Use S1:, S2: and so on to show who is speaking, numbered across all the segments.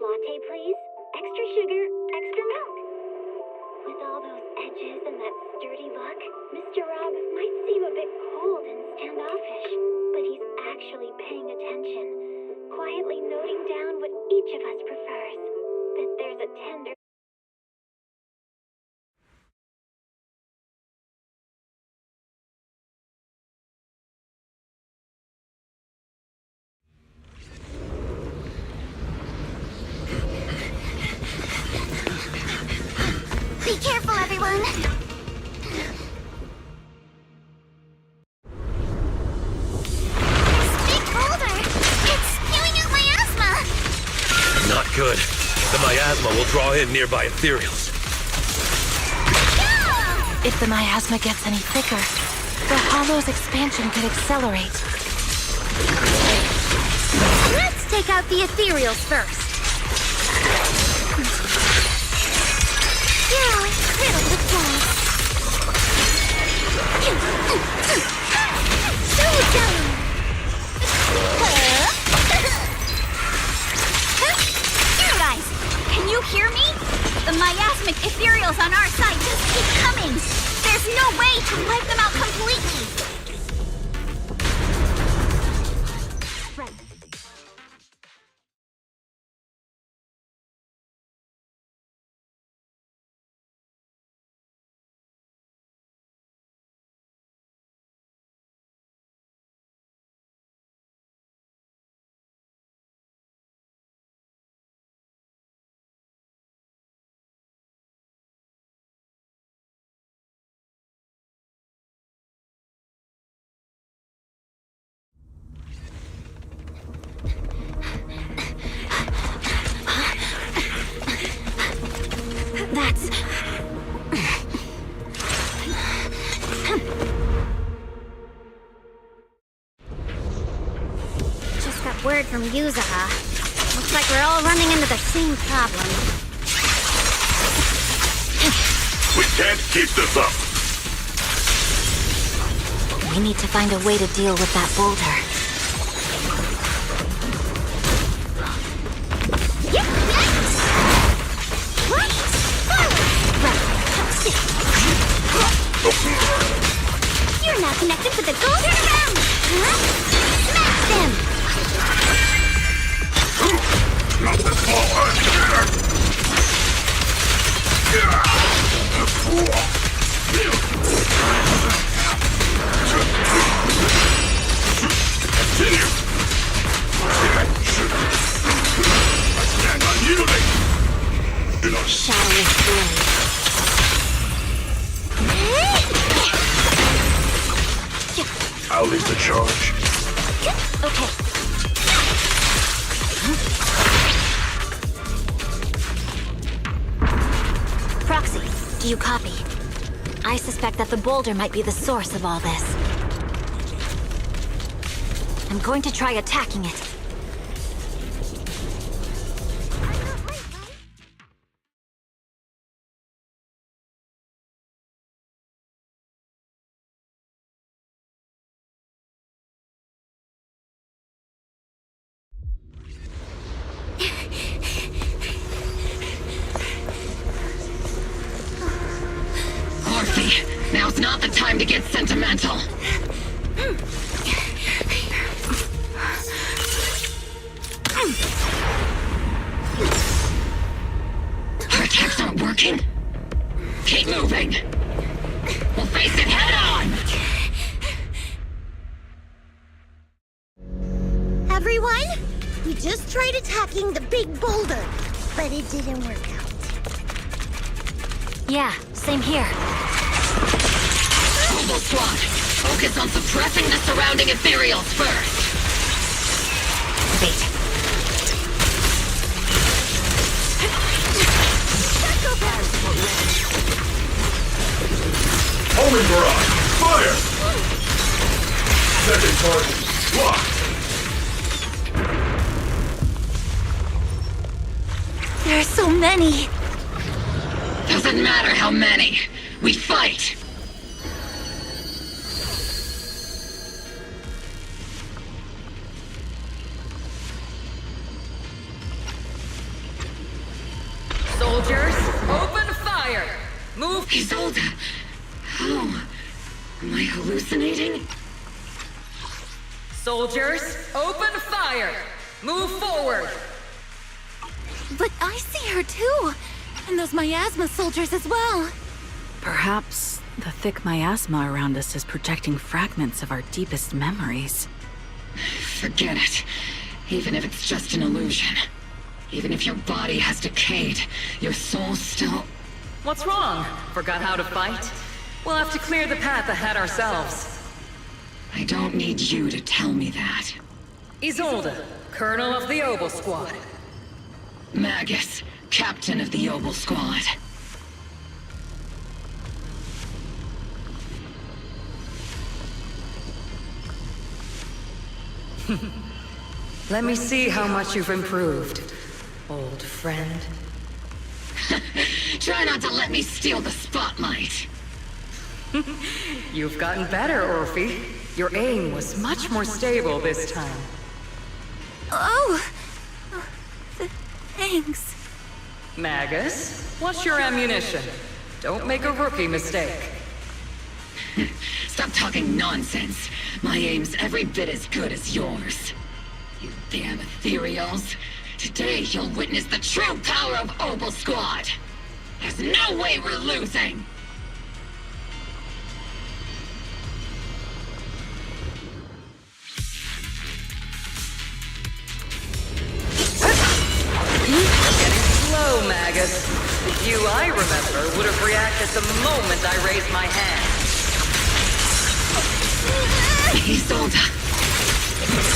S1: latte, please. Extra sugar, extra milk. With all those edges and that sturdy look, Mr. Rob might seem a bit cold and standoffish, but he's actually paying attention, quietly noting down what each of us prefers. That there's a tender...
S2: Be careful, everyone! This big boulder! It's spewing out my asthma!
S3: Not good. The miasma will draw in nearby ethereals.
S2: Yeah!
S4: If the miasma gets any thicker, the hollow's expansion could accelerate.
S2: Let's take out the ethereals first. Yeah, riddled with flaws. Showdown! You guys, can you hear me? The miasmic ethereals on our side just keep coming. There's no way to wipe them out completely. Right. That's... Just got word from Yuzaha. Looks like we're all running into the same problem.
S3: We can't keep this up.
S4: We need to find a way to deal with that boulder.
S2: You're now connected with the gold. Turn around! Huh? Smash them!
S4: Shadowless blade.
S3: I'll lead the charge.
S4: Okay. Proxy, do you copy? I suspect that the boulder might be the source of all this. I'm going to try attacking it.
S5: Now's not the time to get sentimental. Our attacks aren't working. Keep moving. We'll face it head on.
S2: Everyone, we just tried attacking the big boulder, but it didn't work out.
S4: Yeah, same here.
S5: Mobile Squad, focus on suppressing the surrounding ethereals first.
S4: Wait.
S3: Homing barrage! Fire! Second target, locked!
S2: There are so many.
S5: Doesn't matter how many. We fight.
S6: Move!
S5: Isolde! How? Am I hallucinating?
S6: Soldiers, open fire! Move forward!
S2: But I see her too! And those miasma soldiers as well!
S7: Perhaps the thick miasma around us is projecting fragments of our deepest memories.
S5: Forget it. Even if it's just an illusion. Even if your body has decayed, your soul still...
S6: What's wrong? Forgot how to fight? We'll have to clear the path ahead ourselves.
S5: I don't need you to tell me that.
S6: Isolde, Colonel of the Obel Squad.
S5: Magus, Captain of the Obel Squad.
S6: Let me see how much you've improved, old friend.
S5: Try not to let me steal the spotlight.
S6: You've gotten better, Orphe. Your aim was much more stable this time.
S2: Oh! Thanks.
S6: Magus, what's your ammunition? Don't make a rookie mistake.
S5: Stop talking nonsense. My aim's every bit as good as yours. You damn ethereals. Today you'll witness the true power of Obel Squad. There's no way we're losing.
S6: Getting slow, Magus. The you I remember would have reacted the moment I raised my hand.
S5: Isolde.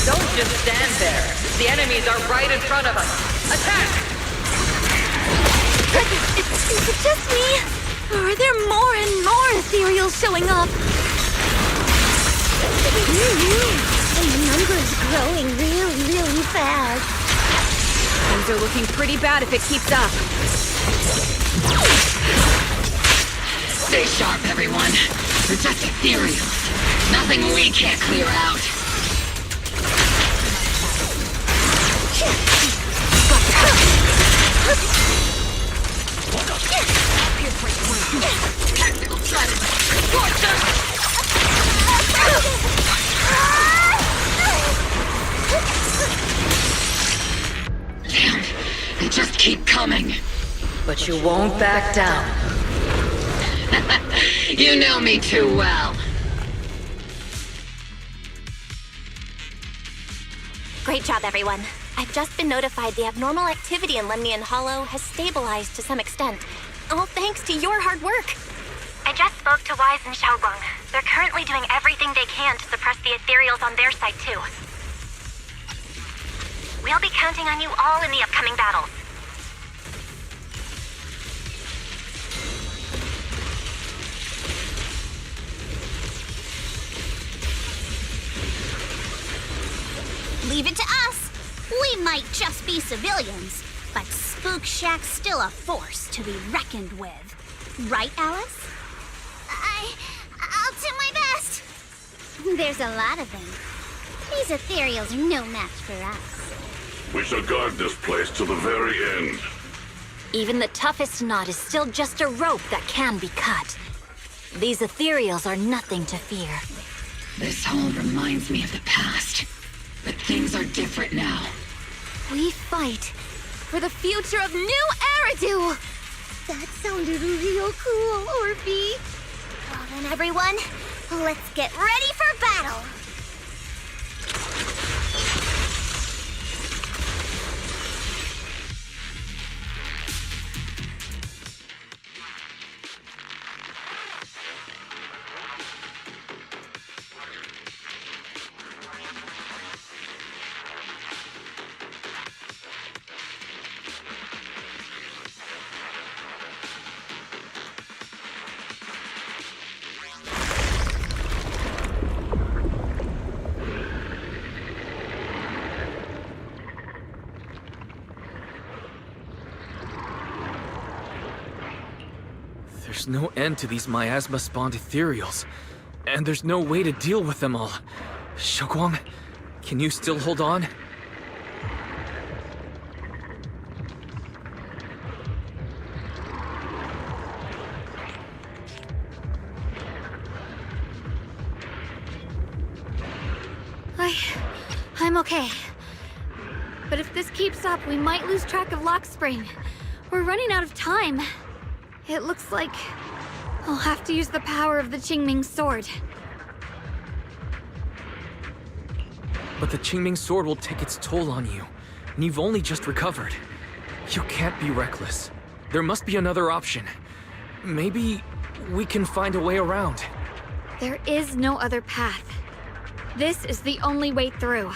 S6: Don't just stand there. The enemies are right in front of us. Attack!
S2: Is it just me? Or are there more and more ethereals showing up? And the number's growing really fast.
S7: Things are looking pretty bad if it keeps up.
S5: Stay sharp, everyone. We're just ethereals. Nothing we can't clear out. Tactical strategy. Torture! Damn, they just keep coming.
S6: But you won't back down.
S5: You know me too well.
S4: Great job, everyone. I've just been notified the abnormal activity in Lemnian Hollow has stabilized to some extent. All thanks to your hard work.
S1: I just spoke to Wise and Xiaoguang. They're currently doing everything they can to suppress the ethereals on their side, too. We'll be counting on you all in the upcoming battles.
S2: Leave it to us. We might just be civilians, but Spook Shack's still a force to be reckoned with. Right, Alice? I'll do my best. There's a lot of them. These ethereals are no match for us.
S8: We shall guard this place to the very end.
S4: Even the toughest knot is still just a rope that can be cut. These ethereals are nothing to fear.
S5: This all reminds me of the past. But things are different now.
S2: We fight for the future of New Eridu! That sounded real cool, Orphe. Well then, everyone, let's get ready for battle!
S9: There's no end to these miasma-spawned ethereals, and there's no way to deal with them all. Xiaoguang, can you still hold on?
S2: I'm okay. But if this keeps up, we might lose track of Lock Spring. We're running out of time. It looks like I'll have to use the power of the Qingming sword.
S9: But the Qingming sword will take its toll on you, and you've only just recovered. You can't be reckless. There must be another option. Maybe we can find a way around.
S2: There is no other path. This is the only way through.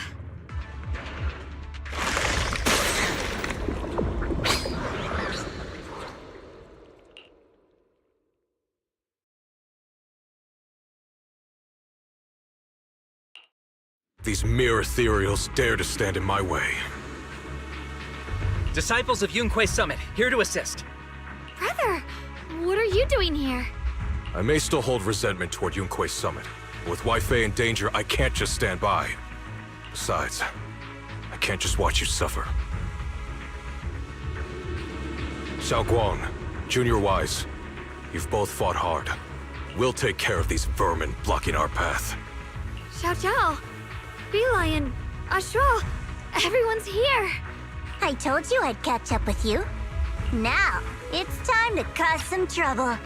S3: These mere ethereals dare to stand in my way.
S10: Disciples of Yunque Summit, here to assist.
S2: Brother, what are you doing here?
S3: I may still hold resentment toward Yunque Summit, but with Wei-Fei in danger, I can't just stand by. Besides, I can't just watch you suffer. Xiaoguang, Junior Wise, you've both fought hard. We'll take care of these vermin blocking our path.
S2: Xiao Zhao, Bee Lion, Ashura, everyone's here.
S4: I told you I'd catch up with you. Now, it's time to cause some trouble.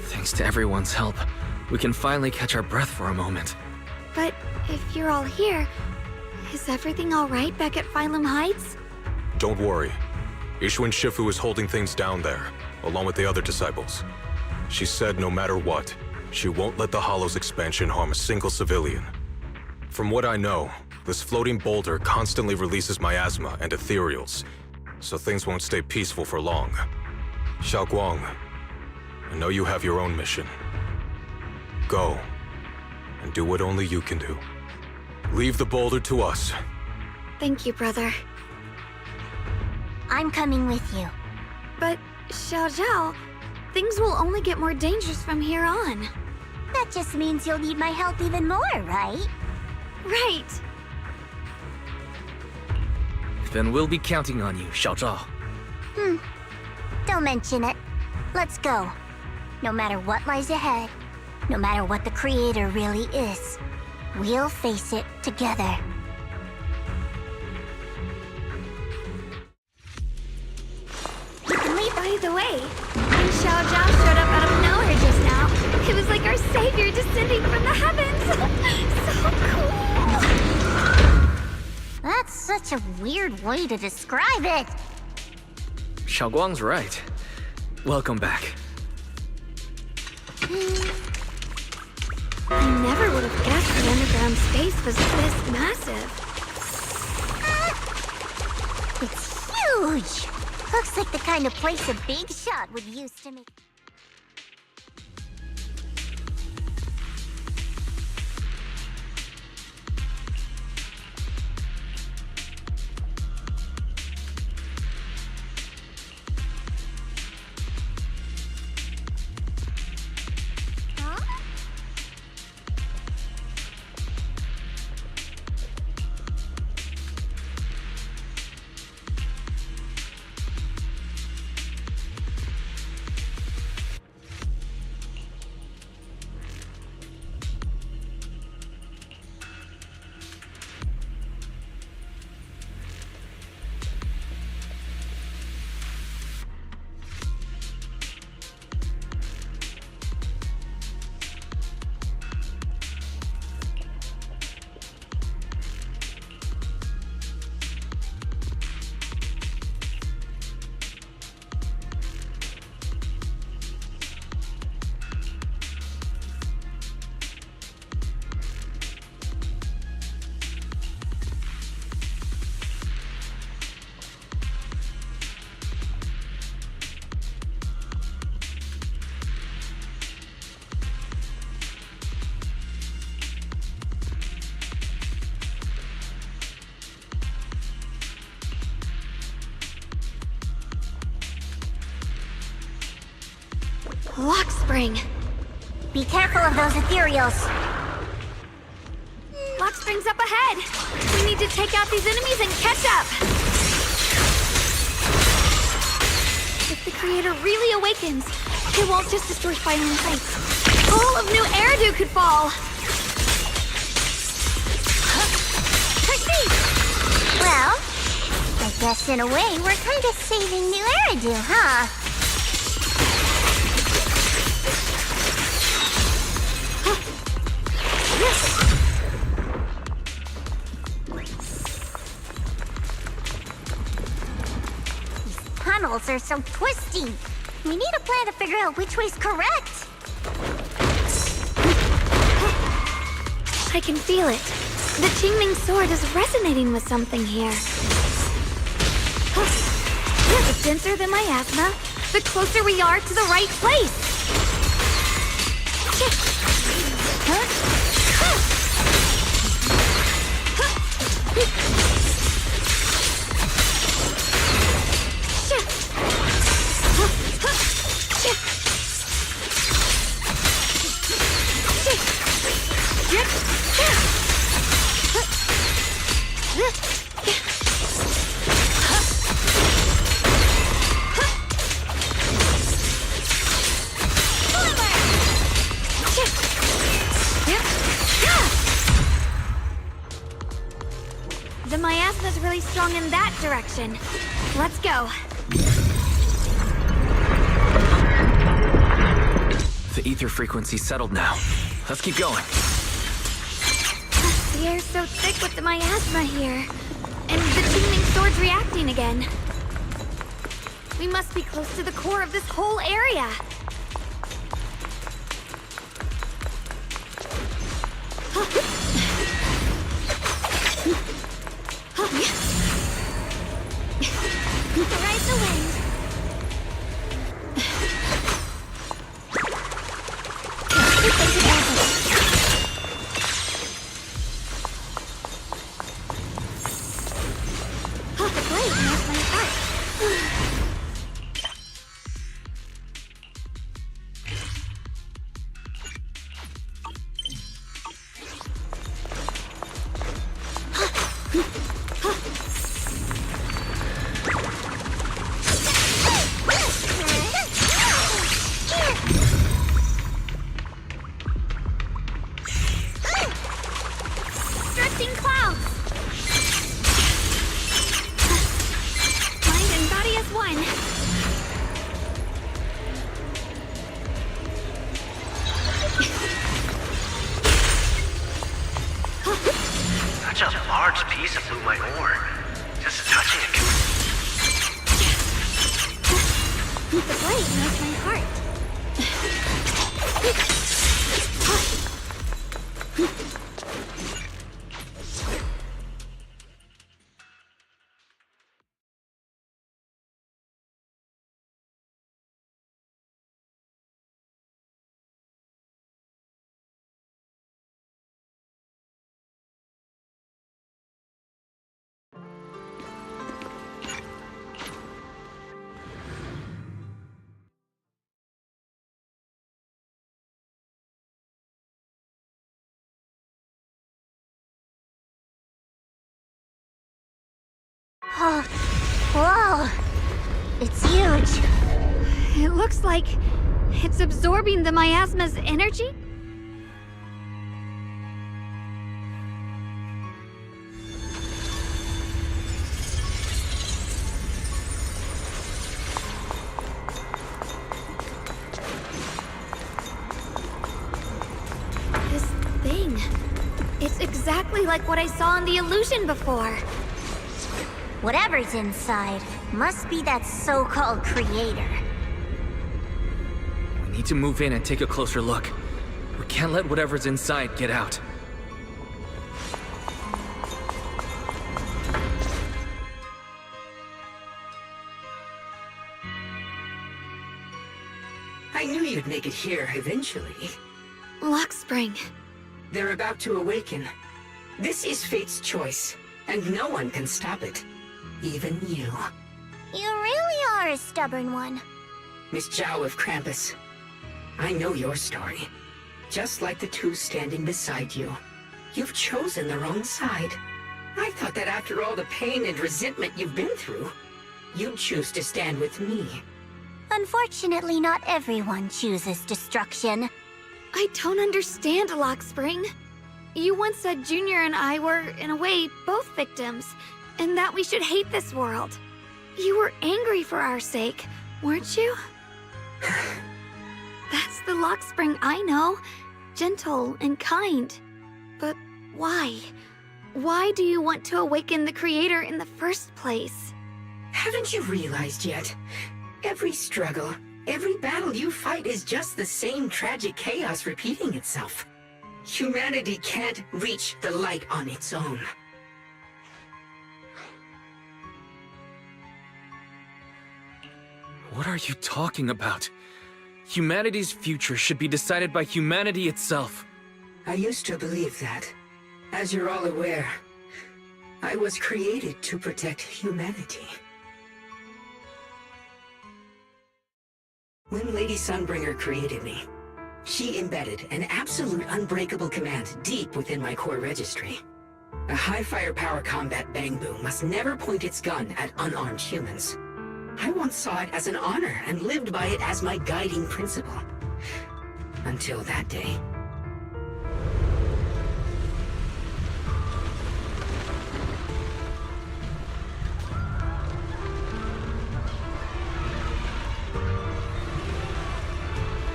S9: Thanks to everyone's help, we can finally catch our breath for a moment.
S2: But if you're all here, is everything all right back at Phylum Heights?
S3: Don't worry. Ishun Shifu is holding things down there, along with the other disciples. She said no matter what, she won't let the Hollow's expansion harm a single civilian. From what I know, this floating boulder constantly releases miasma and ethereals, so things won't stay peaceful for long. Xiaoguang, I know you have your own mission. Go, and do what only you can do. Leave the boulder to us.
S2: Thank you, brother.
S4: I'm coming with you.
S2: But, Xiao Zhao, things will only get more dangerous from here on.
S4: That just means you'll need my help even more, right?
S2: Right.
S9: Then we'll be counting on you, Xiao Zhao.
S4: Don't mention it. Let's go. No matter what lies ahead, no matter what the Creator really is, we'll face it together.
S2: By the way, when Xiao Zhao showed up out of nowhere just now, it was like our savior descending from the heavens. So cool.
S4: That's such a weird way to describe it.
S9: Xiaoguang's right. Welcome back.
S2: I never would have guessed the underground space was this massive.
S4: It's huge. Looks like the kind of place a big shot would use to make...
S2: Lock Spring.
S4: Be careful of those ethereals.
S2: lock springs up ahead. We need to take out these enemies and catch up. If the creator really awakens, it won't just destroy Firelink Heights. All of New Eridu could fall.
S4: Well, I guess in a way we're kind of saving New Eridu, huh? These tunnels are so twisty. We need a plan to figure out which way's correct.
S2: I can feel it. The Qingming sword is resonating with something here. The denser the miasma, the closer we are to the right place. The miasma's really strong in that direction. Let's go.
S9: The ether frequency's settled now. Let's keep going.
S2: The air's so thick with the miasma here. And the Qingming sword's reacting again. We must be close to the core of this whole area. Ride the wind. The blade knows my heart. Drifting clouds. Mind and body as one.
S11: Such a large piece of blue white ore. Just touching it.
S2: The blade knows my heart.
S4: Oh, whoa! It's huge.
S2: It looks like it's absorbing the miasma's energy? This thing. It's exactly like what I saw in the illusion before.
S4: Whatever's inside must be that so-called creator.
S9: We need to move in and take a closer look. We can't let whatever's inside get out.
S12: I knew you'd make it here eventually.
S2: Lock spring.
S12: They're about to awaken. This is fate's choice, and no one can stop it. Even you.
S4: You really are a stubborn one.
S12: Miss Zhao of Krampus. I know your story. Just like the two standing beside you. You've chosen the wrong side. I thought that after all the pain and resentment you've been through, you'd choose to stand with me.
S4: Unfortunately, not everyone chooses destruction.
S2: I don't understand, Lockspring. You once said Junior and I were, in a way, both victims, and that we should hate this world. You were angry for our sake, weren't you? That's the Lockspring I know. Gentle and kind. But why? Why do you want to awaken the Creator in the first place?
S12: Haven't you realized yet? Every struggle, every battle you fight is just the same tragic chaos repeating itself. Humanity can't reach the light on its own.
S9: What are you talking about? Humanity's future should be decided by humanity itself.
S12: I used to believe that. As you're all aware, I was created to protect humanity. When Lady Sunbringer created me, she embedded an absolute unbreakable command deep within my core registry. A high firepower combat bang-boo must never point its gun at unarmed humans. I once saw it as an honor and lived by it as my guiding principle. Until that day.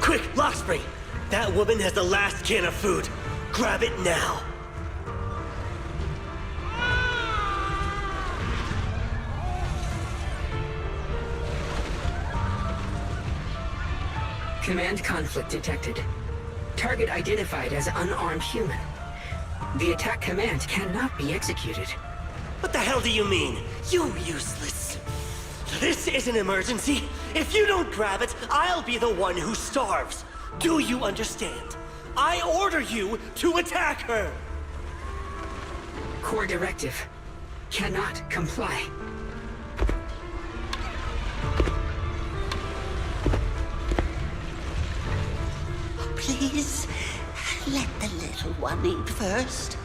S11: Quick, Lockspring! That woman has the last can of food. Grab it now.
S12: Command conflict detected. Target identified as unarmed human. The attack command cannot be executed.
S11: What the hell do you mean? You useless. This is an emergency. If you don't grab it, I'll be the one who starves. Do you understand? I order you to attack her!
S12: Core directive. Cannot comply.
S13: Please, let the little one eat first.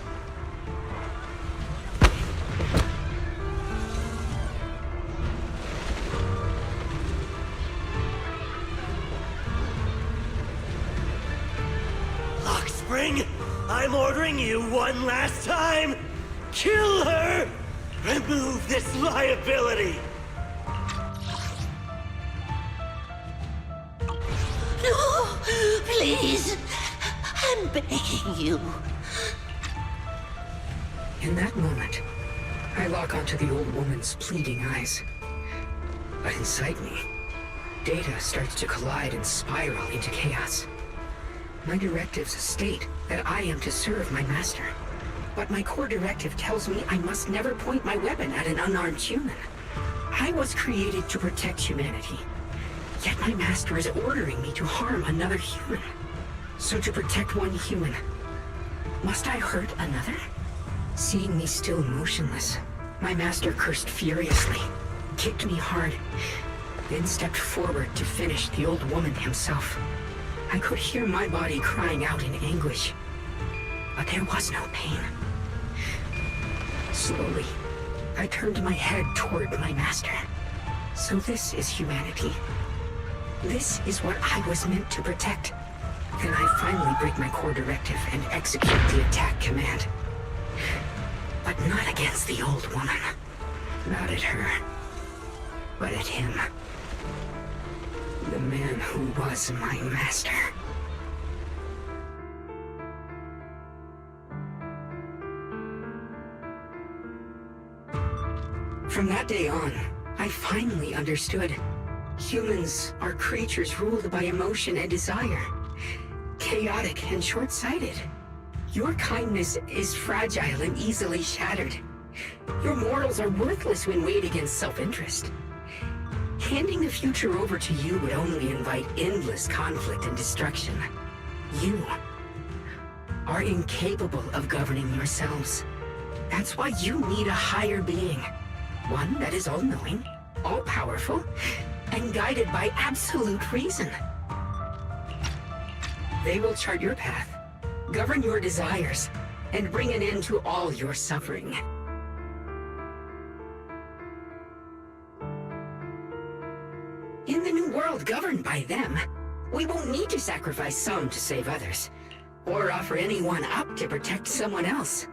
S11: Lockspring, I'm ordering you one last time. Kill her! Remove this liability!
S13: No, please. I'm begging you.
S12: In that moment, I lock onto the old woman's pleading eyes. But inside me, data starts to collide and spiral into chaos. My directives state that I am to serve my master. But my core directive tells me I must never point my weapon at an unarmed human. I was created to protect humanity. Yet my master is ordering me to harm another human. So to protect one human, must I hurt another? Seeing me still motionless, my master cursed furiously, kicked me hard, then stepped forward to finish the old woman himself. I could hear my body crying out in anguish, but there was no pain. Slowly, I turned my head toward my master. So this is humanity. This is what I was meant to protect. Then I finally break my core directive and execute the attack command. But not against the old woman. Not at her. But at him. The man who was my master. From that day on, I finally understood. Humans are creatures ruled by emotion and desire. Chaotic and short-sighted. Your kindness is fragile and easily shattered. Your morals are worthless when weighed against self-interest. Handing the future over to you would only invite endless conflict and destruction. You are incapable of governing yourselves. That's why you need a higher being. One that is all-knowing, all-powerful, and guided by absolute reason. They will chart your path, govern your desires, and bring an end to all your suffering. In the new world governed by them, we won't need to sacrifice some to save others, or offer anyone up to protect someone else.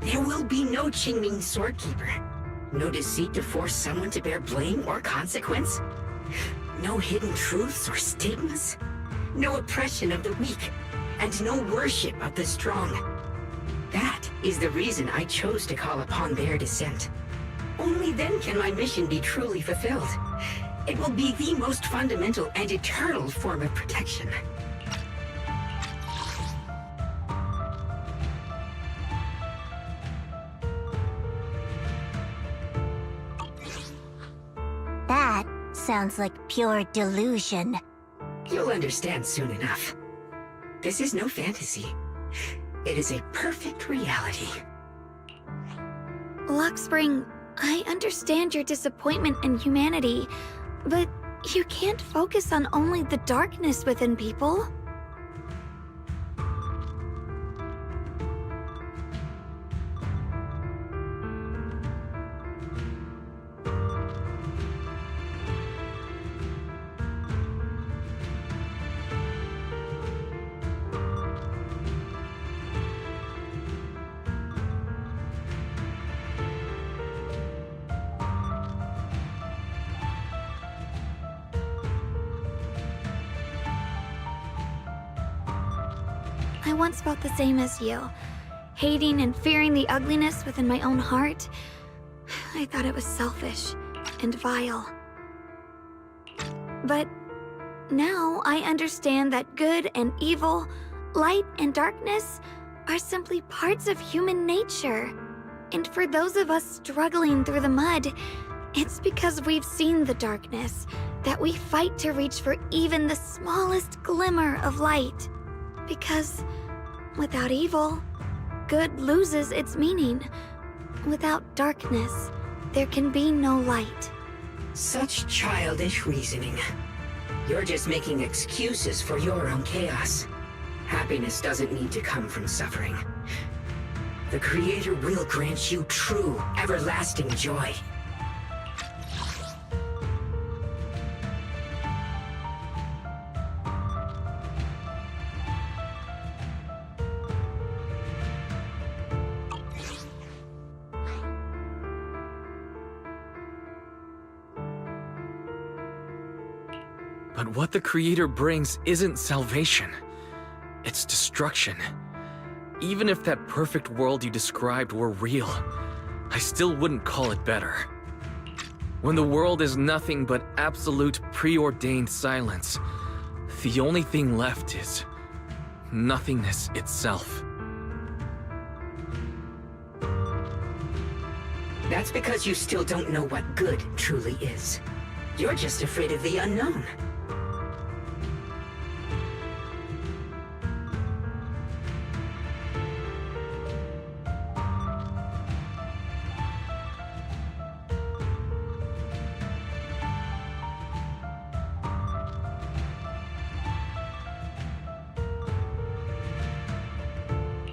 S12: There will be no Qingming Swordkeeper. No deceit to force someone to bear blame or consequence. No hidden truths or stigmas. No oppression of the weak. And no worship of the strong. That is the reason I chose to call upon their descent. Only then can my mission be truly fulfilled. It will be the most fundamental and eternal form of protection.
S4: That sounds like pure delusion.
S12: You'll understand soon enough. This is no fantasy. It is a perfect reality.
S2: Luxspring, I understand your disappointment in humanity, but you can't focus on only the darkness within people. I once felt the same as you, hating and fearing the ugliness within my own heart. I thought it was selfish and vile. But now I understand that good and evil, light and darkness are simply parts of human nature. And for those of us struggling through the mud, it's because we've seen the darkness that we fight to reach for even the smallest glimmer of light. Because without evil, good loses its meaning. Without darkness, there can be no light.
S12: Such childish reasoning. You're just making excuses for your own chaos. Happiness doesn't need to come from suffering. The Creator will grant you true, everlasting joy.
S9: But what the Creator brings isn't salvation. It's destruction. Even if that perfect world you described were real, I still wouldn't call it better. When the world is nothing but absolute preordained silence, the only thing left is nothingness itself.
S12: That's because you still don't know what good truly is. You're just afraid of the unknown.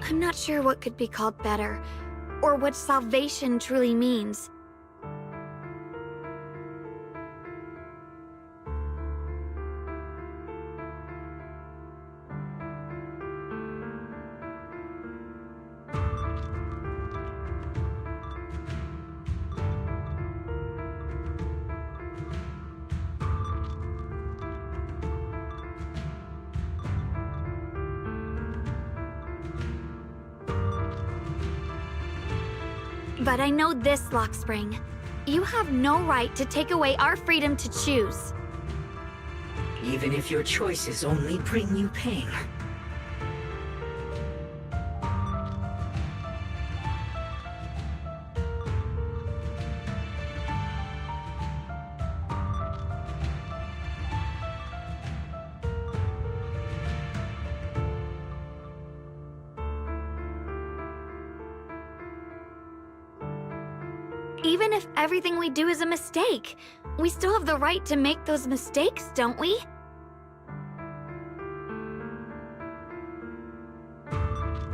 S2: I'm not sure what could be called better, or what salvation truly means. But I know this, Lockspring. You have no right to take away our freedom to choose.
S12: Even if your choices only bring you pain.
S2: Even if everything we do is a mistake, we still have the right to make those mistakes, don't we?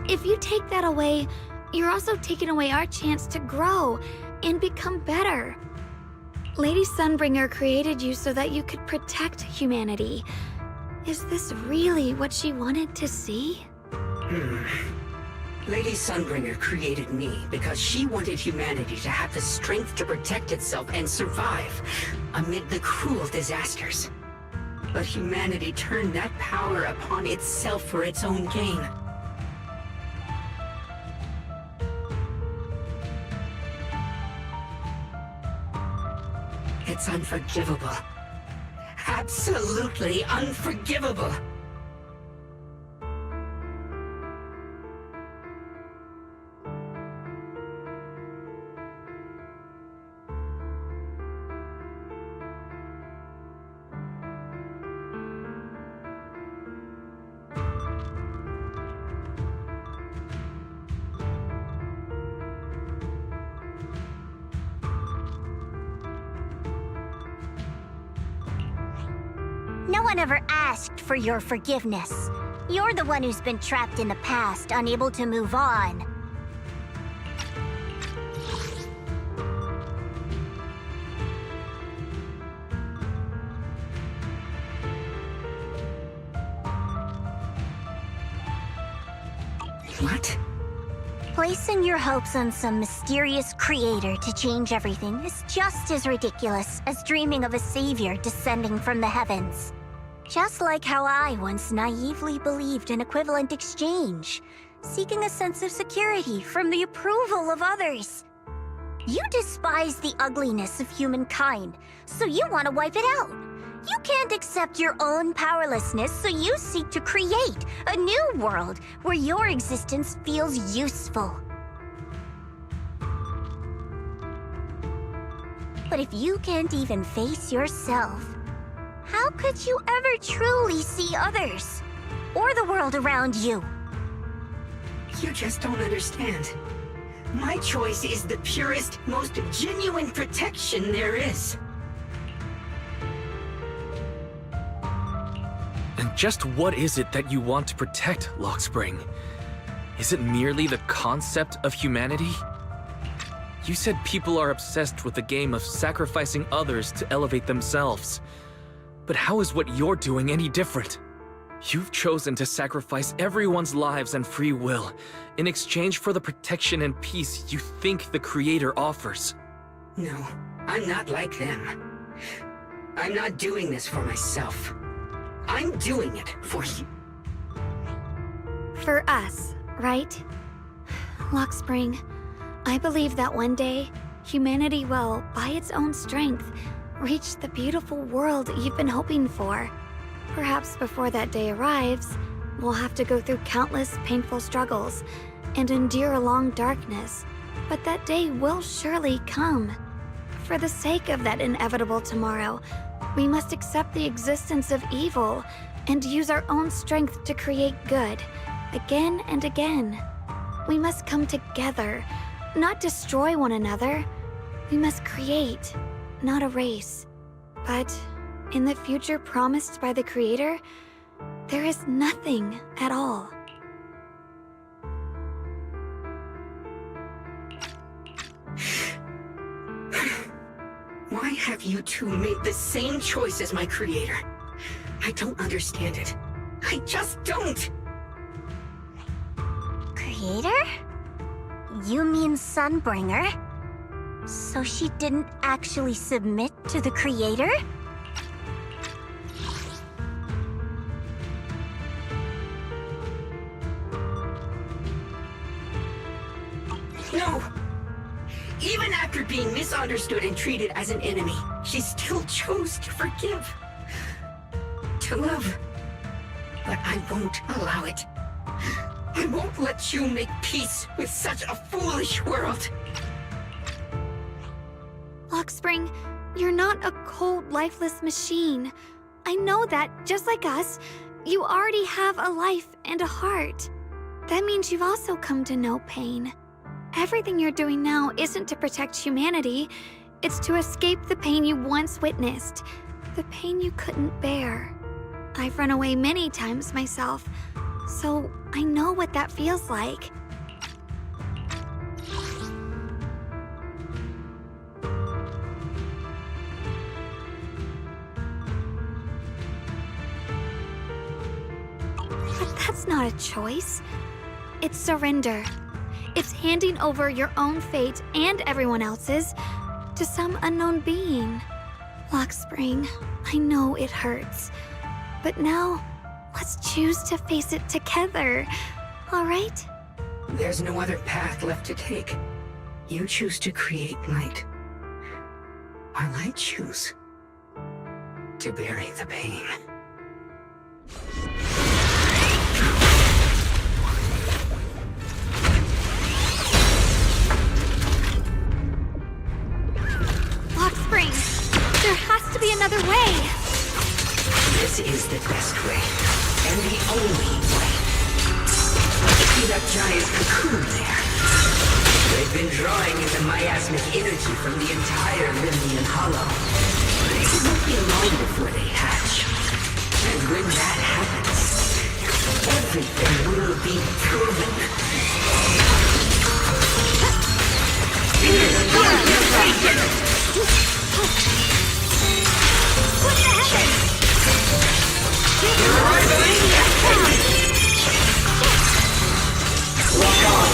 S2: If you take that away, you're also taking away our chance to grow and become better. Lady Sunbringer created you so that you could protect humanity. Is this really what she wanted to see?
S12: Lady Sunbringer created me because she wanted humanity to have the strength to protect itself and survive amid the cruel disasters. But humanity turned that power upon itself for its own gain. It's unforgivable. Absolutely unforgivable.
S4: No one ever asked for your forgiveness. You're the one who's been trapped in the past, unable to move on.
S12: What?
S4: Placing your hopes on some mysterious creator to change everything is just as ridiculous as dreaming of a savior descending from the heavens. Just like how I once naively believed in equivalent exchange, seeking a sense of security from the approval of others. You despise the ugliness of humankind, so you want to wipe it out. You can't accept your own powerlessness, so you seek to create a new world where your existence feels useful. But if you can't even face yourself, how could you ever truly see others? Or the world around you?
S12: You just don't understand. My choice is the purest, most genuine protection there is.
S9: And just what is it that you want to protect, Lockspring? Is it merely the concept of humanity? You said people are obsessed with the game of sacrificing others to elevate themselves. But how is what you're doing any different? You've chosen to sacrifice everyone's lives and free will in exchange for the protection and peace you think the Creator offers.
S12: No, I'm not like them. I'm not doing this for myself. I'm doing it for you.
S2: For us, right? Lockspring, I believe that one day, humanity will, by its own strength, reach the beautiful world you've been hoping for. Perhaps before that day arrives, we'll have to go through countless painful struggles and endure a long darkness. But that day will surely come. For the sake of that inevitable tomorrow, we must accept the existence of evil and use our own strength to create good, again and again. We must come together, not destroy one another. We must create, not erase. But in the future promised by the Creator, there is nothing at all.
S12: Why have you two made the same choice as my Creator? I don't understand it. I just don't!
S4: Creator? You mean Sunbringer? So she didn't actually submit to the Creator?
S12: No! Even after being misunderstood and treated as an enemy, she still chose to forgive. To love. But I won't allow it. I won't let you make peace with such a foolish world.
S2: Lockspring, you're not a cold, lifeless machine. I know that, just like us, you already have a life and a heart. That means you've also come to know pain. Everything you're doing now isn't to protect humanity. It's to escape the pain you once witnessed. The pain you couldn't bear. I've run away many times myself, so I know what that feels like. But that's not a choice. It's surrender. It's handing over your own fate and everyone else's to some unknown being. Lockspring, I know it hurts. But now, let's choose to face it together, all right?
S12: There's no other path left to take. You choose to create light. While I choose to bury the pain.
S2: Lockspring, there has to be another way.
S12: This is the best way, and the only way. See that giant cocoon there? They've been drawing in the miasmic energy from the entire Limnian Hollow. It won't be long before they hatch. And when that happens, everything will be proven.
S2: What the heavens?
S12: Walk on.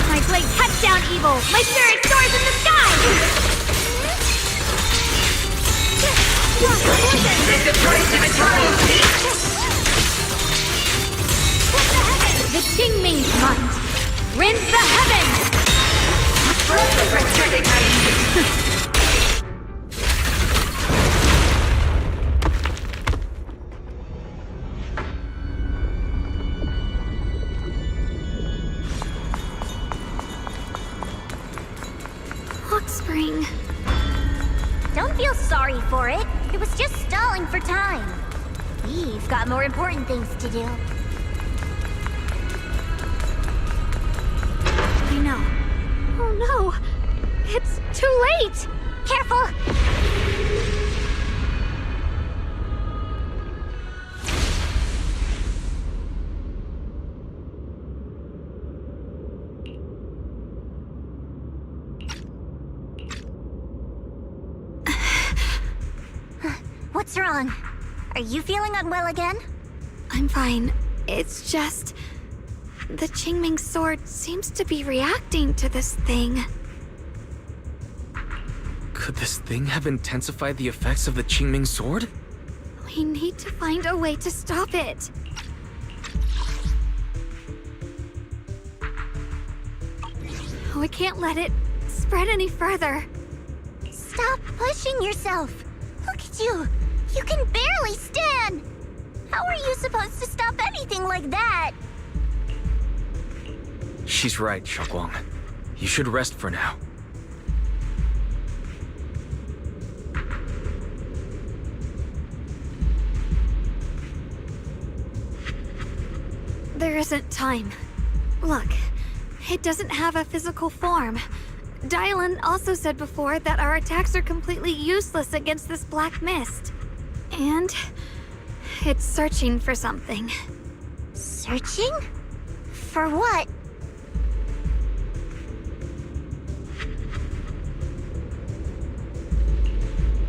S2: My blade cuts down evil! My spirit soars in the sky!
S12: The price of eternal peace!
S2: The Qingming's might! Rend the heavens! Lockspring.
S4: Don't feel sorry for it. It was just stalling for time. We've got more important things to do.
S2: I know. Oh no! It's too late!
S4: Careful! What's wrong? Are you feeling unwell again?
S2: I'm fine. It's just... the Qingming sword seems to be reacting to this thing.
S9: Could this thing have intensified the effects of the Qingming sword?
S2: We need to find a way to stop it. We can't let it spread any further.
S4: Stop pushing yourself. Look at you. You can barely stand. How are you supposed to stop anything like that?
S9: She's right, Shaoguang. You should rest for now.
S2: There isn't time. Look, it doesn't have a physical form. Dylan also said before that our attacks are completely useless against this black mist. And it's searching for something.
S4: Searching? For what?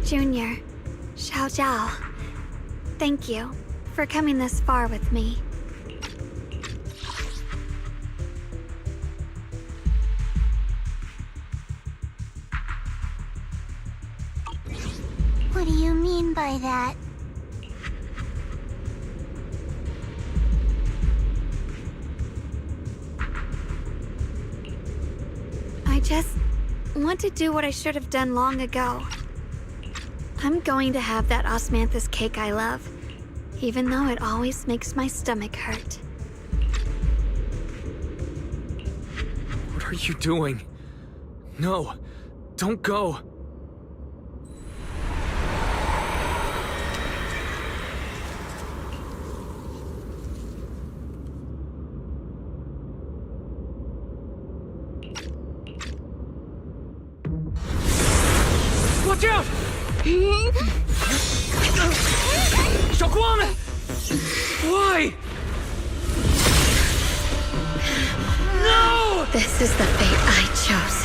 S2: Junior, Xiao Zhao, thank you for coming this far with me.
S4: do you mean by that?
S2: I just want to do what I should have done long ago. I'm going to have that osmanthus cake I love, even though it always makes my stomach hurt.
S9: What are you doing? No, don't go. Watch out! Xiaoguang! Why? No!
S2: This is the fate I chose.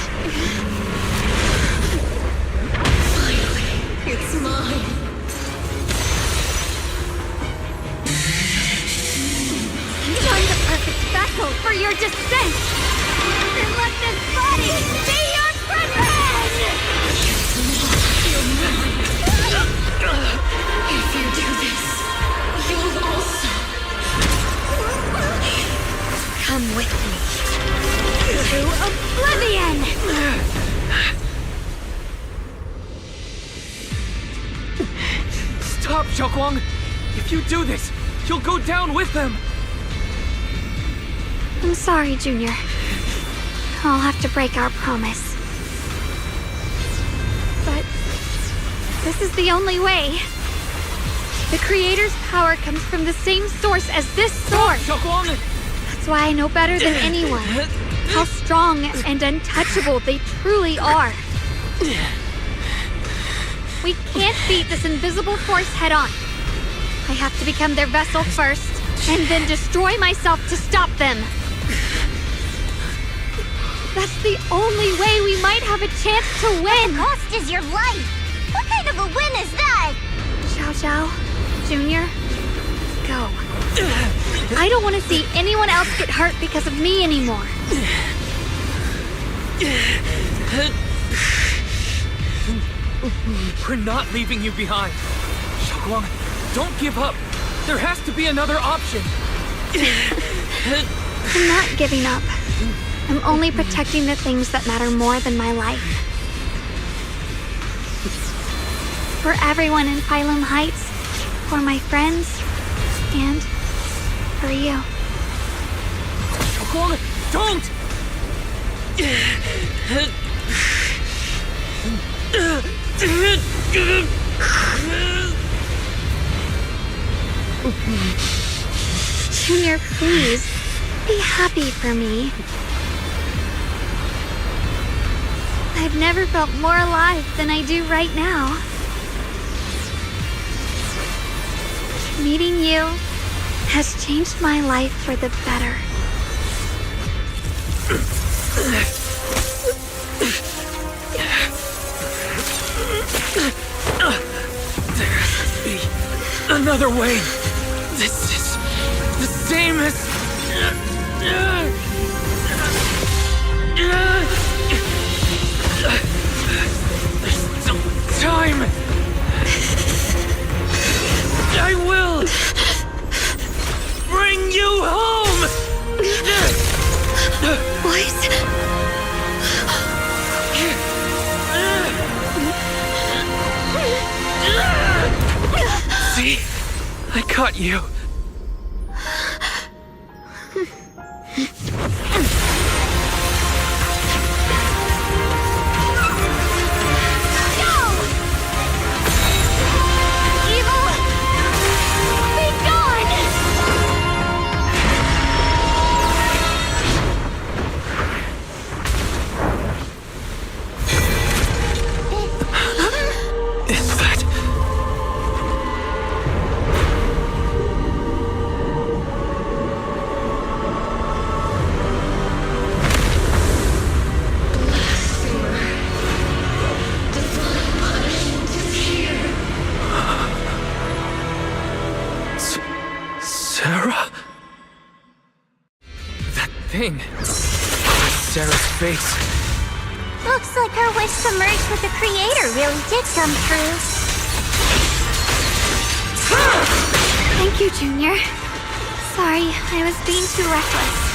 S5: Finally, it's mine.
S2: I'm the perfect vessel for your descent! Then let this body be your prison!
S5: If you do this, you'll also
S2: come with me to oblivion!
S9: Stop, Xiaoguang! If you do this, you'll go down with them!
S2: I'm sorry, Junior. I'll have to break our promise. But this is the only way. The Creator's power comes from the same source as this sword.
S9: Xiaoguang!
S2: That's why I know better than anyone how strong and untouchable they truly are. We can't beat this invisible force head on. I have to become their vessel first, and then destroy myself to stop them. That's the only way we might have a chance to win.
S4: The cost is your life. What kind of a win is that?
S2: Xiao Xiao, Junior, go. I don't want to see anyone else get hurt because of me anymore.
S9: We're not leaving you behind. Xiaoguang, don't give up. There has to be another option.
S2: I'm not giving up. I'm only protecting the things that matter more than my life. For everyone in Phylum Heights, for my friends, and for you.
S9: Xiaoguang, don't!
S2: Junior, please, be happy for me. I've never felt more alive than I do right now. Meeting you has changed my life for the better.
S9: There has to be another way. This is the same as... There's still time. I will bring you home.
S2: Boys?
S9: See? I caught you. Sarah? That thing. Sarah's face.
S4: Looks like our wish to merge with the Creator really did come true.
S2: Thank you, Junior. Sorry, I was being too reckless.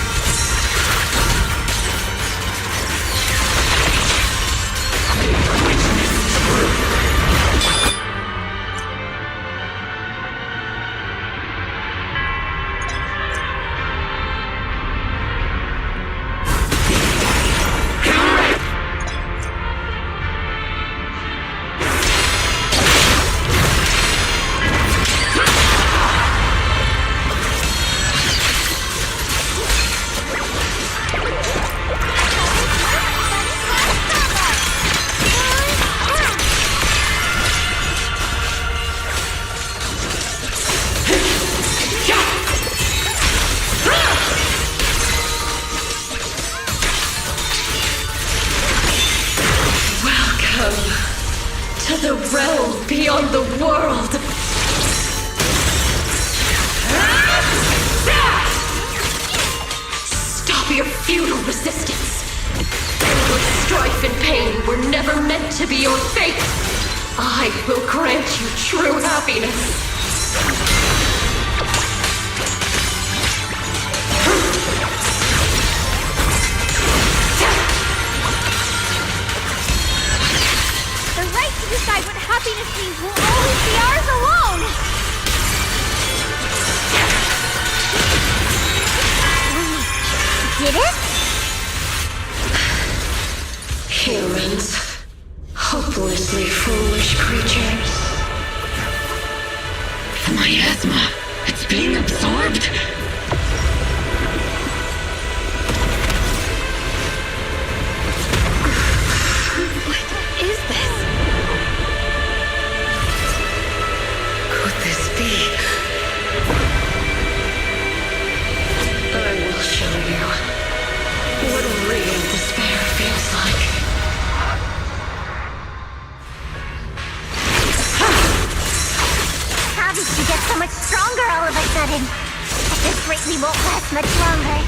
S5: To the realm beyond the world! Stop your futile resistance! Endless strife and pain were never meant to be your fate! I will grant you true happiness!
S2: Decide what happiness means will always be ours alone!
S4: Did it?
S5: Humans. Hopelessly foolish creatures. The miasma. It's being absorbed.
S2: What is this?
S5: I will show you what real despair feels like.
S4: How did she get so much stronger all of a sudden? At this rate, we won't last much longer.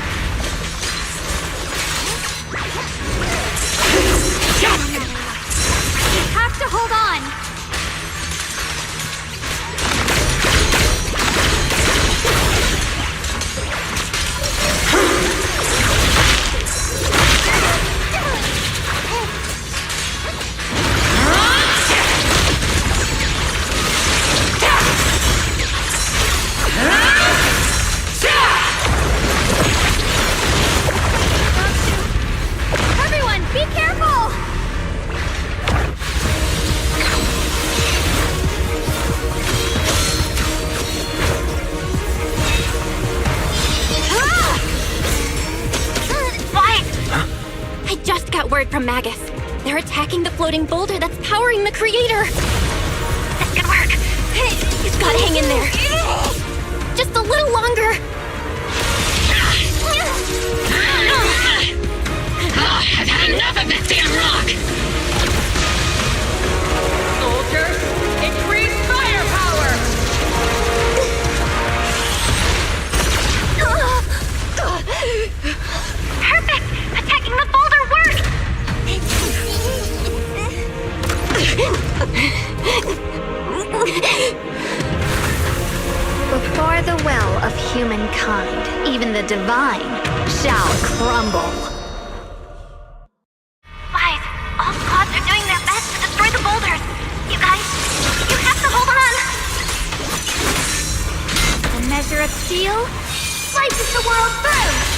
S2: We have to hold on! Everyone, be careful! I just got word from Magus. They're attacking the floating boulder that's powering the creator. This could work. You've got to hang in there. Just a little longer.
S5: I've had enough of this damn rock!
S6: Soldiers, increase firepower!
S2: Perfect! Attacking the boulder worked! Before the well of humankind, even the divine shall crumble. Guys, all squads are doing their best to destroy the boulders. You guys, you have to hold on. The measure of steel slices the world through.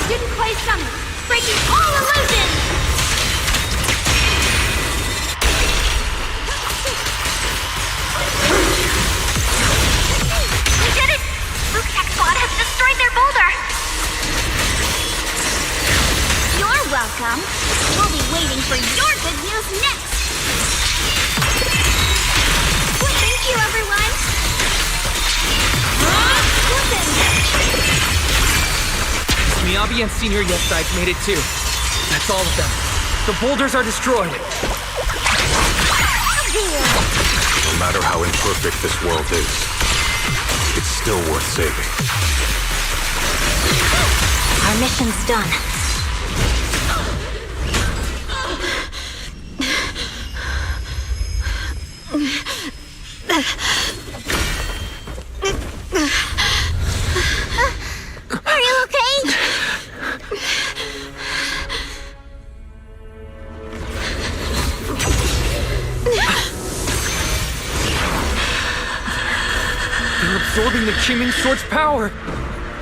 S2: Didn't play summon, breaking all illusions! We did it! Luke's tech squad has destroyed their boulder! You're welcome. We'll be waiting for your good news next! Well, thank you, everyone! Listen!
S9: Miyabi and Senior Yes-Sides made it too. That's all of them. The boulders are destroyed.
S3: No matter how imperfect this world is, it's still worth saving.
S4: Our mission's done. Are you okay?
S9: They're absorbing the Qingming Sword's power!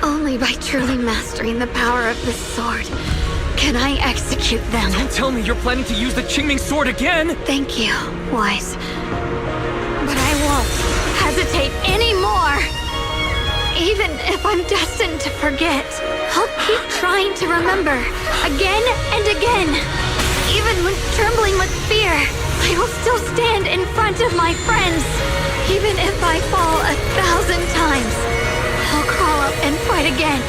S2: Only by truly mastering the power of the sword can I execute them.
S9: Don't tell me you're planning to use the Qingming Sword again!
S2: Thank you, Wise. But I won't hesitate anymore! Even if I'm destined to forget, I'll keep trying to remember, again and again. Even when trembling with fear, I will still stand in front of my friends. Even if I fall 1,000 times, I'll crawl up and fight again.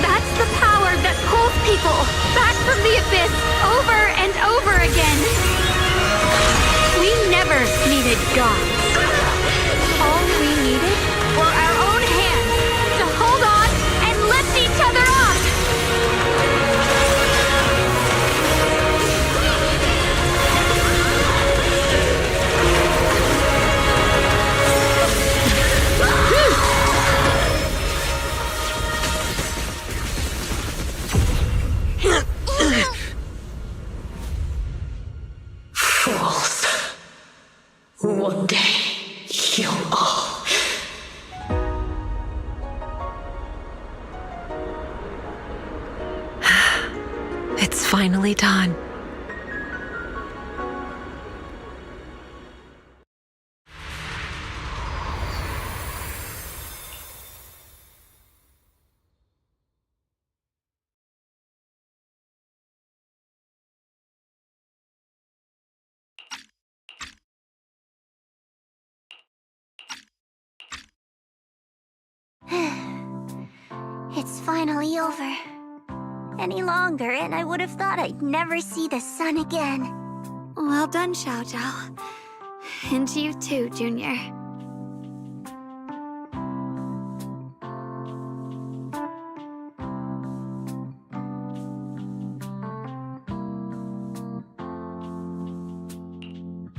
S2: That's the power that pulls people back from the abyss over and over again. We never needed gods. All we needed were our own hands to hold on and lift each other up.
S13: Fools. One day, you'll all...
S14: It's finally done.
S4: It's finally over. Any longer, and I would have thought I'd never see the sun again.
S2: Well done, Xiao Zhao. And you too, Junior.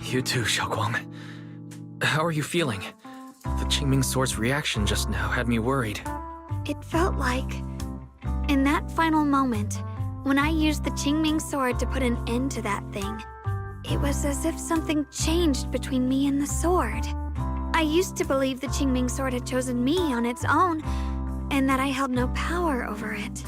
S9: You too, Xiaoguang. How are you feeling? The Qingming Sword's reaction just now had me worried.
S2: It felt like, in that final moment, when I used the Qingming Sword to put an end to that thing, it was as if something changed between me and the sword. I used to believe the Qingming Sword had chosen me on its own, and that I held no power over it.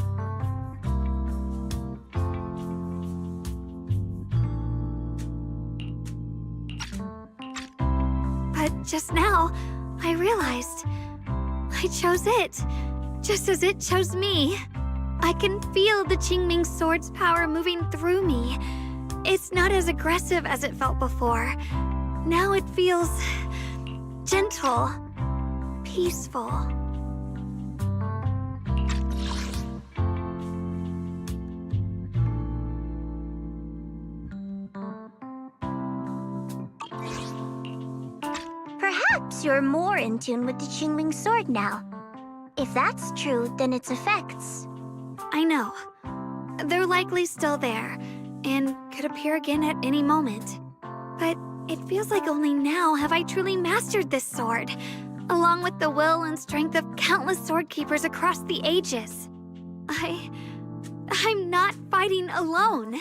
S2: But just now, I realized I chose it, just as it chose me. I can feel the Qingming Sword's power moving through me. It's not as aggressive as it felt before. Now it feels gentle, peaceful.
S4: Perhaps you're more in tune with the Qingming Sword now. If that's true, then its effects...
S2: I know. They're likely still there, and could appear again at any moment. But it feels like only now have I truly mastered this sword, along with the will and strength of countless sword keepers across the ages. I'm not fighting alone.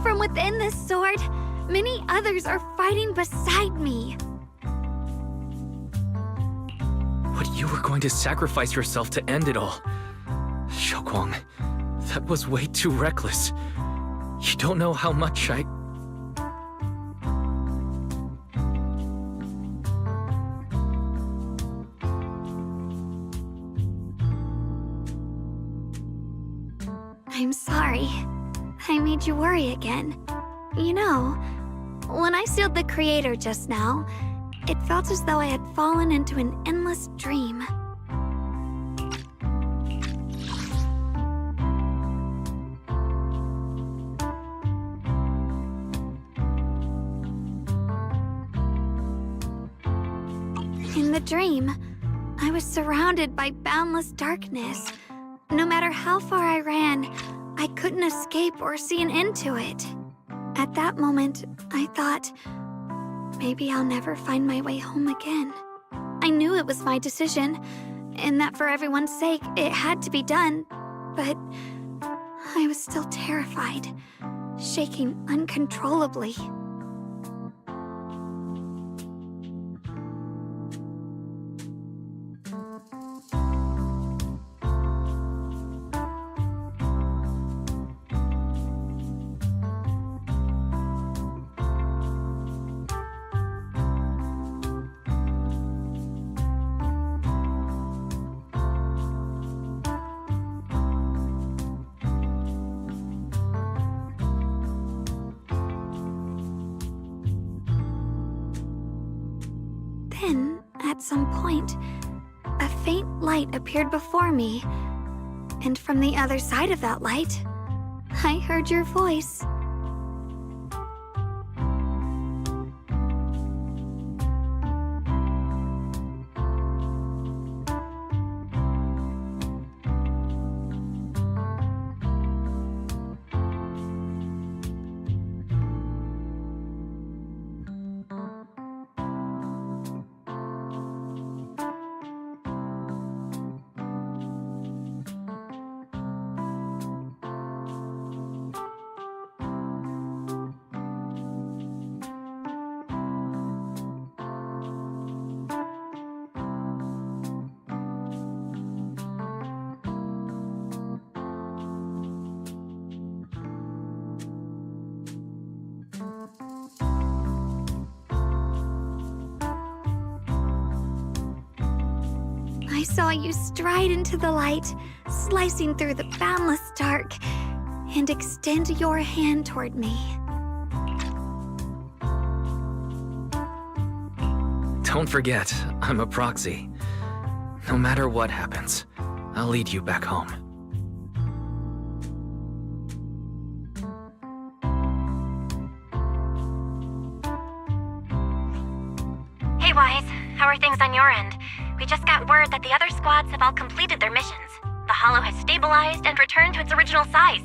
S2: From within this sword, many others are fighting beside me.
S9: But you were going to sacrifice yourself to end it all. Xiaoguang, that was way too reckless. You don't know how much I...
S2: I'm sorry. I made you worry again. You know, when I sealed the Creator just now, it felt as though I had fallen into an endless dream. In the dream, I was surrounded by boundless darkness. No matter how far I ran, I couldn't escape or see an end to it. At that moment, I thought, maybe I'll never find my way home again. I knew it was my decision, and that for everyone's sake, it had to be done. But I was still terrified, shaking uncontrollably. Then, at some point, a faint light appeared before me. And from the other side of that light, I heard your voice. I saw you stride into the light, slicing through the boundless dark, and extend your hand toward me.
S9: Don't forget, I'm a proxy. No matter what happens, I'll lead you back home.
S4: Hey, Wise. How are things on your end? We just got word that the other squads have all completed their missions. The Hollow has stabilized and returned to its original size.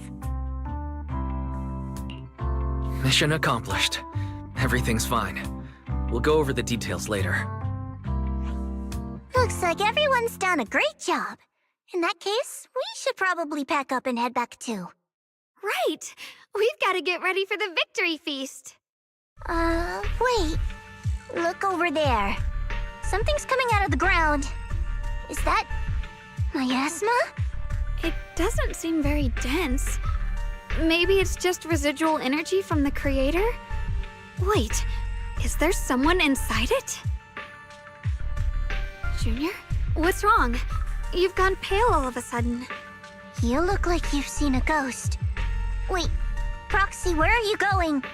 S9: Mission accomplished. Everything's fine. We'll go over the details later.
S4: Looks like everyone's done a great job. In that case, we should probably pack up and head back too.
S2: Right! We've got to get ready for the victory feast.
S4: Wait. Look over there. Something's coming out of the ground. Is that miasma?
S2: It doesn't seem very dense. Maybe it's just residual energy from the creator? Wait, is there someone inside it? Junior? What's wrong? You've gone pale all of a sudden.
S4: You look like you've seen a ghost. Wait, Proxy, where are you going?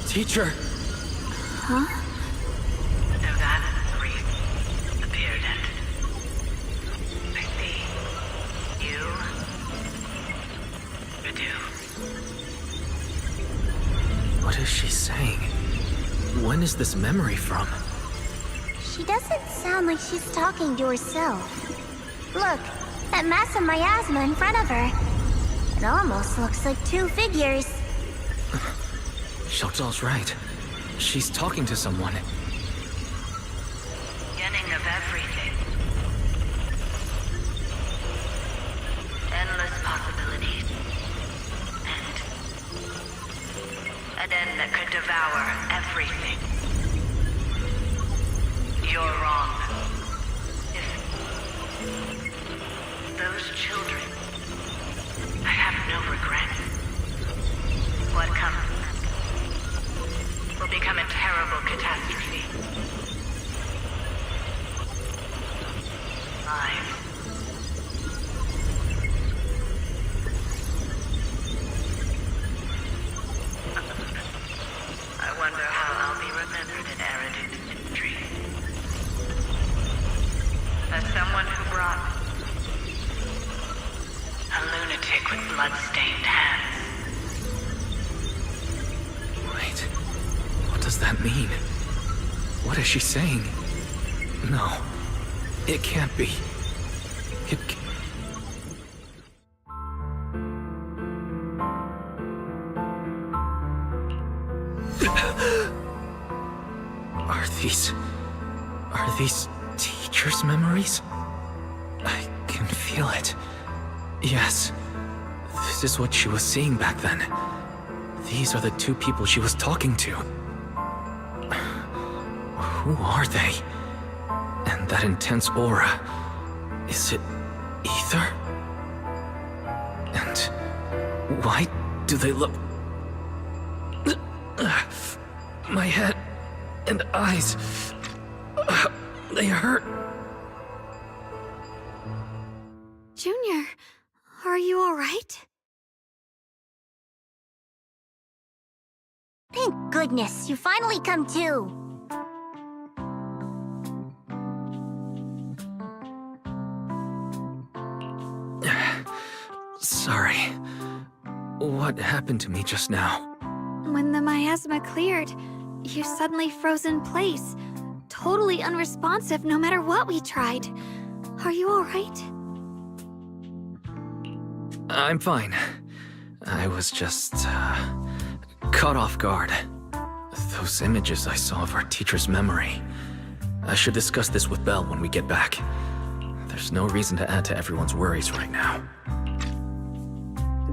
S9: Teacher!
S2: Huh?
S15: So that priest appeared and I see you do.
S9: What is she saying? When is this memory from?
S4: She doesn't sound like she's talking to herself. Look, that mass of miasma in front of her. It almost looks like two figures.
S9: Xiaozhao's right. She's talking to someone.
S15: Beginning of everything. Endless possibilities. And an end that could devour everything. You're wrong. If those children, I have no regrets. What comes will become a terrible catastrophe. As someone who brought a lunatic with blood-stained hands.
S9: Wait, what does that mean? What is she saying? No, it can't be. It can't. Are these teachers' memories? I can feel it. Yes, this is what she was seeing back then. These are the two people she was talking to. Who are they? And that intense aura, is it ether? And why do they look... My head and eyes, they hurt.
S2: Junior, are you all right?
S4: Thank goodness, you finally come to.
S9: Sorry. What happened to me just now?
S2: When the miasma cleared, you suddenly froze in place. Totally unresponsive no matter what we tried. Are you all right?
S9: I'm fine. I was just, caught off guard. Those images I saw of our teacher's memory. I should discuss this with Belle when we get back. There's no reason to add to everyone's worries right now.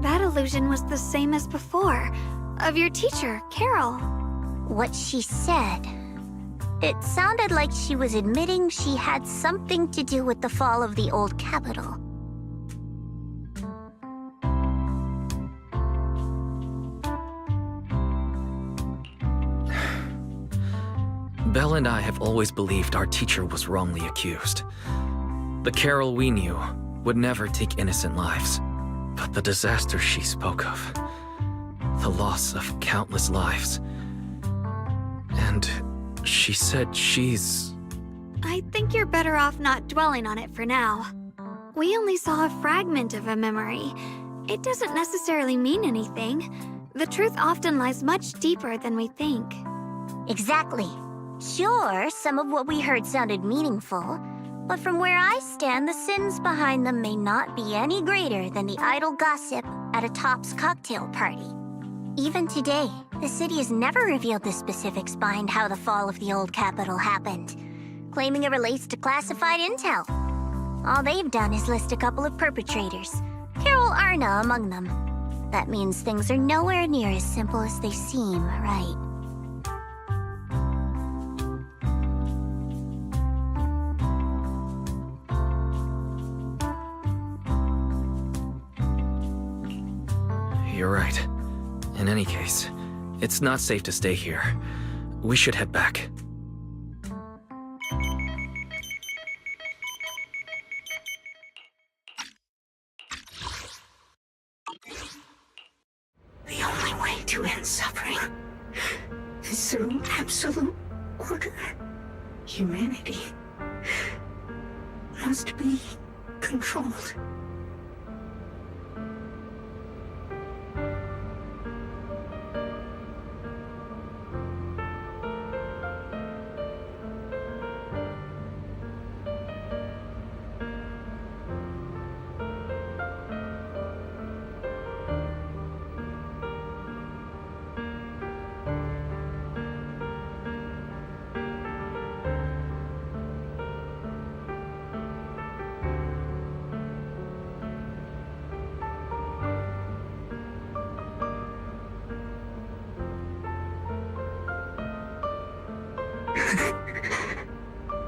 S2: That illusion was the same as before. Of your teacher, Carol.
S4: What she said. It sounded like she was admitting she had something to do with the fall of the old capital.
S9: Belle and I have always believed our teacher was wrongly accused. The Carol we knew would never take innocent lives. But the disaster she spoke of, the loss of countless lives, and she said she's...
S2: I think you're better off not dwelling on it for now. We only saw a fragment of a memory. It doesn't necessarily mean anything. The truth often lies much deeper than we think.
S4: Exactly. Sure, some of what we heard sounded meaningful, but from where I stand, the sins behind them may not be any greater than the idle gossip at a Top's cocktail party. Even today, the city has never revealed the specifics behind how the fall of the old capital happened, claiming it relates to classified intel. All they've done is list a couple of perpetrators, Carol Arna among them. That means things are nowhere near as simple as they seem, right?
S9: You're right. In any case, it's not safe to stay here. We should head back.
S12: The only way to end suffering is through absolute order. Humanity must be controlled.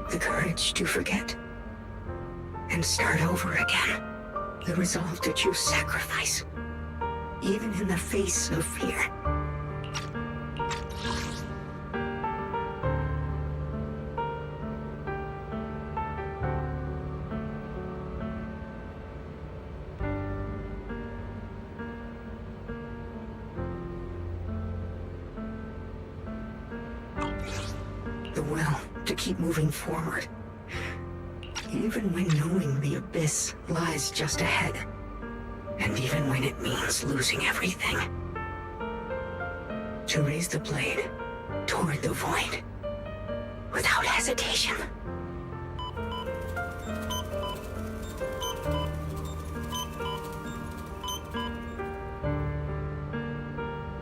S12: The courage to forget and start over again. The resolve to choose sacrifice, even in the face of fear. The will to keep moving forward, Even when knowing the abyss lies just ahead. And even when it means losing everything. To raise the blade toward the void. Without hesitation.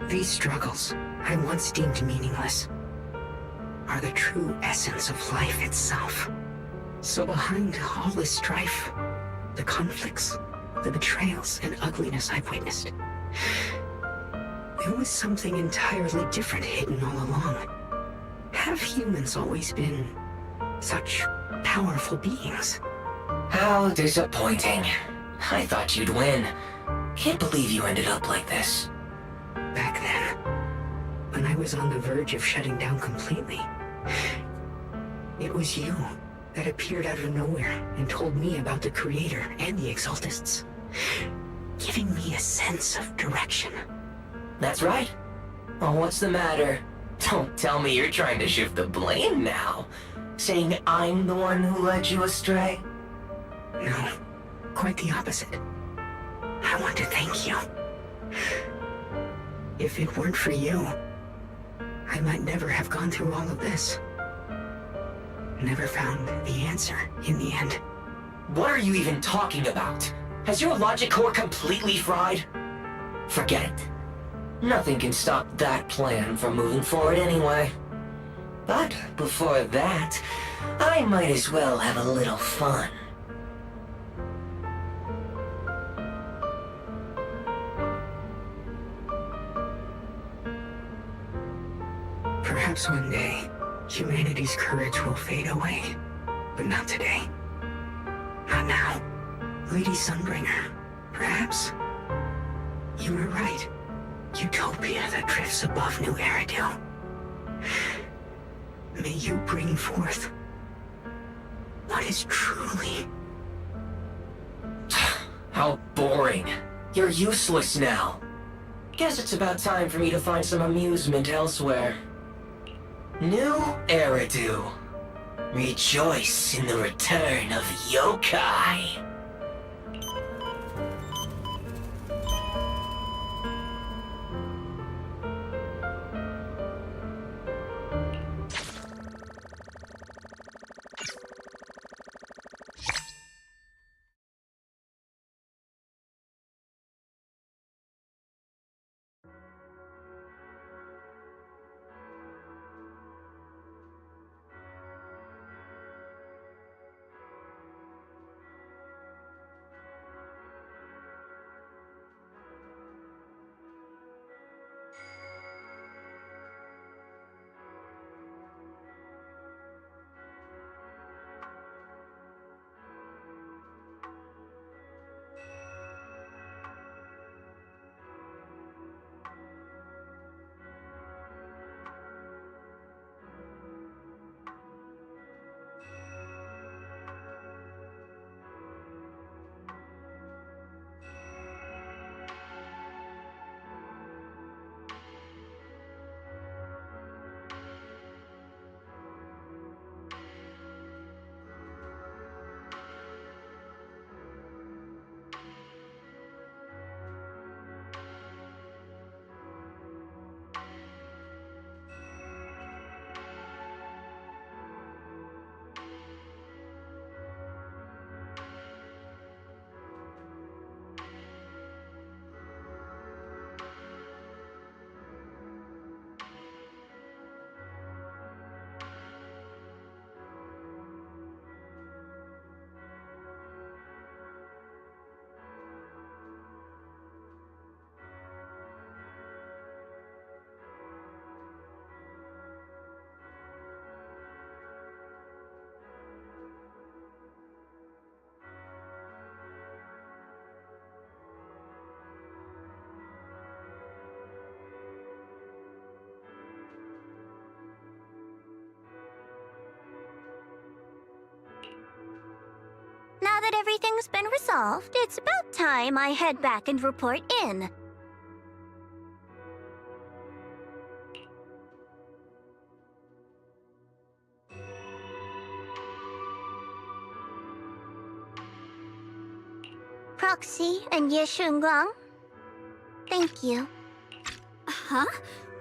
S12: These struggles, I once deemed meaningless, are the true essence of life itself. So behind all the strife, the conflicts, the betrayals and ugliness I've witnessed, there was something entirely different hidden all along. Have humans always been such powerful beings?
S16: How disappointing. I thought you'd win. Can't believe you ended up like this.
S12: Back then, when I was on the verge of shutting down completely, it was you that appeared out of nowhere and told me about the Creator and the Exaltists, giving me a sense of direction.
S16: That's right. Oh, what's the matter? Don't tell me you're trying to shift the blame now. Saying I'm the one who led you astray?
S12: No, quite the opposite. I want to thank you. If it weren't for you, I might never have gone through all of this. Never found the answer in the end.
S16: What are you even talking about? Has your logic core completely fried? Forget it. Nothing can stop that plan from moving forward anyway. But before that, I might as well have a little fun.
S12: Perhaps one day, humanity's courage will fade away. But not today. Not now. Lady Sunbringer, perhaps? You were right. Utopia that drifts above New Eridu. May you bring forth what is truly...
S16: How boring. You're useless now. Guess it's about time for me to find some amusement elsewhere. New Eridu. Rejoice in the return of yokai.
S4: Now that everything's been resolved, it's about time I head back and report in. Roxy and Ye Shunguang. Thank you.
S2: Huh?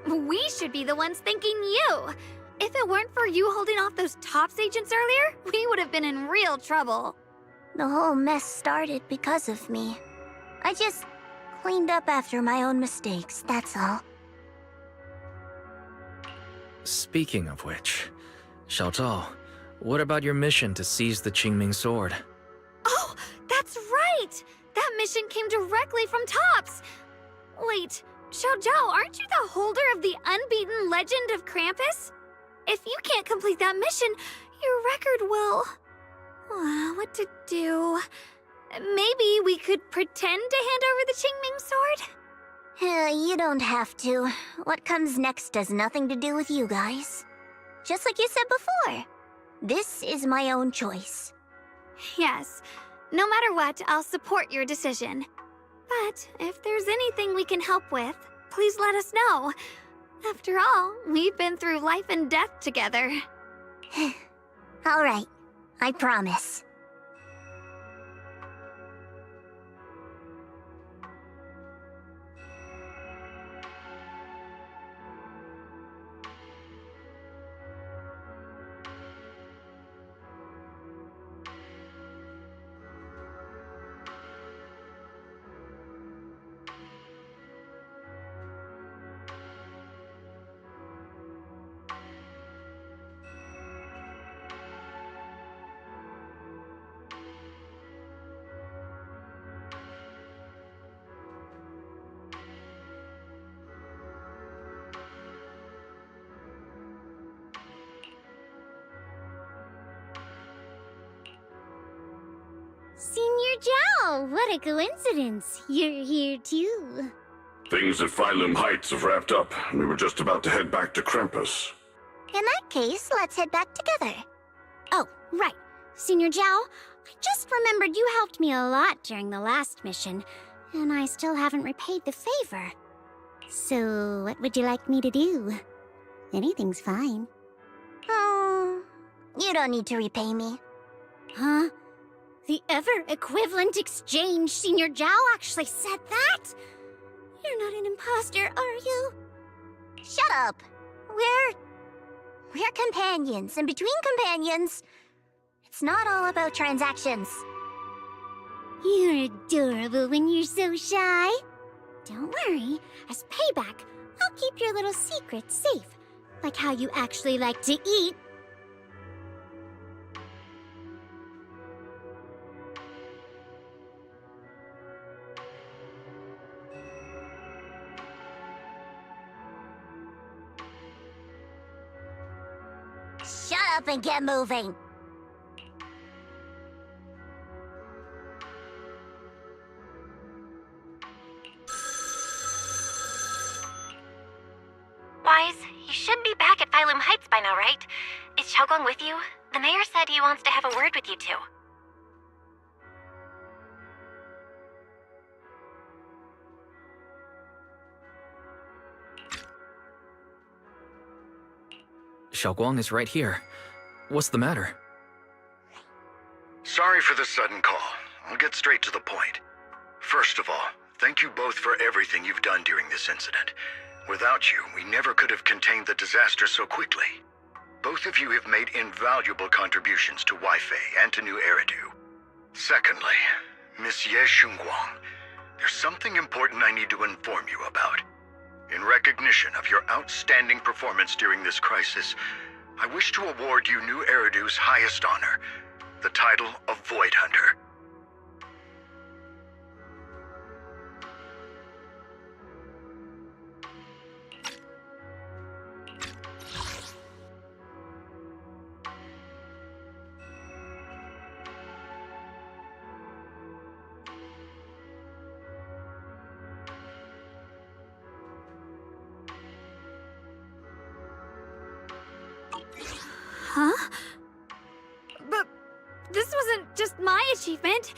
S2: We should be the ones thanking you. If it weren't for you holding off those TOPS agents earlier, we would have been in real trouble.
S4: The whole mess started because of me. I just cleaned up after my own mistakes, that's all.
S9: Speaking of which, Xiao Zhao, what about your mission to seize the Qingming sword?
S2: Oh, that's right! That mission came directly from TOPS! Wait, Xiao Zhao, aren't you the holder of the unbeaten legend of Krampus? If you can't complete that mission, your record will... what to do? Maybe we could pretend to hand over the Qingming sword?
S4: You don't have to. What comes next has nothing to do with you guys. Just like you said before, this is my own choice.
S2: Yes. No matter what, I'll support your decision. But if there's anything we can help with, please let us know. After all, we've been through life and death together.
S4: All right, I promise.
S1: Senior Zhao, what a coincidence. You're here too.
S8: Things at Phylum Heights have wrapped up. We were just about to head back to Krampus.
S4: In that case, let's head back together.
S1: Oh, right. Senior Zhao, I just remembered you helped me a lot during the last mission, and I still haven't repaid the favor. So, what would you like me to do? Anything's fine.
S4: You don't need to repay me.
S1: Huh? The ever-equivalent exchange, Senior Zhao actually said that? You're not an imposter, are you?
S4: Shut up! We're companions, and between companions, it's not all about transactions.
S1: You're adorable when you're so shy. Don't worry, as payback, I'll keep your little secrets safe. Like how you actually like to eat.
S4: Shut up and get moving!
S17: Wise, you should be back at Phylum Heights by now, right? Is Xiaoguang with you? The mayor said he wants to have a word with you two.
S9: Xiaoguang is right here. What's the matter?
S18: Sorry for the sudden call. I'll get straight to the point. First of all, thank you both for everything you've done during this incident. Without you, we never could have contained the disaster so quickly. Both of you have made invaluable contributions to Weifei and to New Eridu. Secondly, Miss Ye Shunguang, there's something important I need to inform you about. In recognition of your outstanding performance during this crisis, I wish to award you New Eridu's highest honor, the title of Void Hunter.
S2: Huh? But this wasn't just my achievement.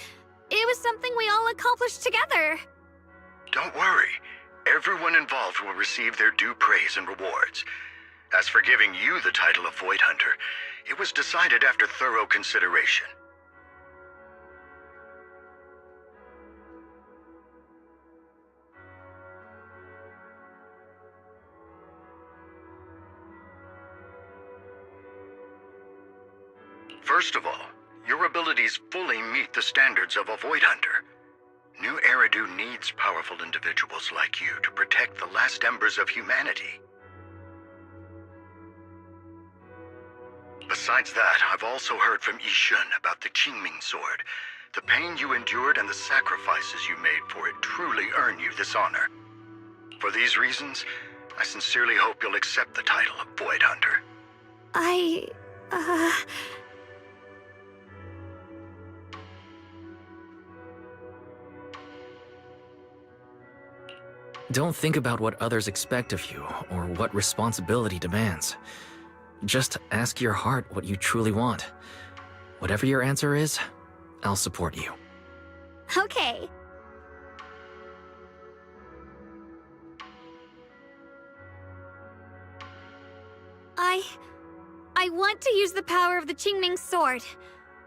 S2: It was something we all accomplished together.
S18: Don't worry. Everyone involved will receive their due praise and rewards. As for giving you the title of Void Hunter, it was decided after thorough consideration. First of all, your abilities fully meet the standards of a Void Hunter. New Eridu needs powerful individuals like you to protect the last embers of humanity. Besides that, I've also heard from Yishun about the Qingming Sword. The pain you endured and the sacrifices you made for it truly earn you this honor. For these reasons, I sincerely hope you'll accept the title of Void Hunter.
S9: Don't think about what others expect of you, or what responsibility demands. Just ask your heart what you truly want. Whatever your answer is, I'll support you.
S2: Okay. I want to use the power of the Qingming Sword,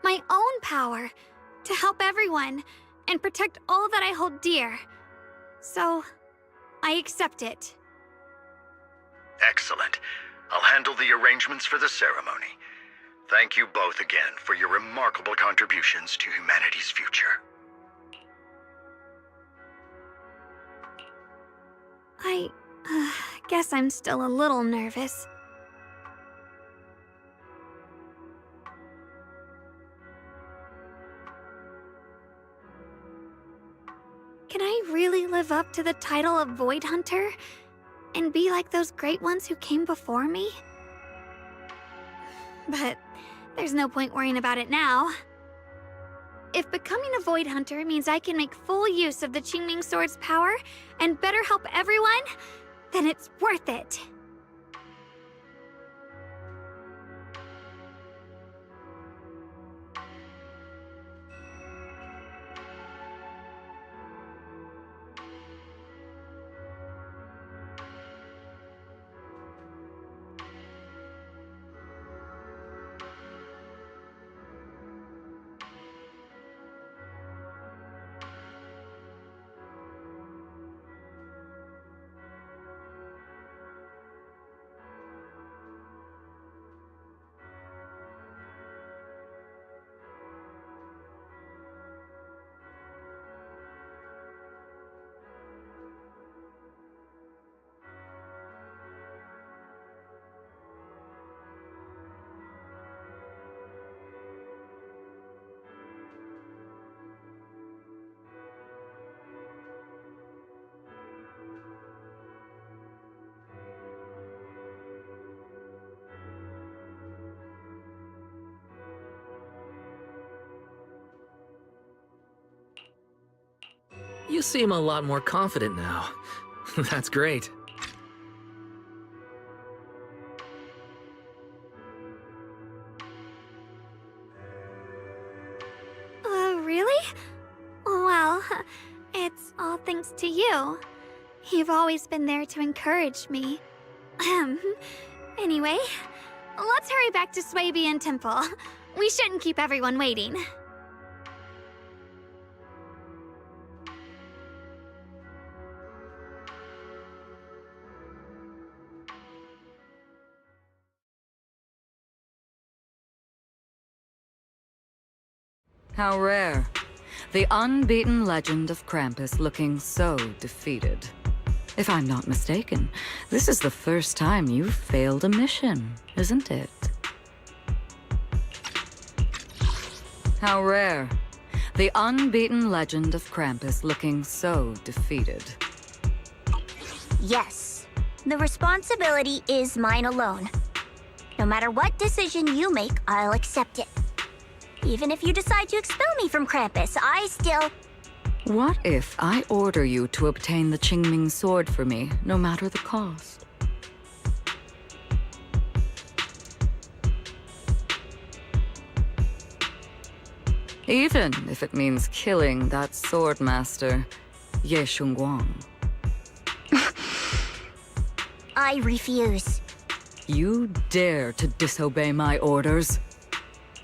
S2: my own power, to help everyone and protect all that I hold dear. So, I accept it.
S18: Excellent. I'll handle the arrangements for the ceremony. Thank you both again for your remarkable contributions to humanity's future.
S2: I guess I'm still a little nervous. Can I really live up to the title of Void Hunter? And be like those great ones who came before me? But there's no point worrying about it now. If becoming a Void Hunter means I can make full use of the Qingming Sword's power and better help everyone, then it's worth it.
S9: You seem a lot more confident now. That's great.
S2: Really? Well, it's all thanks to you. You've always been there to encourage me. Anyway, let's hurry back to Swabian Temple. We shouldn't keep everyone waiting.
S6: How rare. The unbeaten legend of Krampus looking so defeated. If I'm not mistaken, this is the first time you've failed a mission, isn't it? How rare. The unbeaten legend of Krampus looking so defeated.
S4: Yes, the responsibility is mine alone. No matter what decision you make, I'll accept it. Even if you decide to expel me from Krampus, I still...
S6: What if I order you to obtain the Qingming Sword for me, no matter the cost? Even if it means killing that sword master, Ye Shunguang.
S4: I refuse.
S6: You dare to disobey my orders?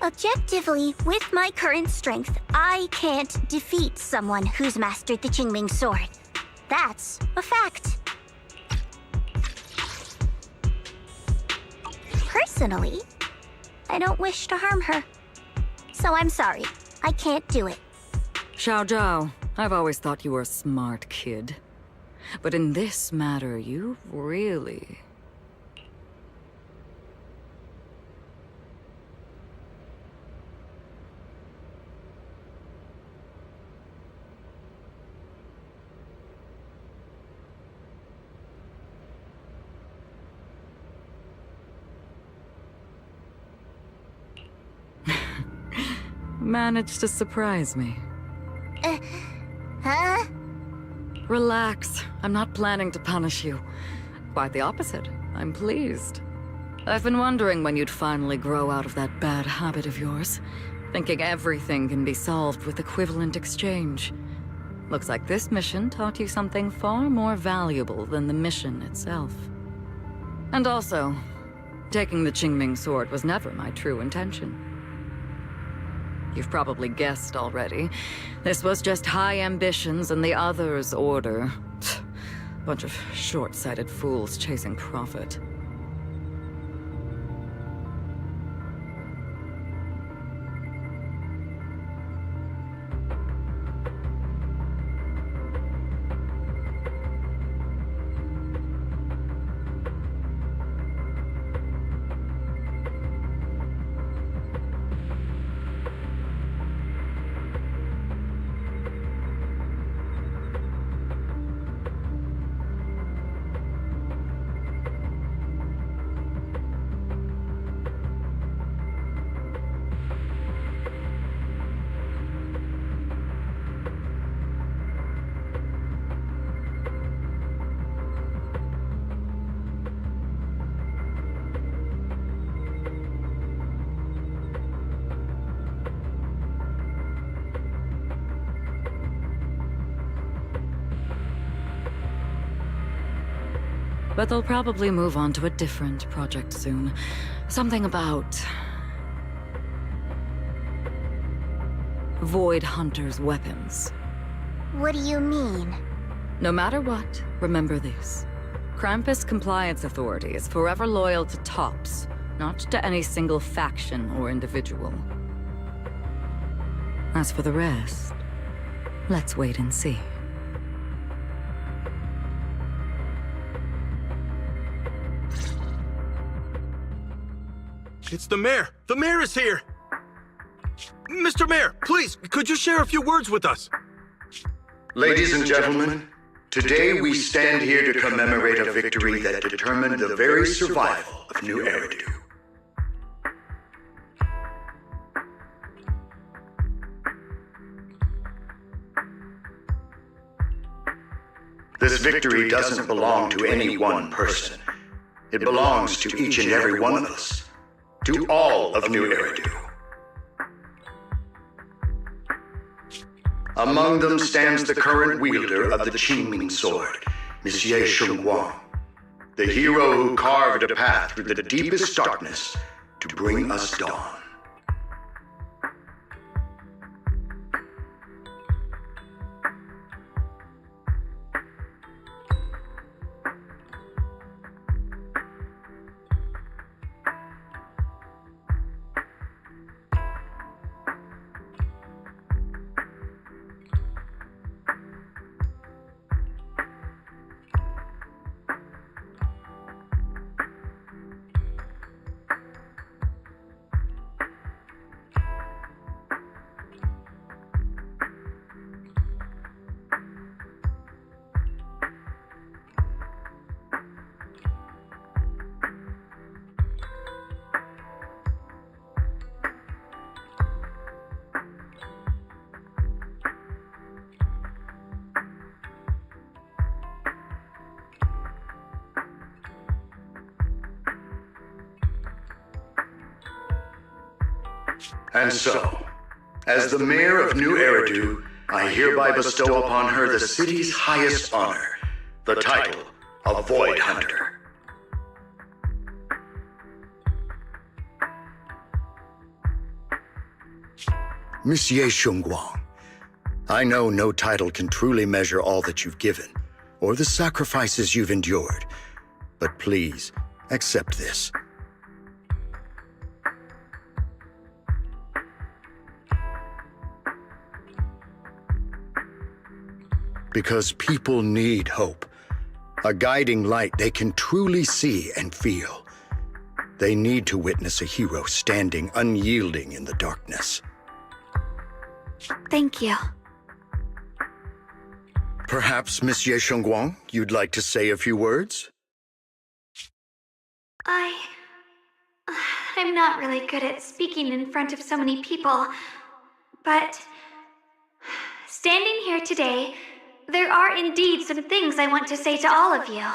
S4: Objectively, with my current strength, I can't defeat someone who's mastered the Qingming Sword. That's a fact. Personally, I don't wish to harm her. so I'm sorry. I can't do it.
S6: Xiao Zhao, I've always thought you were a smart kid. But in this matter, you really... managed to surprise me.
S4: Huh?
S6: Relax. I'm not planning to punish you. Quite the opposite. I'm pleased. I've been wondering when you'd finally grow out of that bad habit of yours, thinking everything can be solved with equivalent exchange. Looks like this mission taught you something far more valuable than the mission itself. And also, taking the Qingming sword was never my true intention. You've probably guessed already. This was just high ambitions and the others' order. Bunch of short-sighted fools chasing profit. But they'll probably move on to a different project soon. Something about... Void Hunter's weapons.
S4: What do you mean?
S6: No matter what, remember this. Krampus Compliance Authority is forever loyal to TOPS, not to any single faction or individual. As for the rest, let's wait and see.
S19: It's the mayor! The mayor is here! Mr. Mayor, please, could you share a few words with us?
S18: Ladies and gentlemen, today we stand here to commemorate a victory that determined the very survival of New Eridu. This victory doesn't belong to any one person. It belongs to each and every one of us. To all of New Eridu. Among them stands the current wielder of the Qingming sword, Monsieur Shengguang, the hero who carved a path through the deepest darkness to bring us dawn. And so, as the mayor of New Eridu, I hereby bestow upon her the city's highest honor, the title of Void Hunter. Monsieur Shengguang, I know no title can truly measure all that you've given, or the sacrifices you've endured, but please, accept this. Because people need hope. A guiding light they can truly see and feel. They need to witness a hero standing unyielding in the darkness.
S2: Thank you.
S18: Perhaps, Miss Ye Shengguang, you'd like to say a few words?
S17: I'm not really good at speaking in front of so many people, but standing here today, there are indeed some things I want to say to all of you.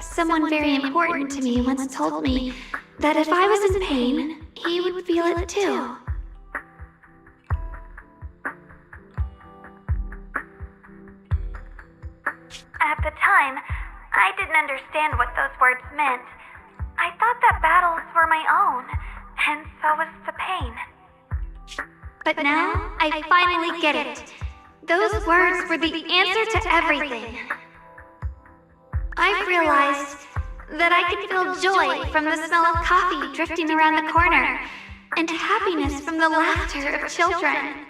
S17: Someone very important to me once told me that if I was in pain, he would feel it too. At the time, I didn't understand what those words meant. I thought that battles were my own, and so was the pain. But now, I finally get it. Those words were the answer to everything. I've realized that I can feel joy from the smell of coffee drifting around the corner, and happiness from the laughter of children.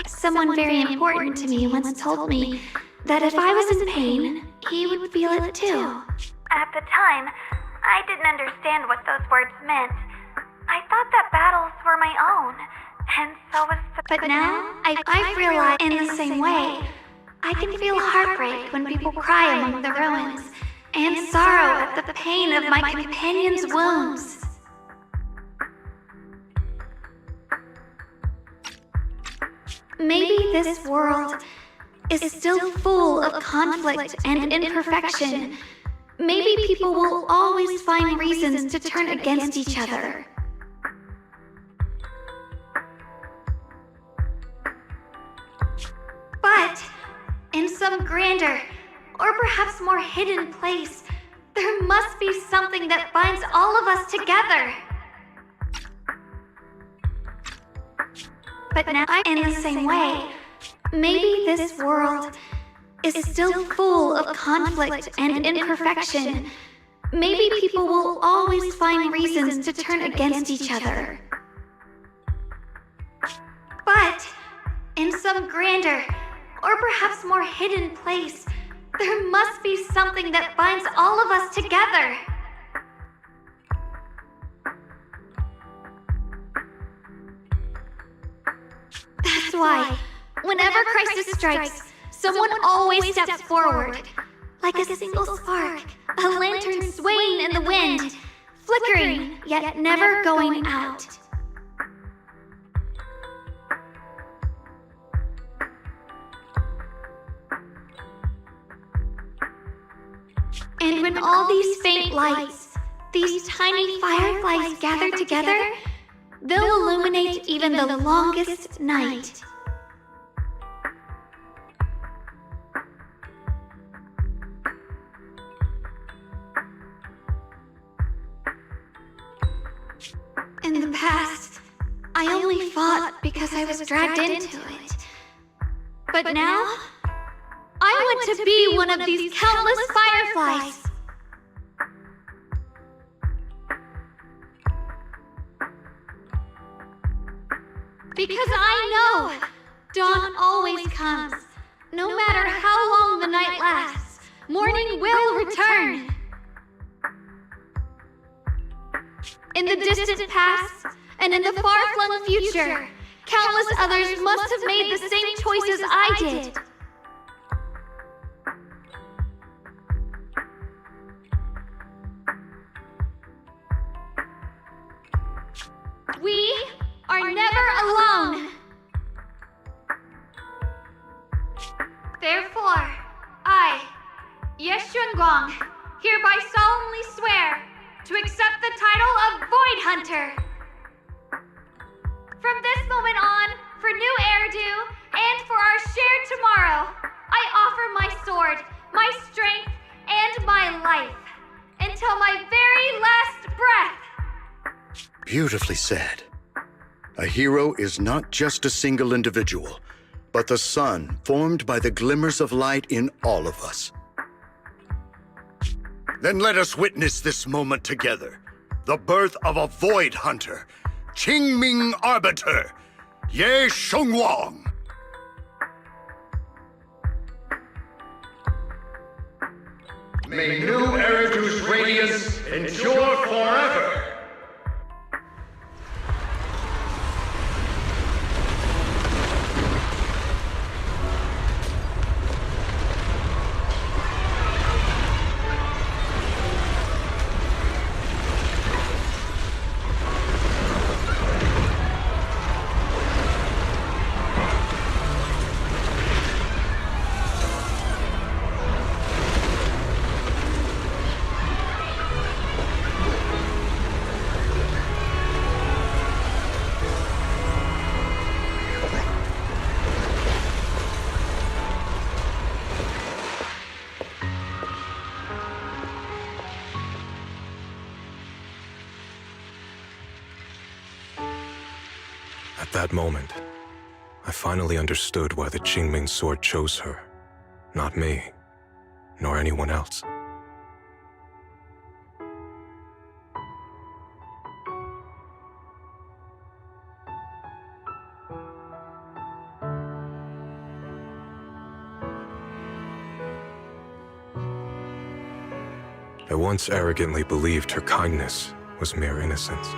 S17: Someone very important to me once told me that if I was in pain, he would feel it too. At the time, I didn't understand what those words meant. I thought that battles were my own, and so was the... But now, I've realized in the same way, I can feel heartbreak when people cry among the ruins, and sorrow at the pain of my companion's wounds. Maybe this world is still full of conflict and imperfection. Maybe people will always find reasons to turn against each other. But in some grander, or perhaps more hidden place, there must be something that binds all of us together. But now, in the same way, maybe this world is still full of conflict and imperfection. Maybe people will always find reasons to turn against each other. But in some grander, or perhaps more hidden place, there must be something that binds all of us together. That's why, whenever crisis strikes, someone always steps forward. Like a single spark, a lantern swaying in the wind, flickering, yet never going out. And when all these faint lights, these tiny fireflies gather together, they'll illuminate even the longest night. In the past, I only fought because I was dragged into it. But now, I want to be one of these countless fireflies. Because I know dawn always comes. No matter how long the night lasts, morning will return. In the distant past, and in the far-flung future, countless others must have made the same choices I did. We are never alone. Therefore, I, Ye Shengguang, hereby solemnly swear to accept the title of Void Hunter. From this moment on, for New Eridu, and for our shared tomorrow, I offer my sword, my strength, and my life, until my very last breath.
S18: Beautifully said. A hero is not just a single individual, but the sun formed by the glimmers of light in all of us. Then let us witness this moment together. The birth of a Void Hunter, Qingming Arbiter, Ye Shengwang.
S20: May new Eridu's radiance endure forever!
S3: At that moment, I finally understood why the Qingming sword chose her, not me, nor anyone else. I once arrogantly believed her kindness was mere innocence.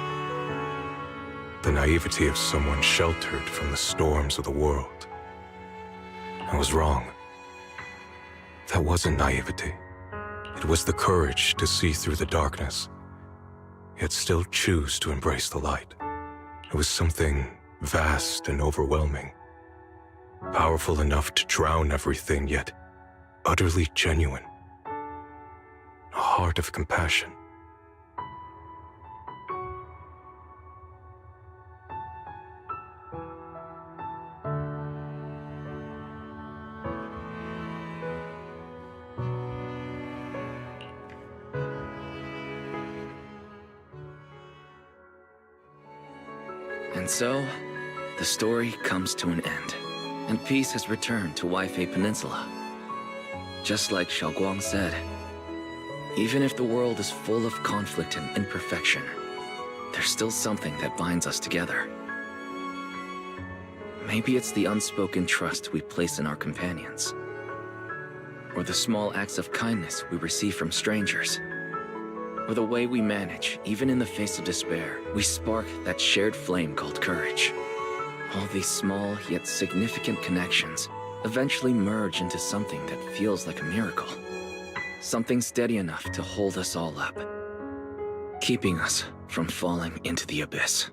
S3: The naivety of someone sheltered from the storms of the world. I was wrong. That wasn't naivety. It was the courage to see through the darkness, yet still choose to embrace the light. It was something vast and overwhelming, powerful enough to drown everything, yet utterly genuine. A heart of compassion.
S9: And so, the story comes to an end, and peace has returned to Waifei Peninsula. Just like Xiaoguang said, even if the world is full of conflict and imperfection, there's still something that binds us together. Maybe it's the unspoken trust we place in our companions, or the small acts of kindness we receive from strangers, or the way we manage, even in the face of despair, we spark that shared flame called courage. All these small yet significant connections eventually merge into something that feels like a miracle. Something steady enough to hold us all up, keeping us from falling into the abyss.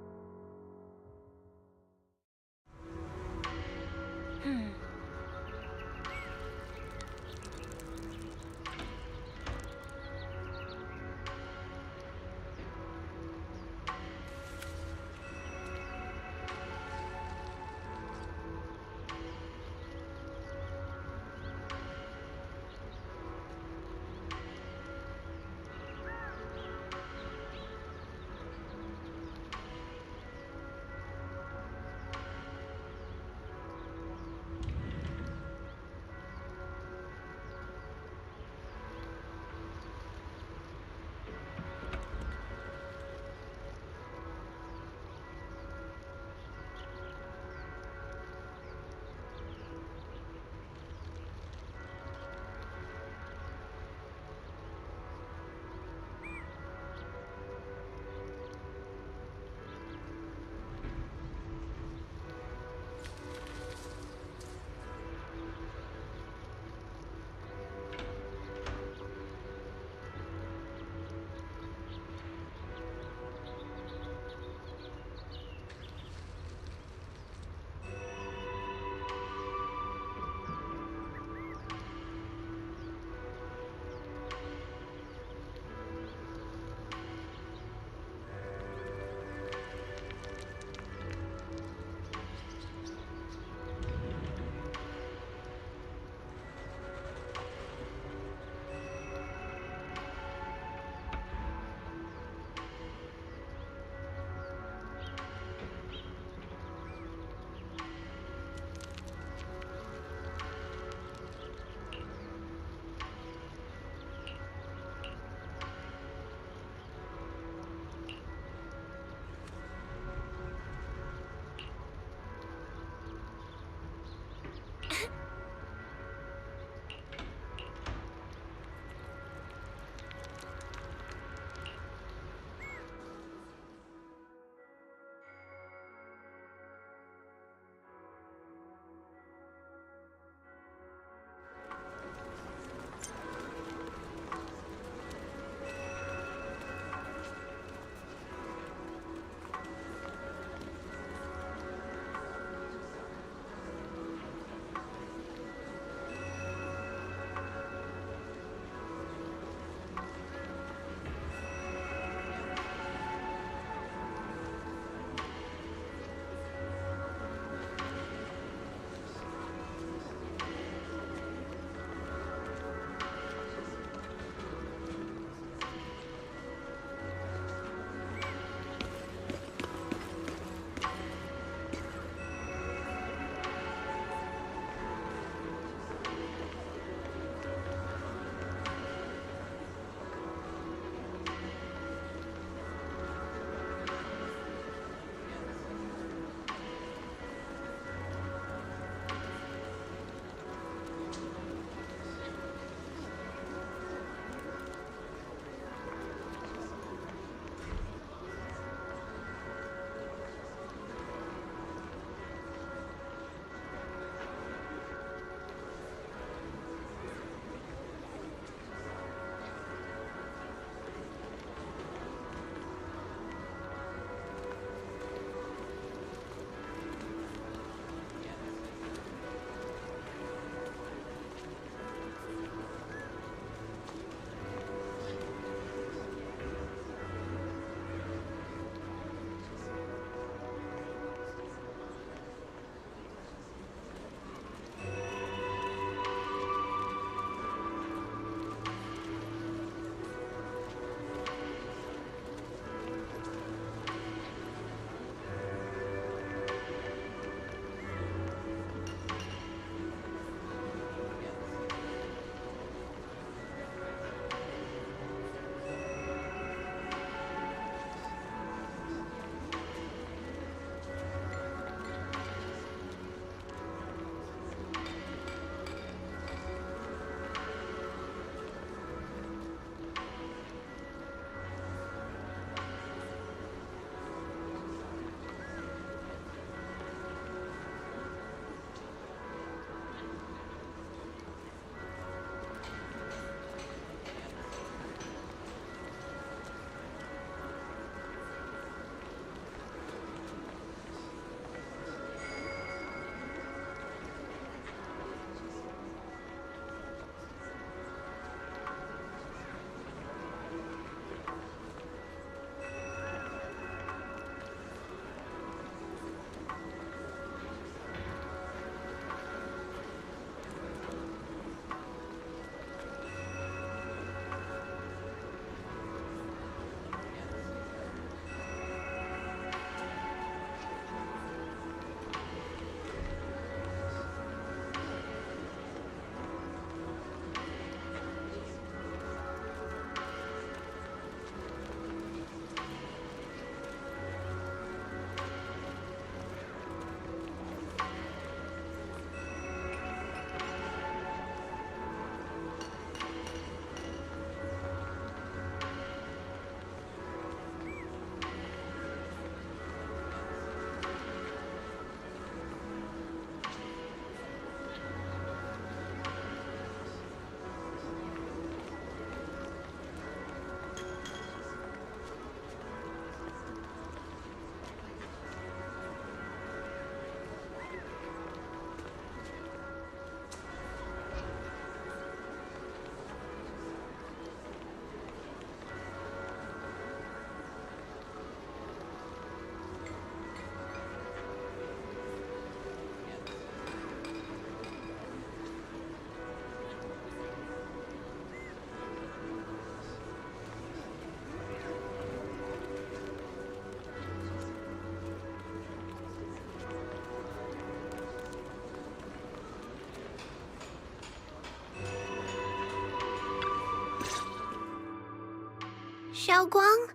S2: Xiaoguang,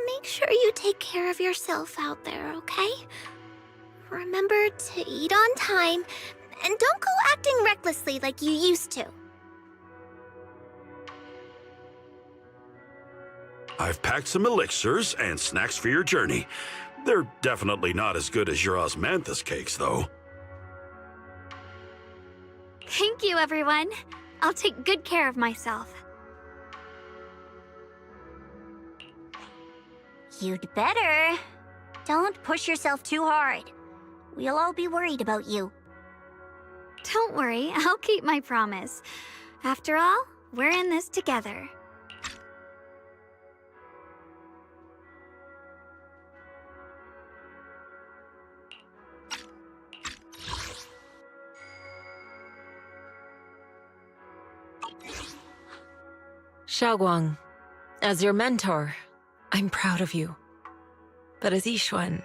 S2: make sure you take care of yourself out there, okay? Remember to eat on time, and don't go acting recklessly like you used to.
S8: I've packed some elixirs and snacks for your journey. They're definitely not as good as your osmanthus cakes, though.
S17: Thank you, everyone. I'll take good care of myself.
S4: You'd better. Don't push yourself too hard. We'll all be worried about you.
S17: Don't worry, I'll keep my promise. After all, we're in this together.
S14: Xiaoguang, as your mentor, I'm proud of you. But as Yixuan,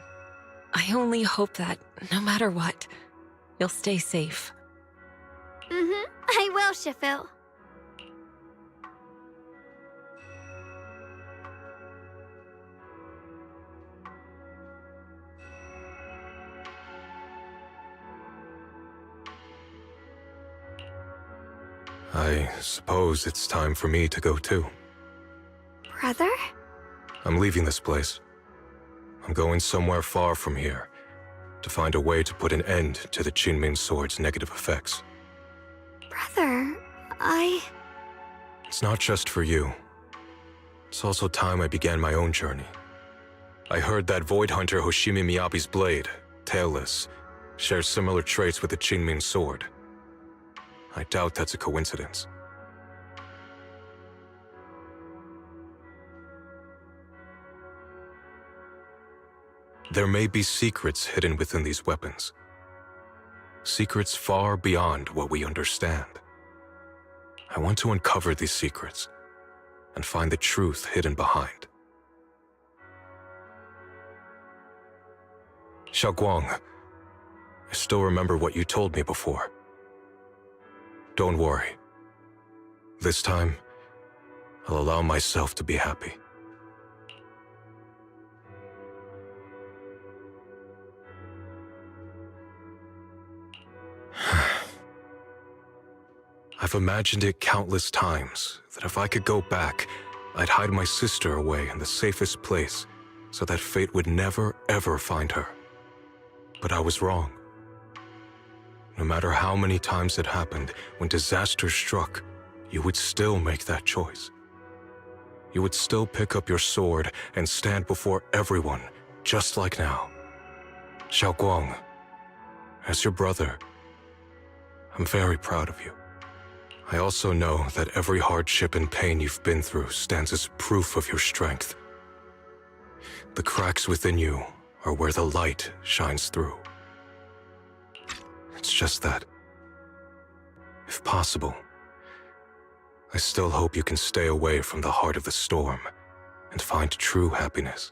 S14: I only hope that, no matter what, you'll stay safe.
S17: I will, Shifu.
S3: I suppose it's time for me to go too.
S17: Brother?
S3: I'm leaving this place. I'm going somewhere far from here to find a way to put an end to the Qingming Sword's negative effects.
S17: Brother,
S3: It's not just for you. It's also time I began my own journey. I heard that Void Hunter Hoshimi Miyabi's blade, Tailless, shares similar traits with the Qingming Sword. I doubt that's a coincidence. There may be secrets hidden within these weapons. Secrets far beyond what we understand. I want to uncover these secrets and find the truth hidden behind. Xiaoguang, I still remember what you told me before. Don't worry. This time, I'll allow myself to be happy. I've imagined it countless times that if I could go back, I'd hide my sister away in the safest place so that fate would never, ever find her. But I was wrong. No matter how many times it happened, when disaster struck, you would still make that choice. You would still pick up your sword and stand before everyone, just like now. Xiaoguang, as your brother, I'm very proud of you. I also know that every hardship and pain you've been through stands as proof of your strength. The cracks within you are where the light shines through. It's just that, if possible, I still hope you can stay away from the heart of the storm and find true happiness.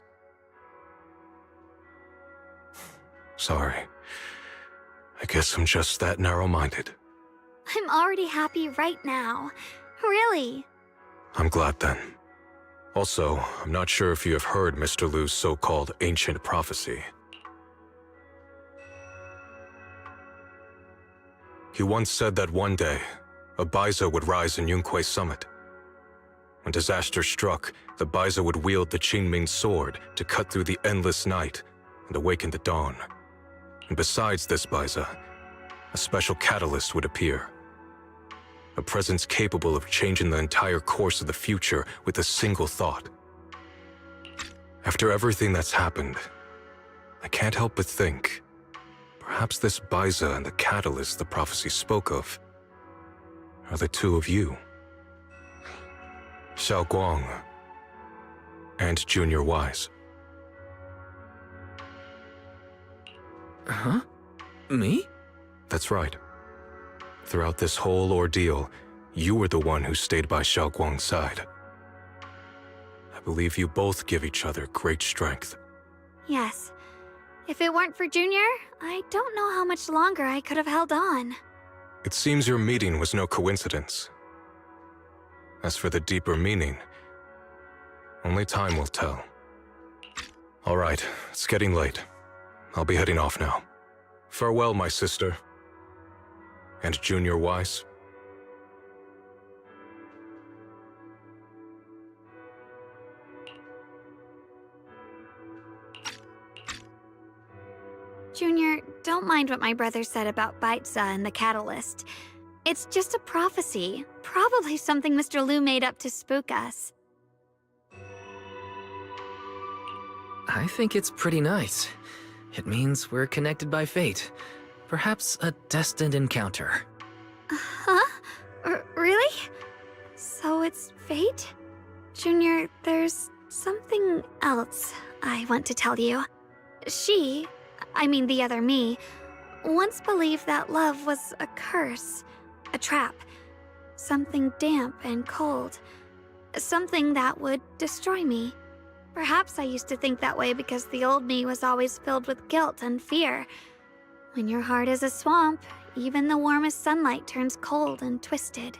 S3: Sorry. I guess I'm just that narrow-minded.
S17: I'm already happy right now. Really.
S3: I'm glad then. Also, I'm not sure if you have heard Mr. Lu's so-called ancient prophecy. He once said that one day, a Baiza would rise in Yunque Summit. When disaster struck, the Baiza would wield the Qingming Sword to cut through the endless night and awaken the dawn. And besides this Baiza, a special catalyst would appear. A presence capable of changing the entire course of the future with a single thought. After everything that's happened, I can't help but think, perhaps this Baiza and the catalyst the prophecy spoke of are the two of you. Xiaoguang and Junior Wise.
S9: Huh? Me?
S3: That's right. Throughout this whole ordeal, you were the one who stayed by Xiaoguang's side. I believe you both give each other great strength.
S17: Yes. If it weren't for Junior, I don't know how much longer I could have held on.
S3: It seems your meeting was no coincidence. As for the deeper meaning, Only time will tell. All right, it's getting late. I'll be heading off now. Farewell, my sister. And Junior Wise.
S17: Junior, don't mind what my brother said about Baitza and the catalyst. It's just a prophecy. Probably something Mr. Liu made up to spook us.
S9: I think it's pretty nice. It means we're connected by fate. Perhaps a destined encounter.
S17: Huh? Really? So it's fate? Junior, there's something else I want to tell you. The other me, once believed that love was a curse, a trap, something damp and cold, something that would destroy me. Perhaps I used to think that way because the old me was always filled with guilt and fear. When your heart is a swamp, even the warmest sunlight turns cold and twisted.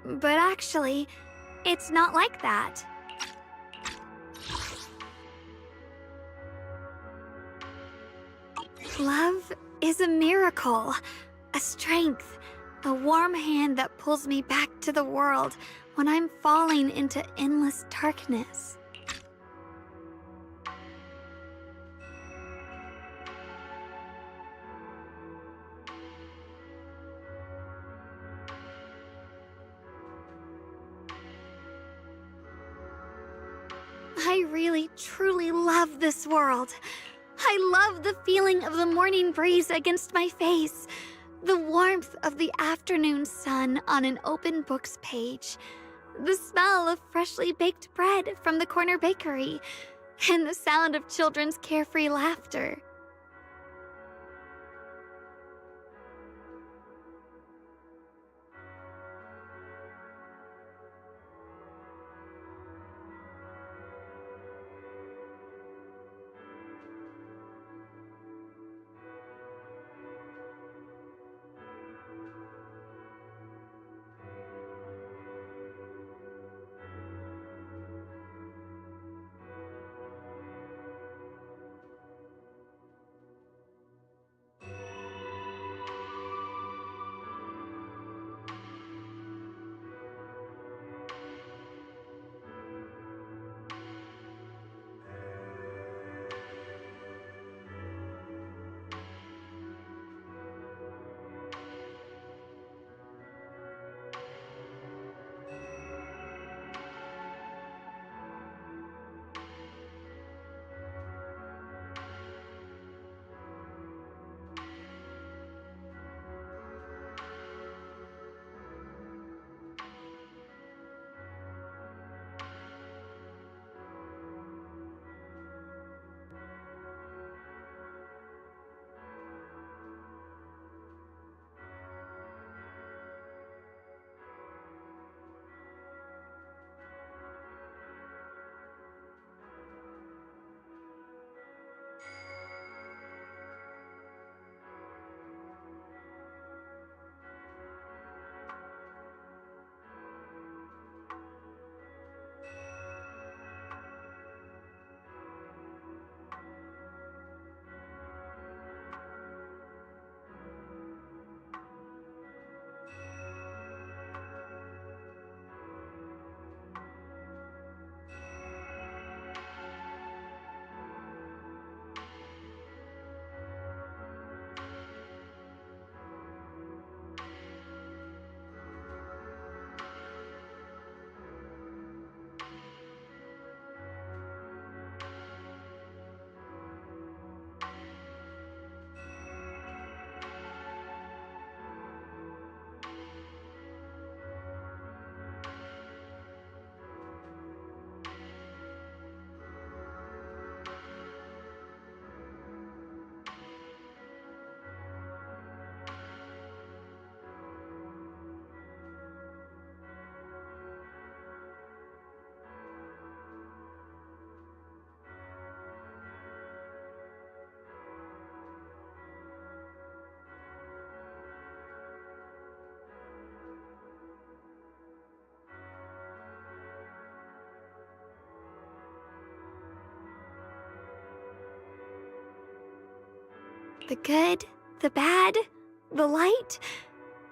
S17: But actually, it's not like that. Love is a miracle, a strength, a warm hand that pulls me back to the world when I'm falling into endless darkness. I really, truly love this world. I love the feeling of the morning breeze against my face, the warmth of the afternoon sun on an open book's page, the smell of freshly baked bread from the corner bakery, and the sound of children's carefree laughter. The good, the bad, the light,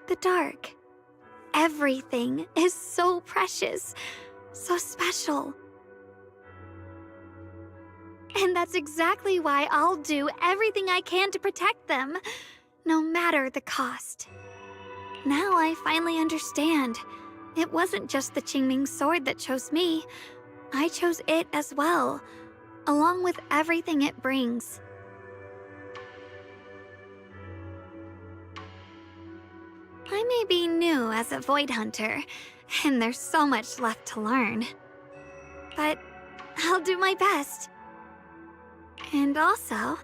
S17: the dark. Everything is so precious, so special. And that's exactly why I'll do everything I can to protect them, no matter the cost. Now I finally understand. It wasn't just the Qingming sword that chose me. I chose it as well, along with everything it brings. I may be new as a Void Hunter, and there's so much left to learn. But I'll do my best. And also,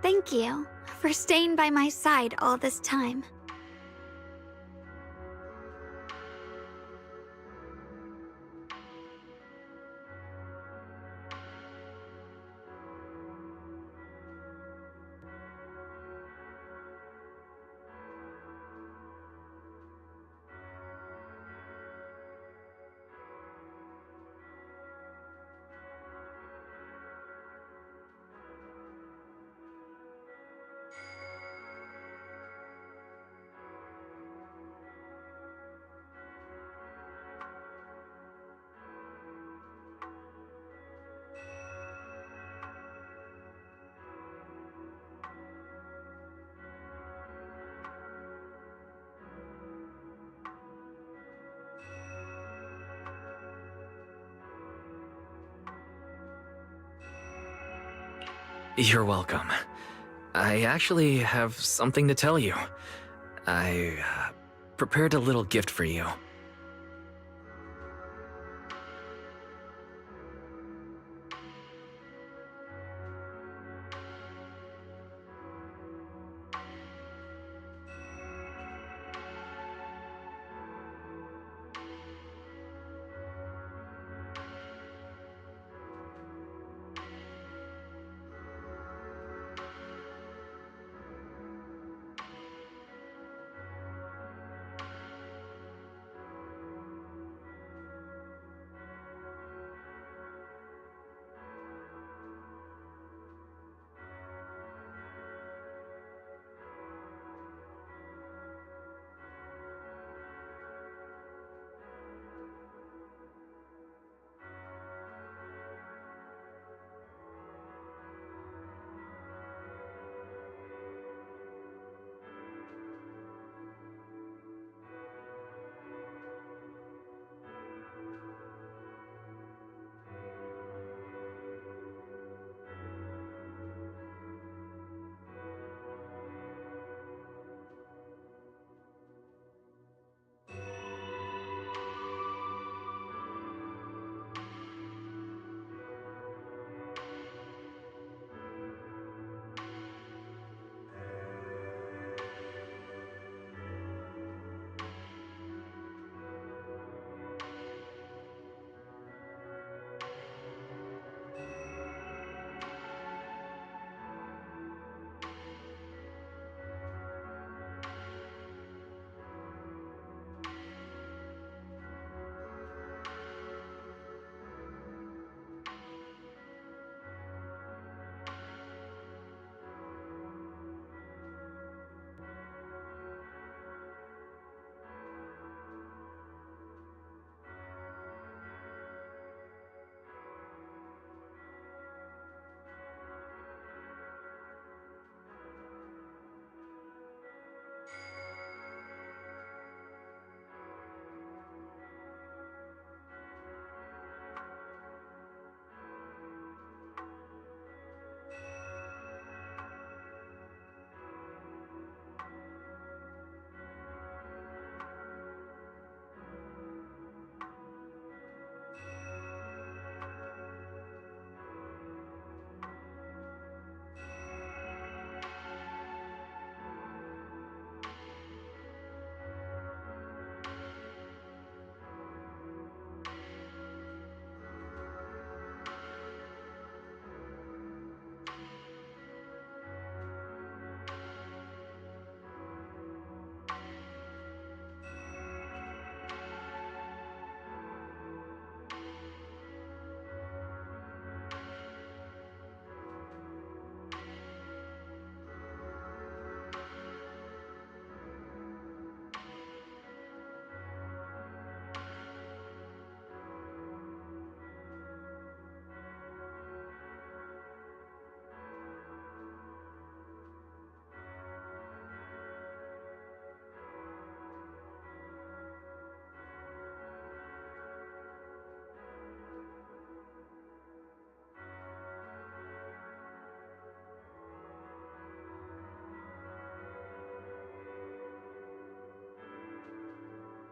S17: thank you for staying by my side all this time.
S9: You're welcome. I actually have something to tell you. I prepared a little gift for you.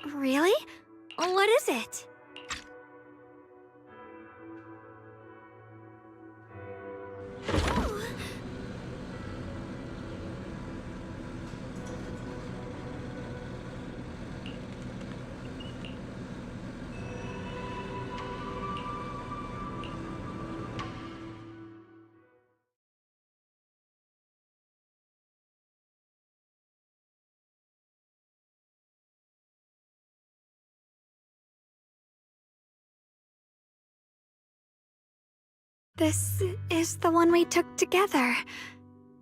S17: Really? What is it? This is the one we took together,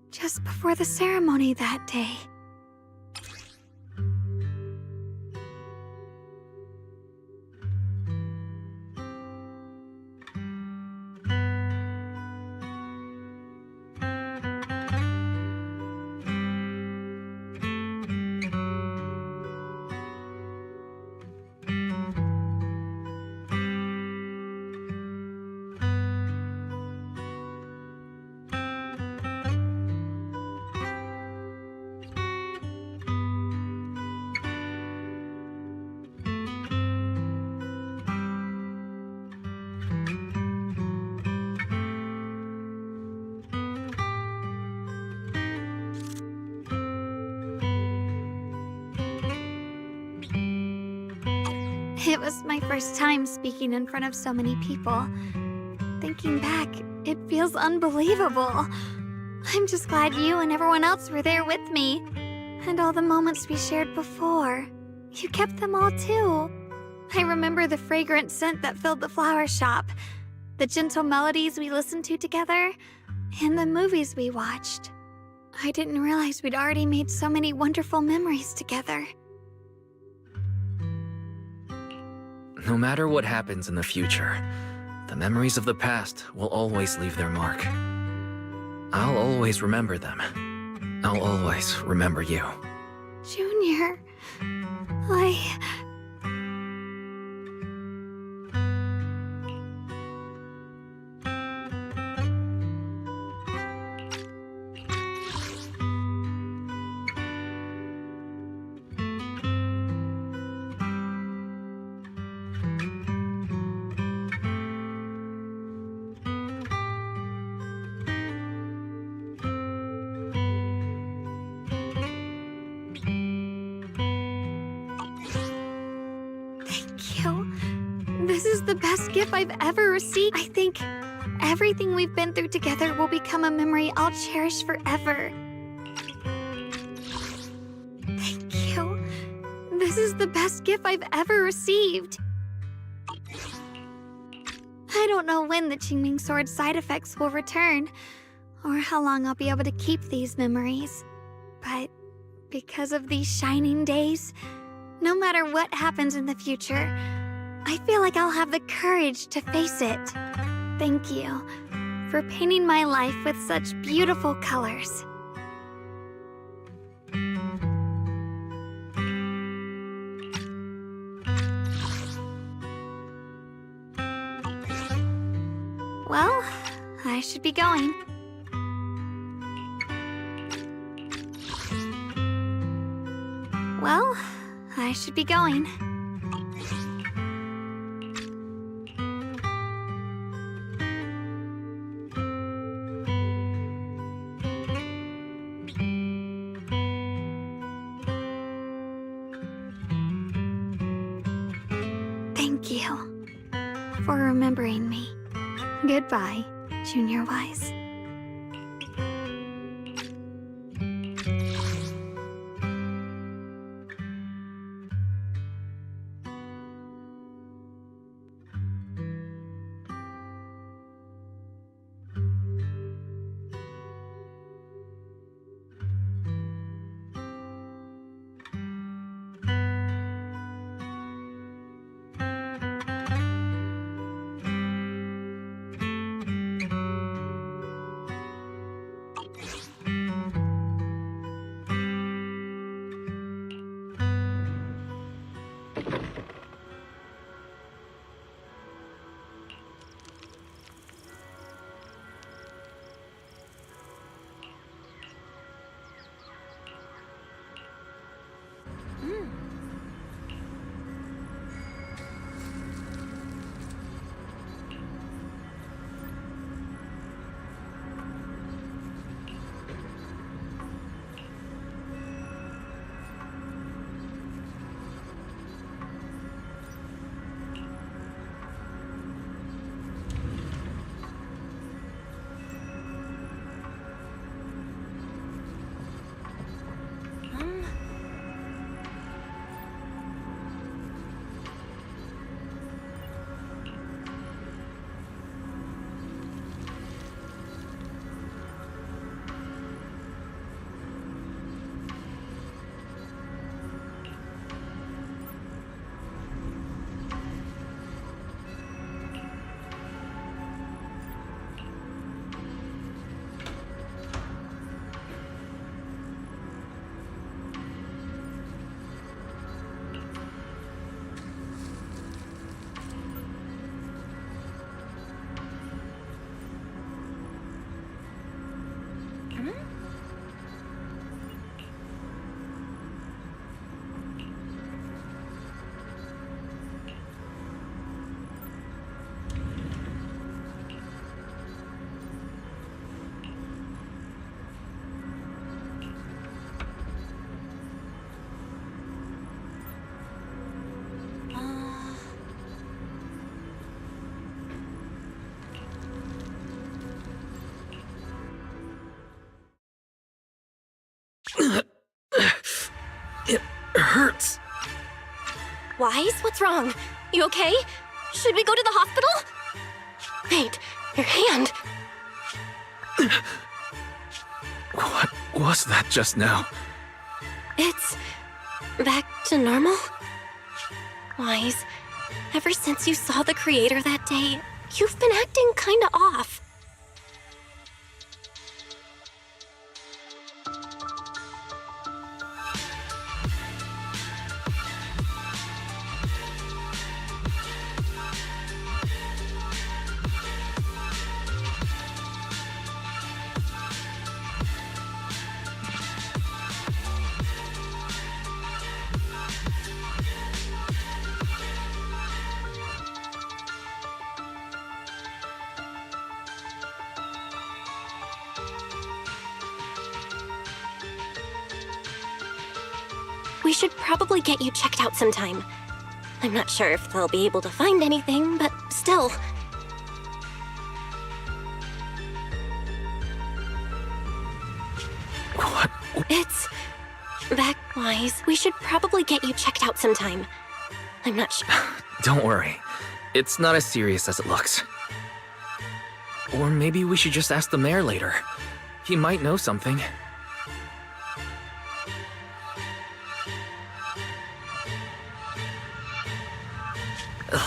S17: just before the ceremony that day. It was my first time speaking in front of so many people. Thinking back, it feels unbelievable. I'm just glad you and everyone else were there with me. And all the moments we shared before. You kept them all too. I remember the fragrant scent that filled the flower shop, the gentle melodies we listened to together, and the movies we watched. I didn't realize we'd already made so many wonderful memories together.
S9: No matter what happens in the future, the memories of the past will always leave their mark. I'll always remember them. I'll always remember you.
S17: Junior, This is the best gift I've ever received. I think everything we've been through together will become a memory I'll cherish forever. Thank you. This is the best gift I've ever received. I don't know when the Qingming Sword side effects will return, or how long I'll be able to keep these memories. But because of these shining days, no matter what happens in the future, I feel like I'll have the courage to face it. Thank you for painting my life with such beautiful colors. Well, I should be going. Well, I should be going. Thank you for remembering me. Goodbye, Junior Wise.
S9: It hurts.
S2: Wise, what's wrong? You okay? Should we go to the hospital? Wait, your hand.
S9: What was that just now?
S2: It's back to normal? Wise, ever since you saw the creator that day, you've been acting kinda off. We should probably get you checked out sometime. I'm not sure if they'll be able to find anything, but still.
S9: What?
S2: It's back, Wise. We should probably get you checked out sometime. I'm not sure.
S9: Don't worry. It's not as serious as it looks. Or maybe we should just ask the mayor later. He might know something.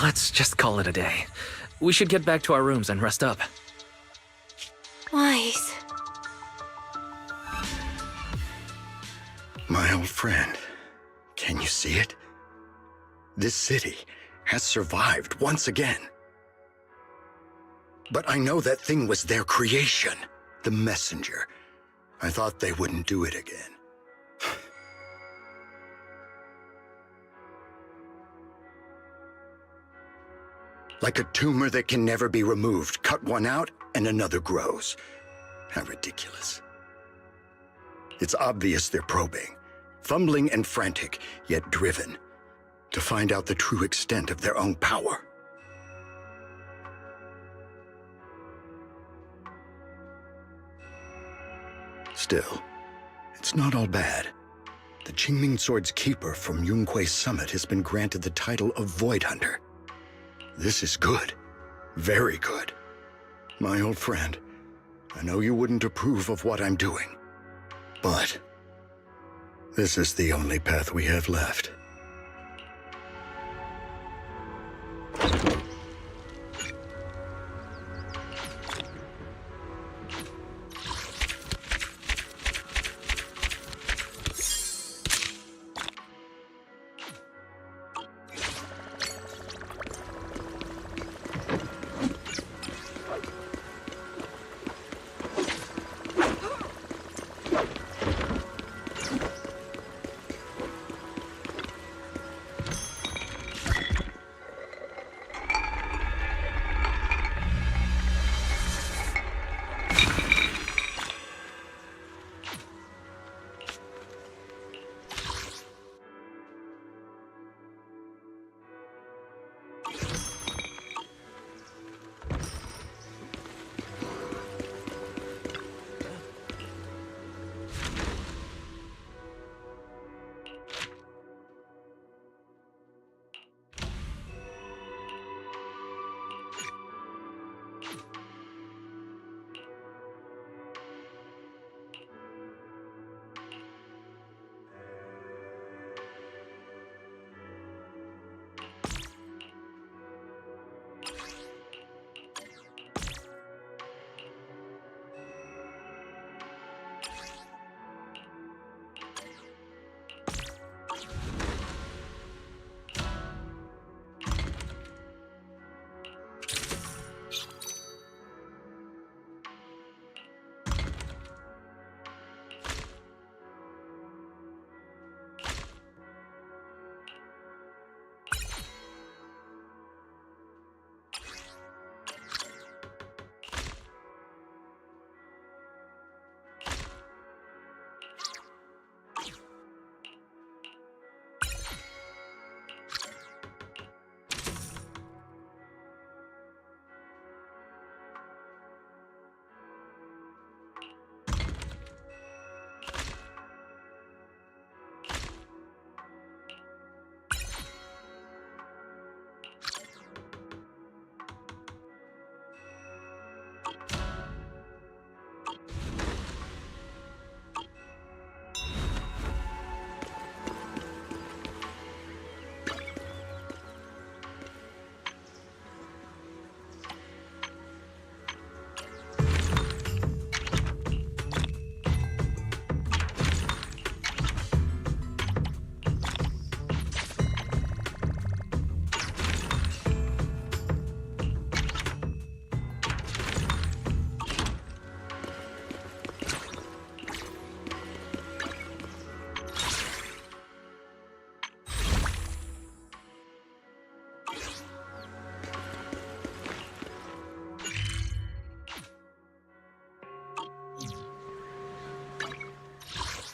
S9: Let's just call it a day. We should get back to our rooms and rest up.
S2: Wise.
S18: My old friend, can you see it? This city has survived once again. But I know that thing was their creation, the messenger. I thought they wouldn't do it again. Like a tumor that can never be removed. Cut one out and another grows. How ridiculous. It's obvious they're probing, fumbling and frantic, yet driven, to find out the true extent of their own power. Still, it's not all bad. The Qingming Sword's keeper from Yunque's summit has been granted the title of Void Hunter. This is good. Very good. My old friend, I know you wouldn't approve of what I'm doing, but this is the only path we have left.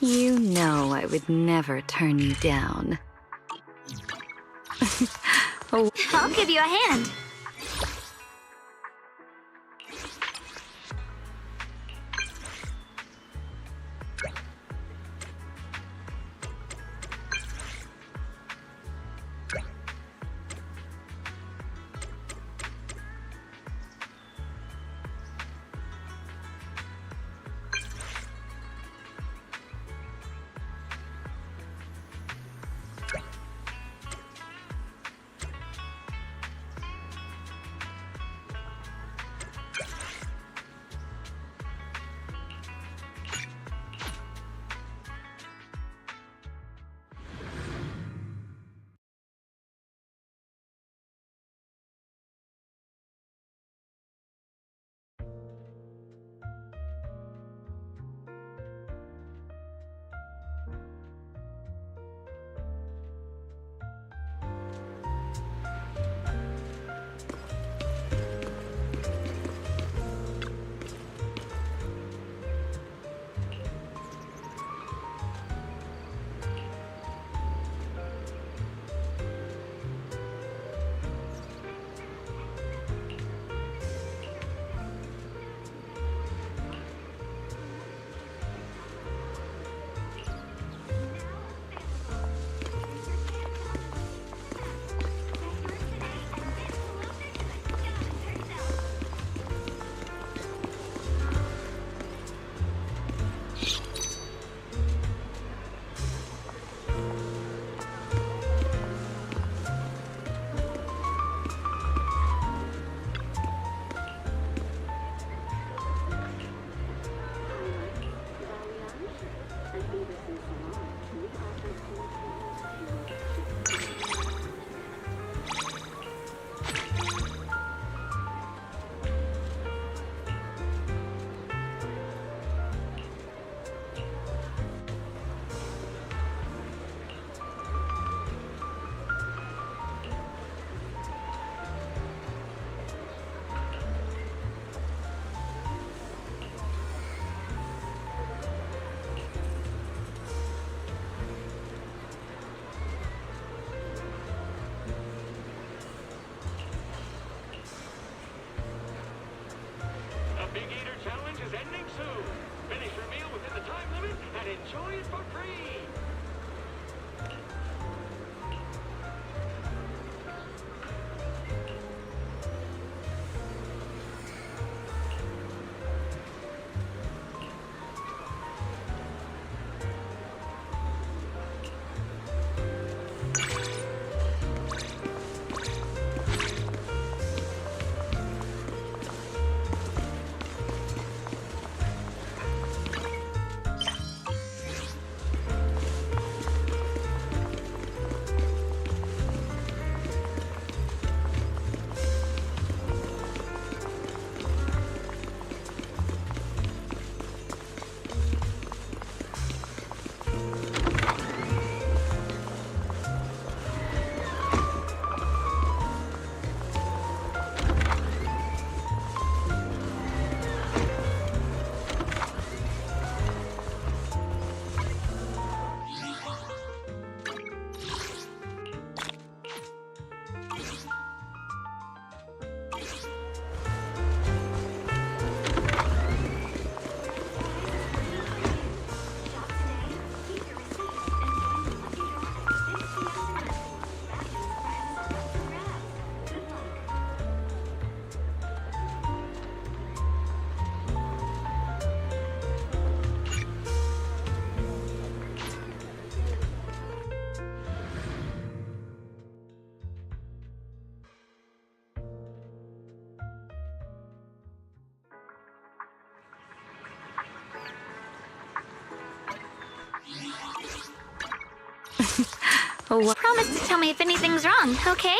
S6: You know I would never turn you down. Oh.
S2: I'll give you a hand.
S20: Big Eater Challenge is ending soon. Finish your meal within the time limit and enjoy it for free.
S2: Oh, promise to tell me if anything's wrong, okay?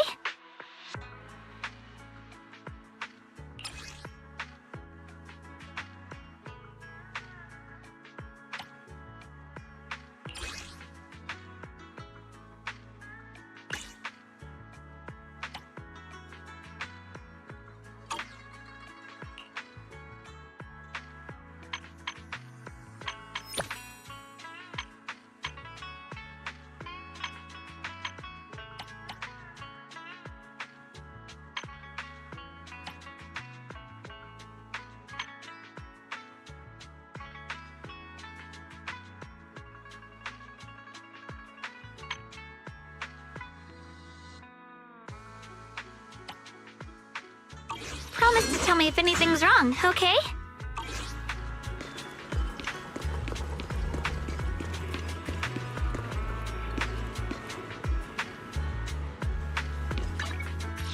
S17: promise to tell me if anything's wrong, okay?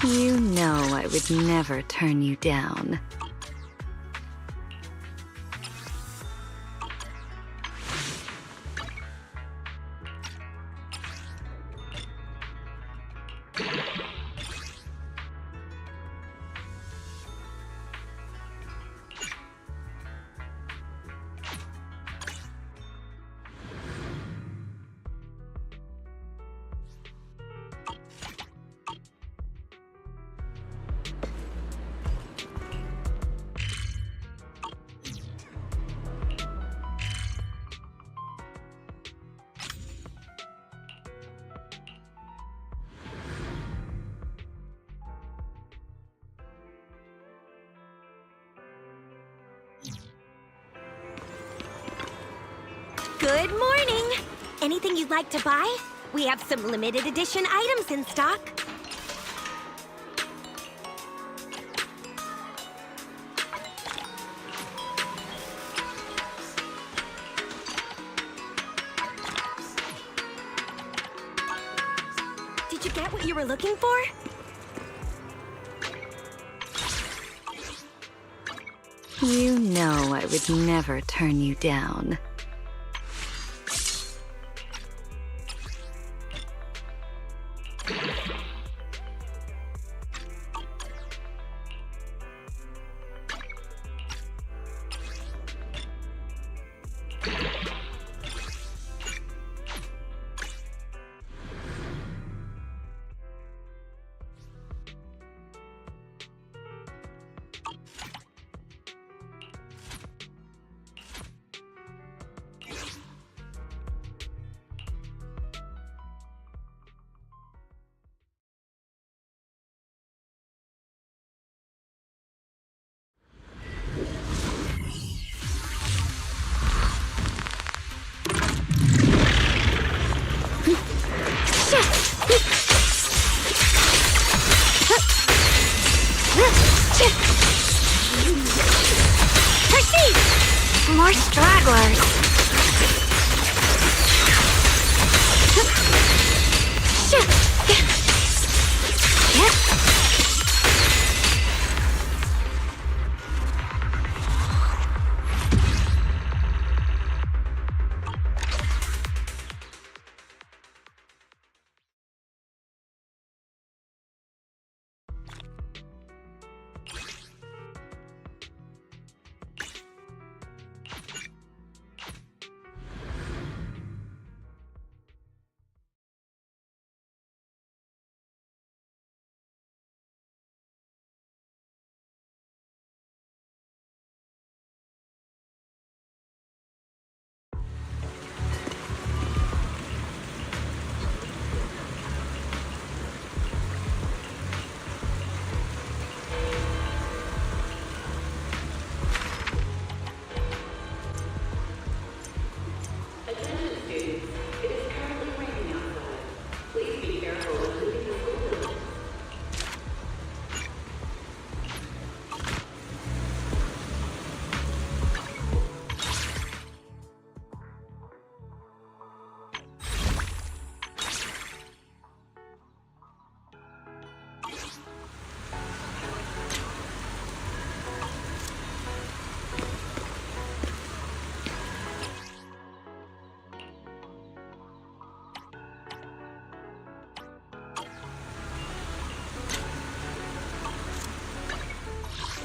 S6: You know I would never turn you down.
S21: Good morning! Anything you'd like to buy? We have some limited edition items in stock. Did you get what you were looking for?
S6: You know I would never turn you down.
S17: More stragglers.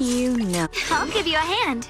S6: You know.
S17: I'll give you a hand.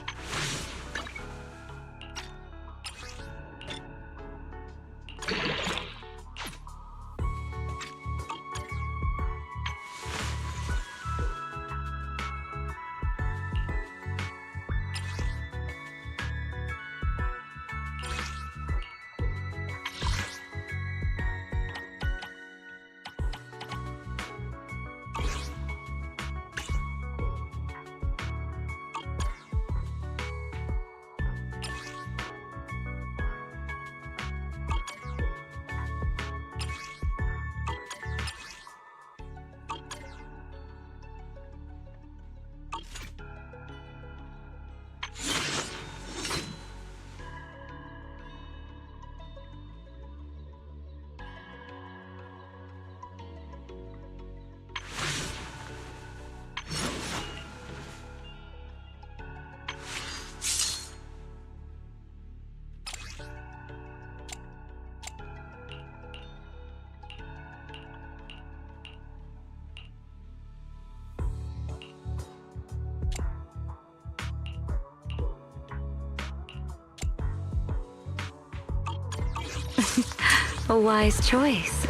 S6: A wise choice.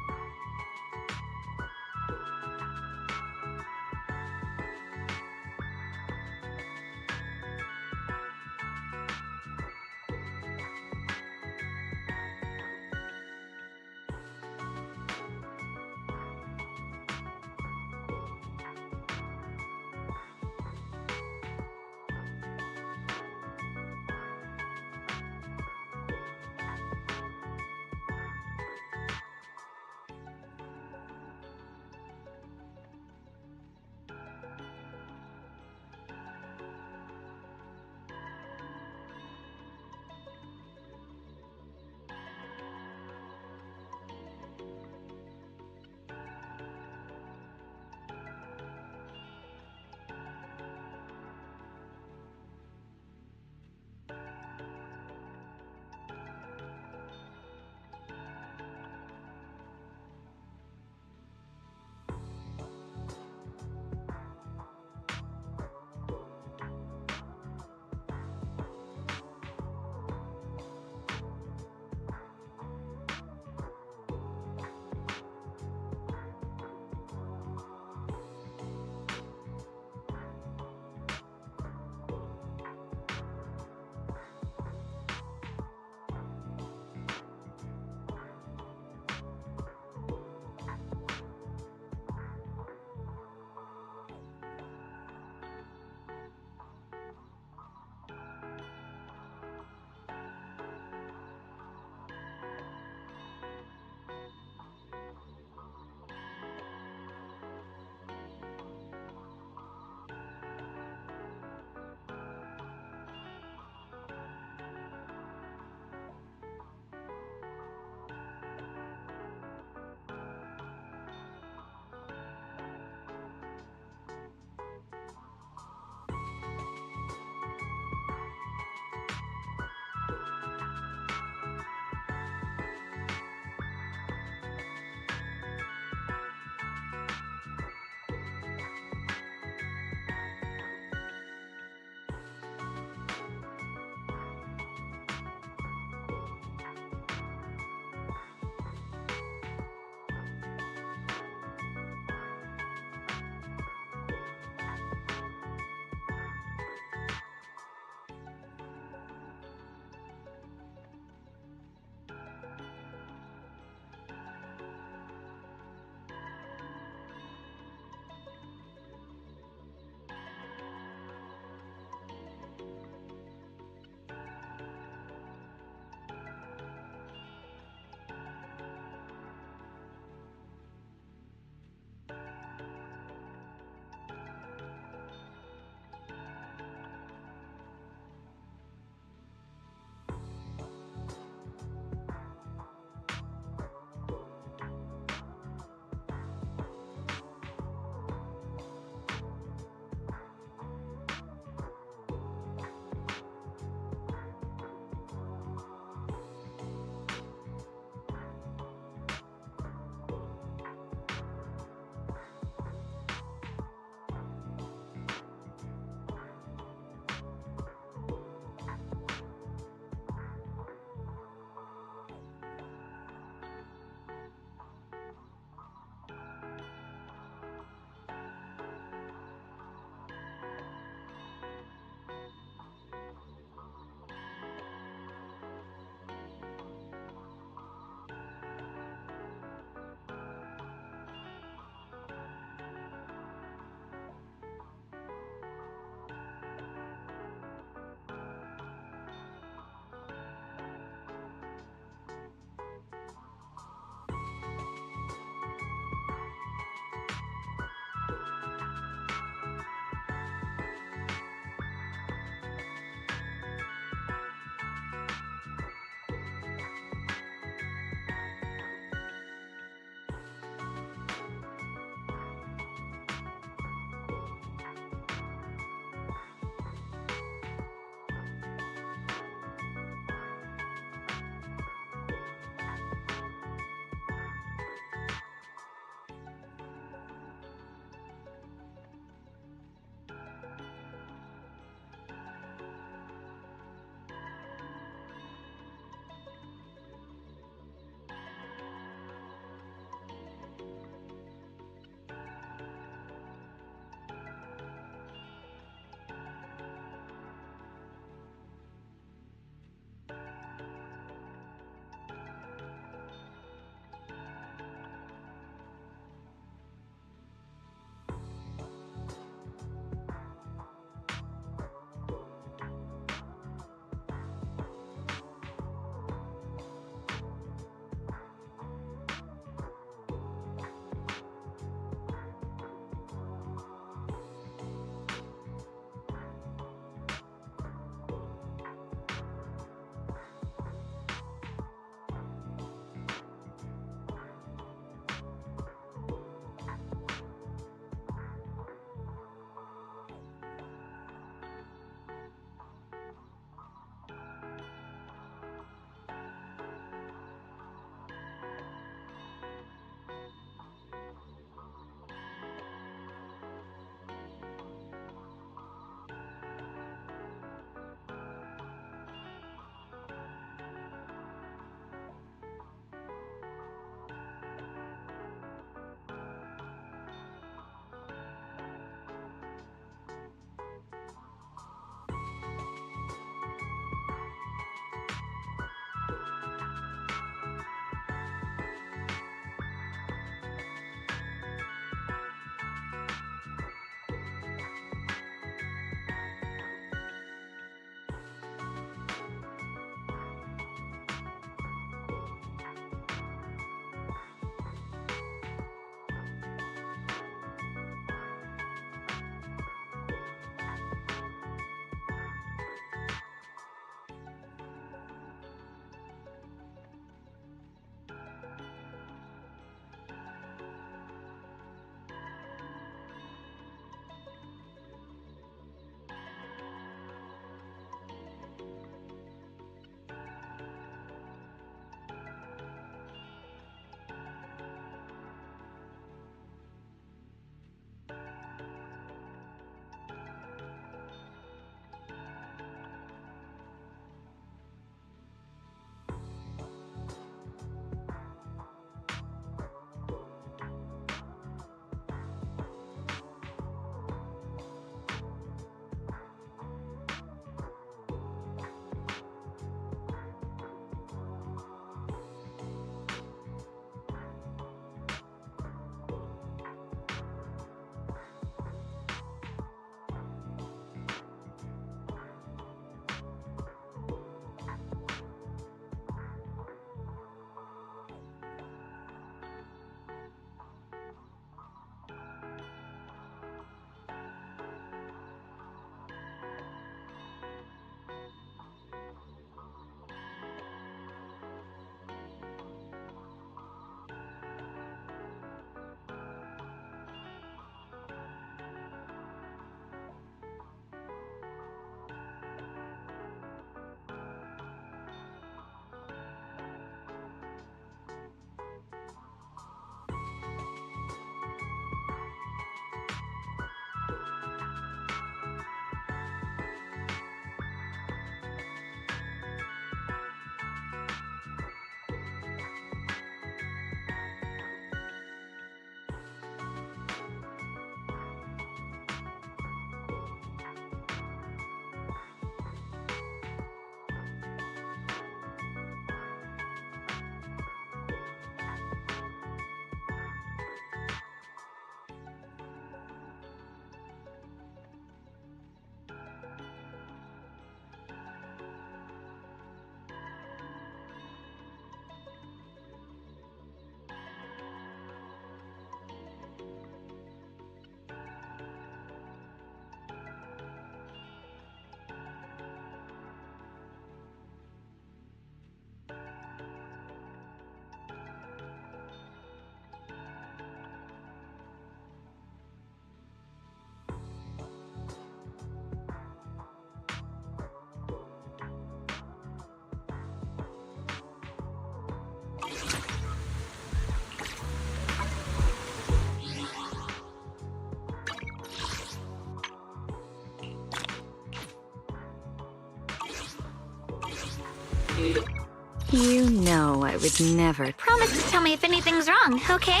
S6: You know I would never.
S2: Promise to tell me if anything's wrong, okay?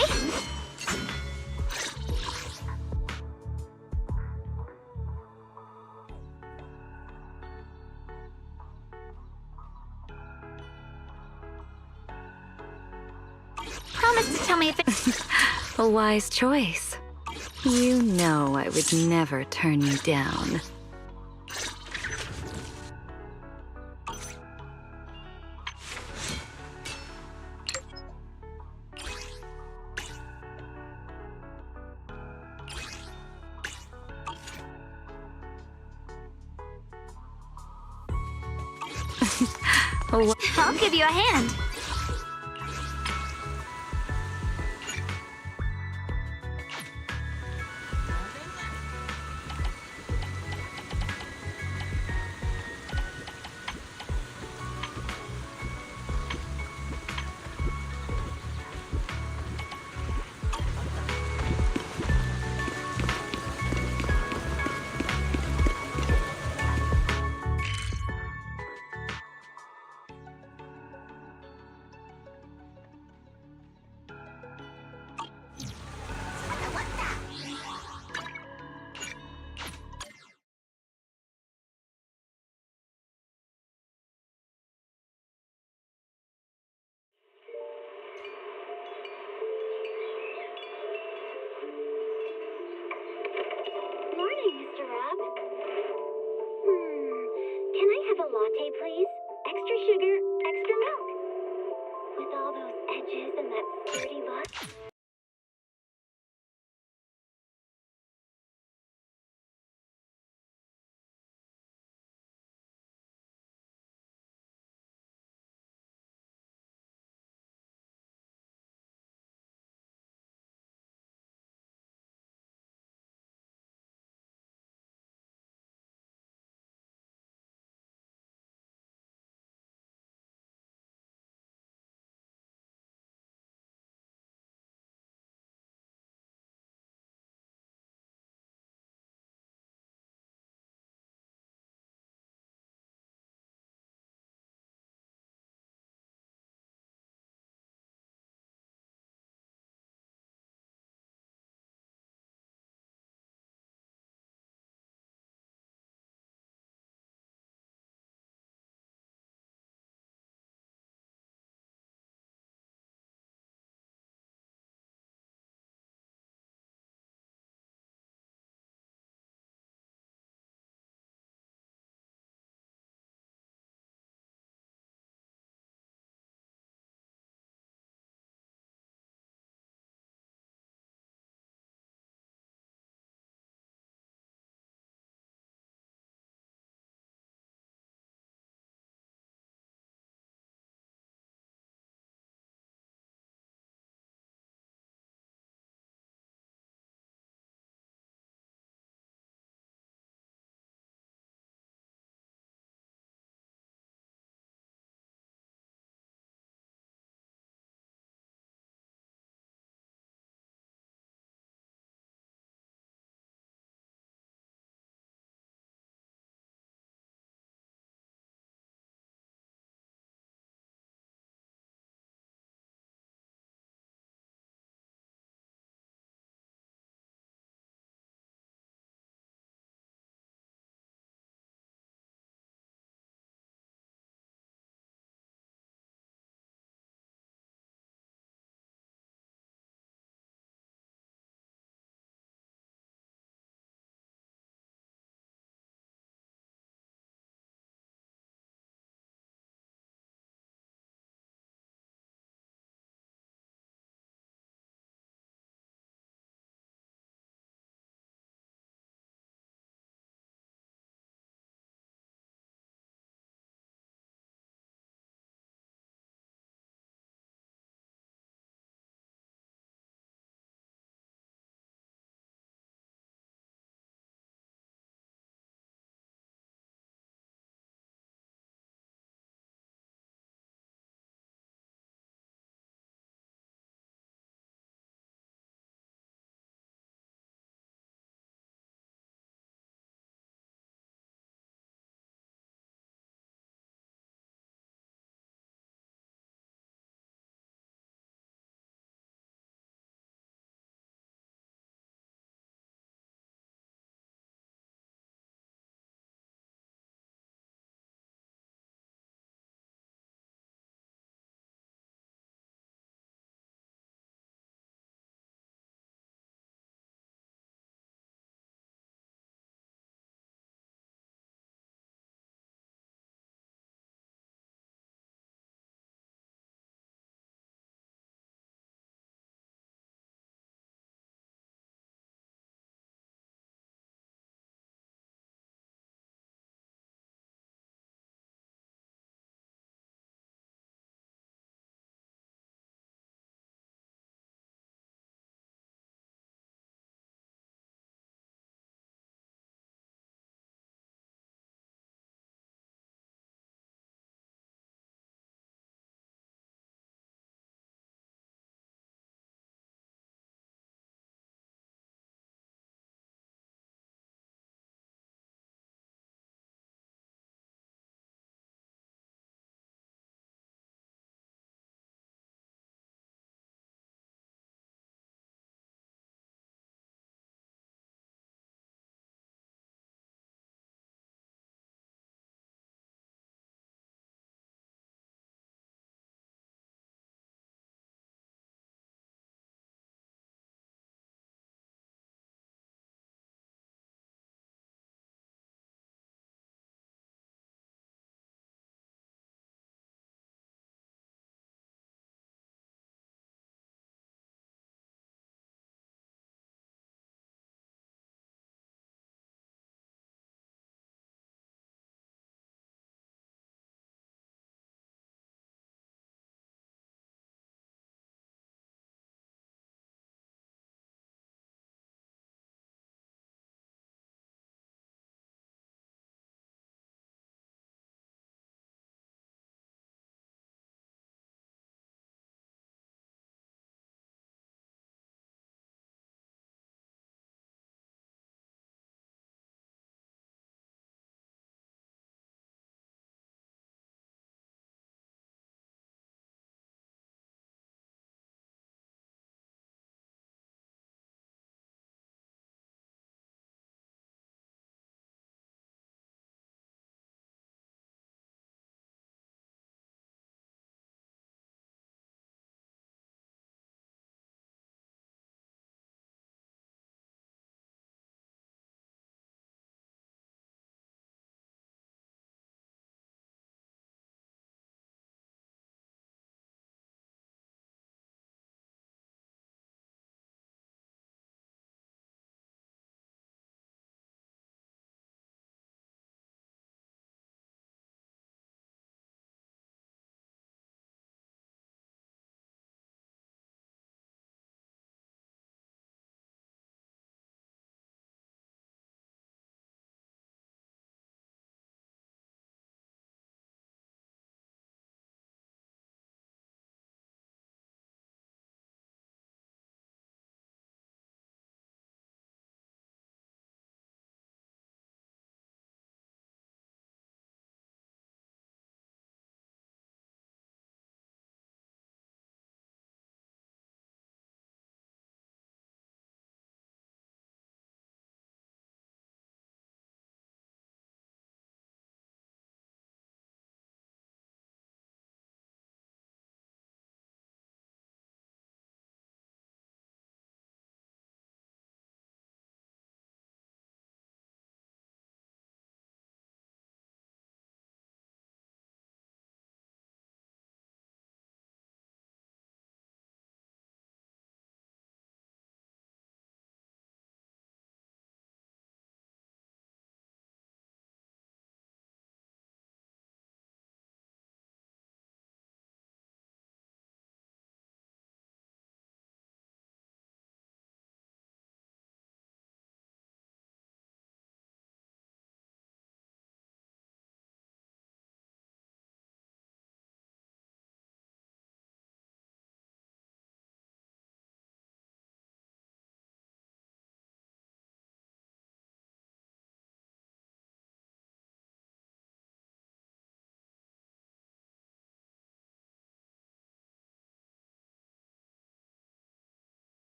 S2: Promise to tell me if it...
S6: A wise choice. You know I would never turn you down.
S2: I'll give you a hand.
S1: Morning, Mr. Rob. Can I have a latte, please? Extra sugar, extra milk. With all those edges and that sturdy look.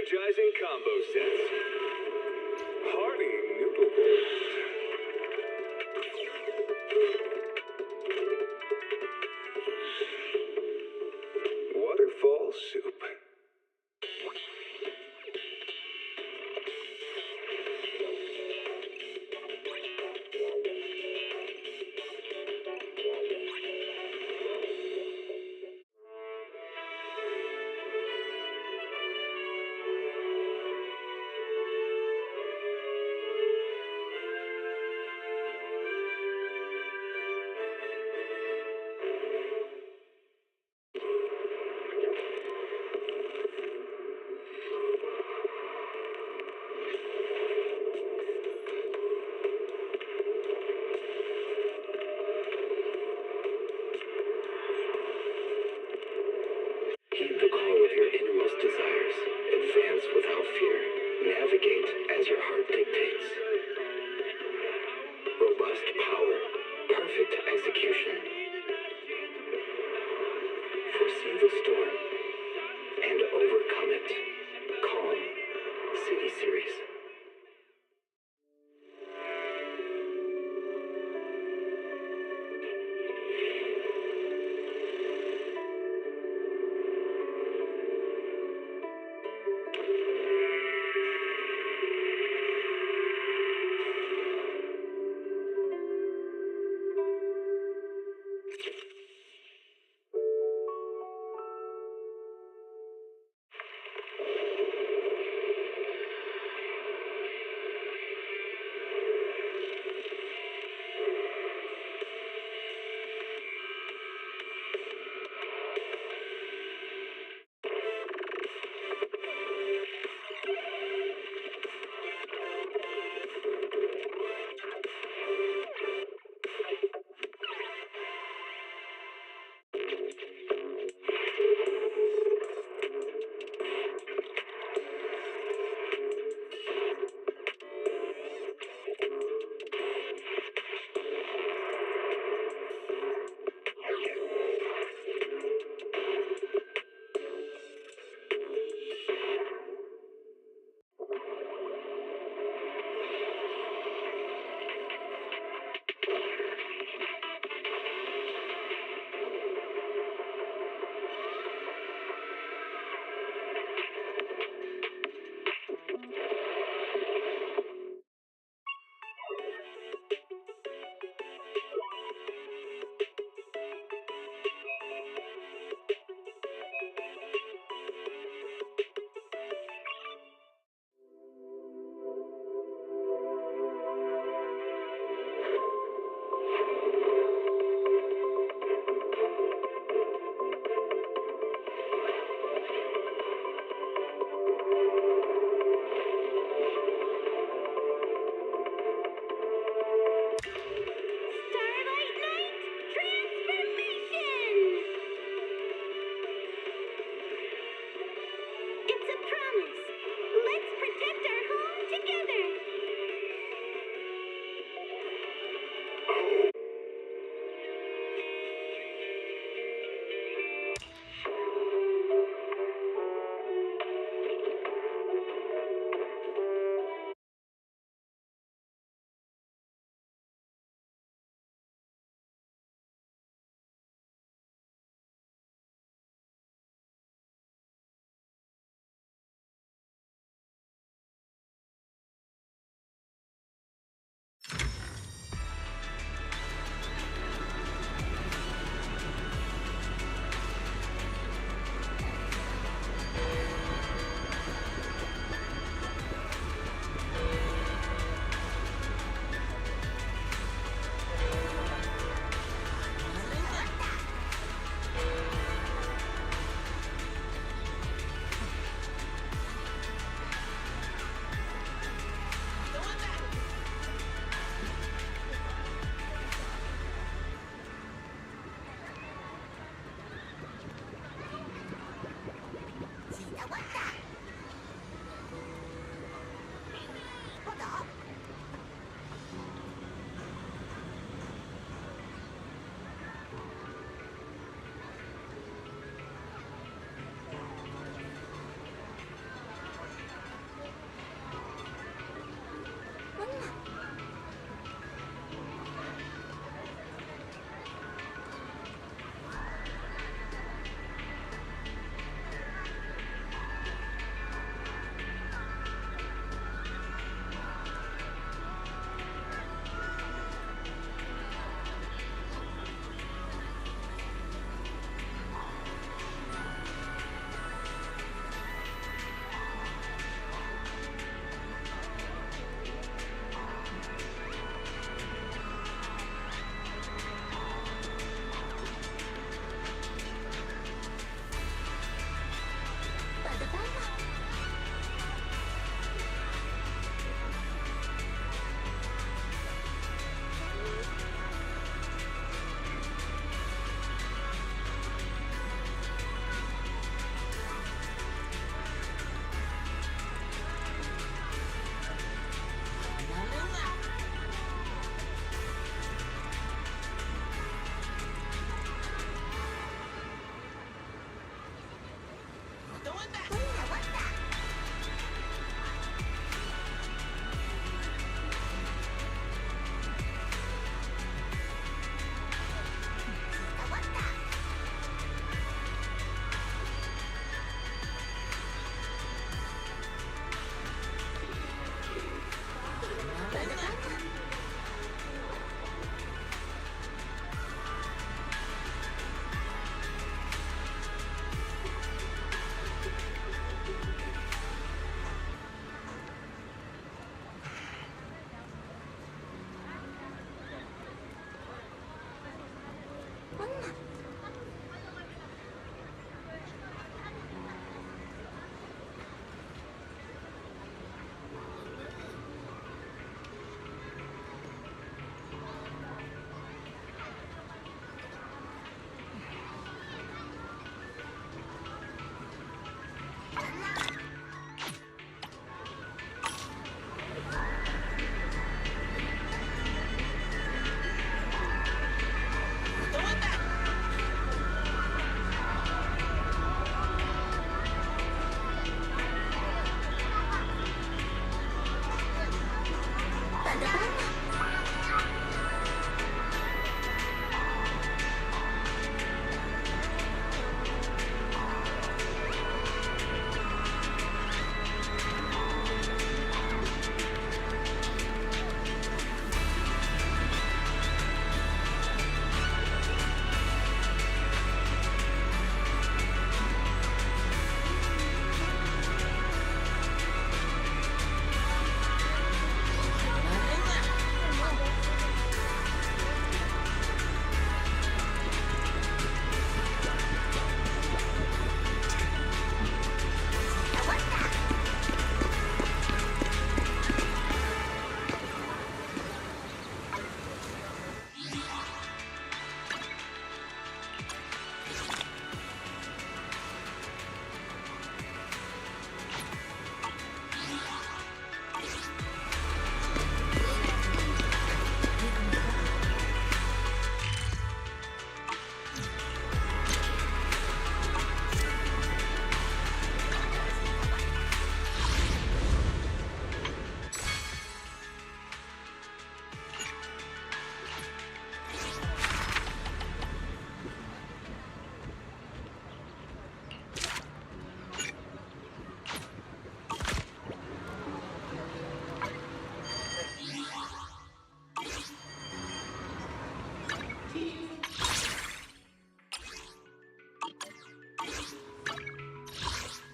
S20: energizing combo sets. Hearty noodle bowls. Waterfall soup.
S7: Heed the call of your innermost desires. Advance without fear. Navigate as your heart dictates. Robust power. Perfect execution. Foresee the storm and overcome it. Calm. City Series.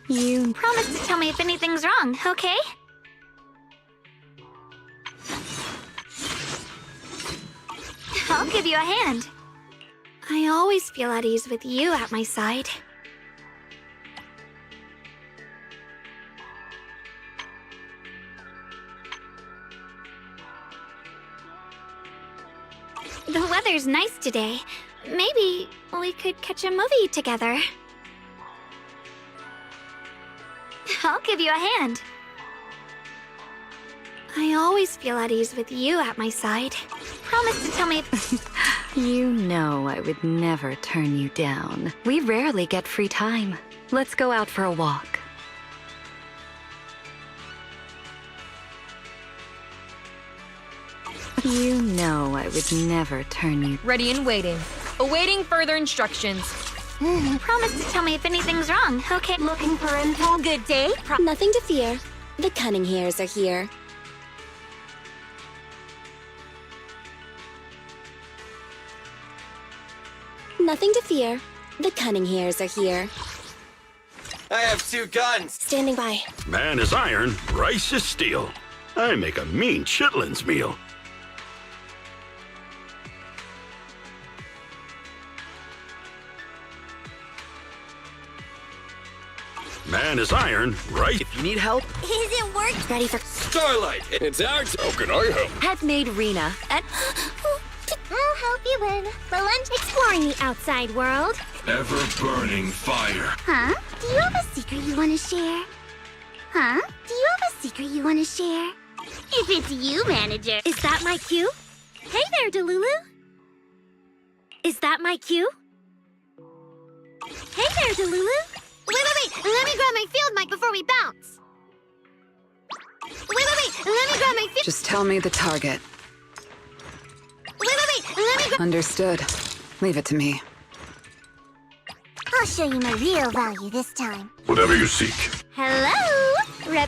S2: You promise to tell me if anything's wrong, okay? I'll give you a hand. I always feel at ease with you at my side. The weather's nice today. Maybe we could catch a movie together. I'll give you a hand. I always feel at ease with you at my side. Promise to tell me if...
S6: You know I would never turn you down. We rarely get free time. Let's go out for a walk. You know I would never turn you...
S10: Ready and waiting. Awaiting further instructions.
S2: Promise to tell me if anything's wrong, okay?
S21: Looking for info? Good day? Nothing to fear. The cunning hairs are here. Nothing to fear. The cunning hairs are here.
S22: I have 2 guns.
S21: Standing by.
S8: Man is iron, rice is steel. I make a mean chitlins meal. Man is iron, right?
S22: If you need help,
S21: Is it work? Ready for
S22: Starlight, it's our How can I help?
S10: Have made Rena and...
S21: I'll help you win. The lunch exploring the outside world.
S23: Ever-burning fire.
S21: Huh? Do you have a secret you want to share? Huh? Do you have a secret you want to share? If it's you, manager. Is that my cue? Hey there, Delulu. Is that my cue? Hey there, Delulu. Wait! Let me grab my field mic before we bounce! Wait! Let me grab my field...
S5: Just tell me the target.
S21: Wait! Let me grab...
S5: Understood. Leave it to me.
S21: I'll show you my real value this time.
S23: Whatever you seek.
S21: Hello?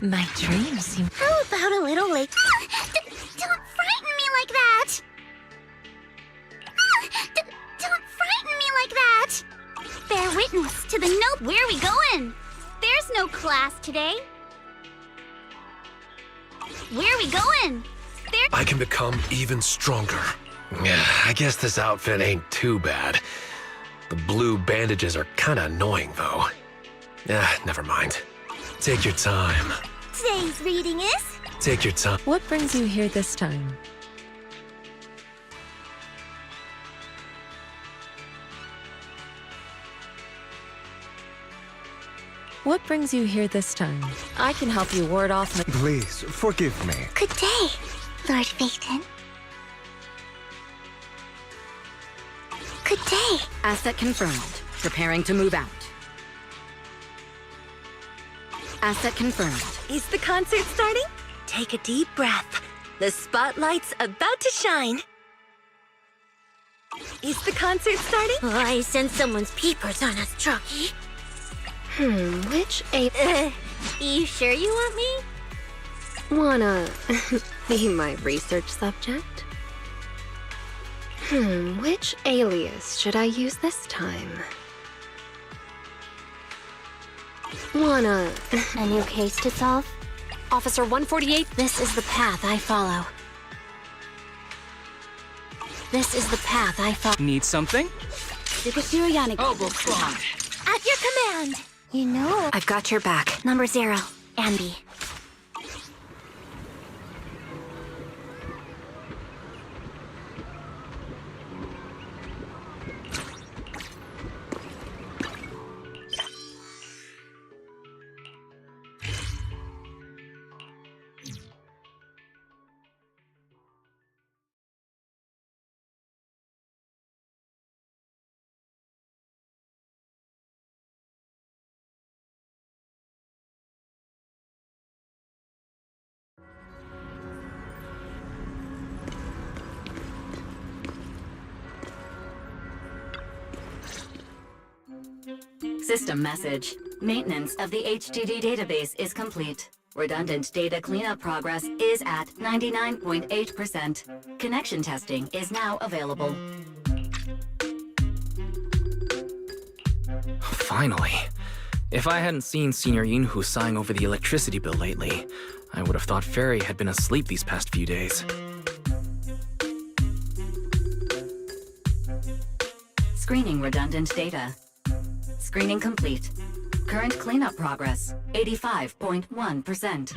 S14: My dreams seem...
S21: How about a little late? Don't frighten me like that! Don't frighten me like that! Bear witness to the note. Where are we going? There's no class today. Where are we going?
S11: I can become even stronger. Yeah, I guess this outfit ain't too bad. The blue bandages are kinda annoying, though. Never mind. Take your time.
S21: Today's reading is...
S11: Take your time.
S14: What brings you here this time? What brings you here this time? I can help you ward off my...
S13: Please, forgive me.
S21: Good day, Lord Phaeton. Good day.
S6: Asset confirmed. Preparing to move out. Asset confirmed.
S24: Is the concert starting? Take a deep breath. The spotlight's about to shine. Is the concert starting?
S21: Oh, I sense someone's peepers on us, Trucky.
S24: Which ape...
S21: You sure you want me?
S24: Wanna be my research subject? Which alias should I use this time? Wanna...
S21: A new case to solve?
S24: Officer 148,
S21: this is the path I follow. This is the path I follow.
S9: Need something?
S21: Oh, at your command! You know...
S4: I've got your back.
S21: Number 0, Ambi.
S6: System message. Maintenance of the HDD database is complete. Redundant data cleanup progress is at 99.8%. Connection testing is now available.
S9: Finally. If I hadn't seen Senior Yinhu sighing over the electricity bill lately, I would have thought Fairy had been asleep these past few days.
S6: Screening redundant data. Screening complete. Current cleanup progress, 85.1%.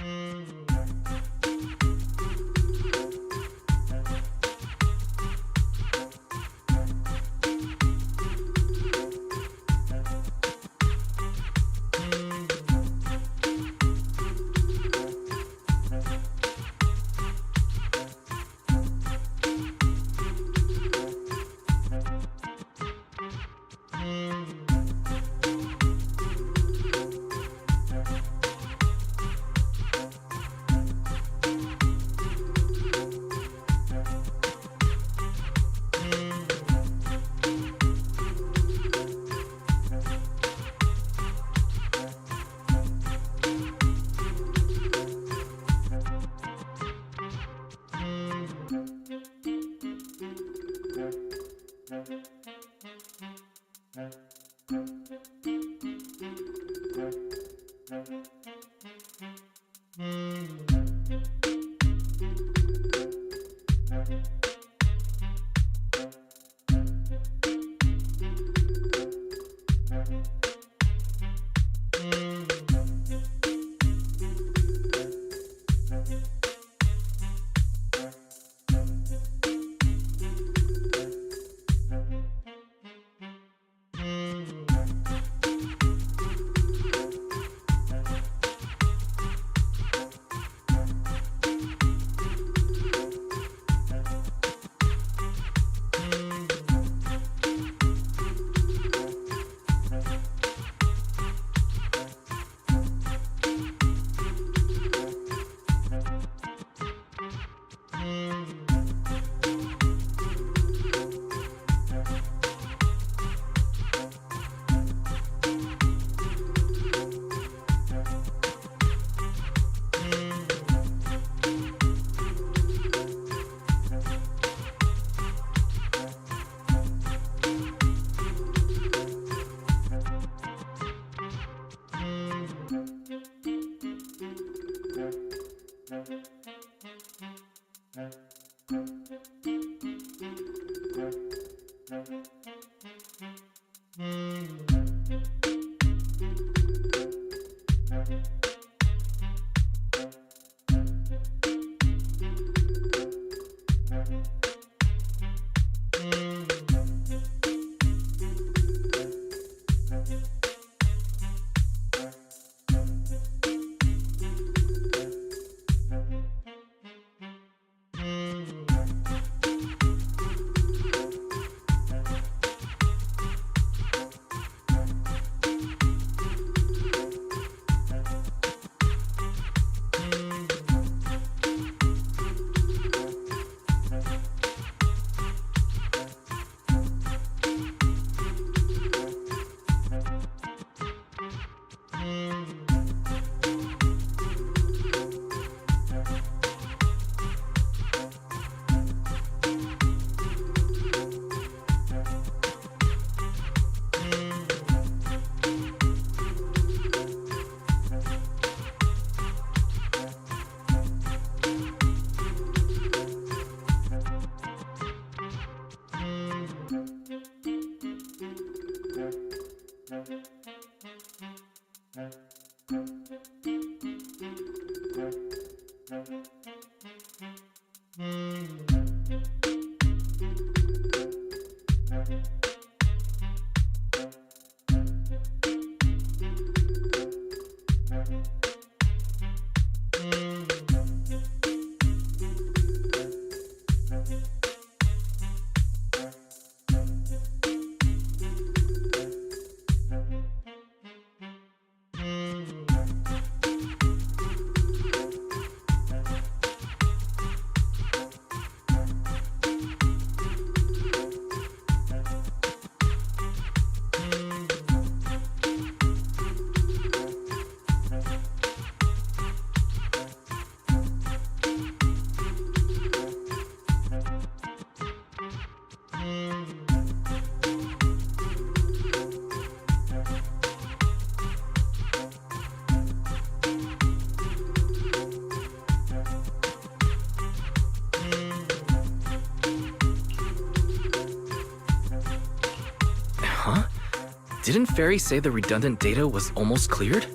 S9: Didn't Fairy say the redundant data was almost cleared?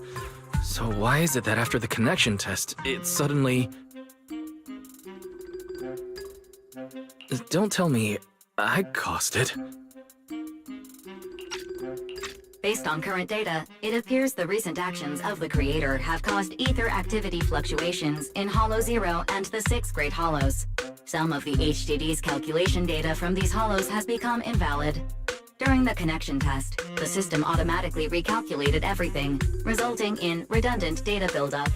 S9: So why is it that after the connection test, it suddenly... Don't tell me I caused it.
S6: Based on current data, it appears the recent actions of the creator have caused ether activity fluctuations in Hollow 0 and the 6 Great Hollows. Some of the HDD's calculation data from these hollows has become invalid. During the connection test, the system automatically recalculated everything, resulting in redundant data buildup.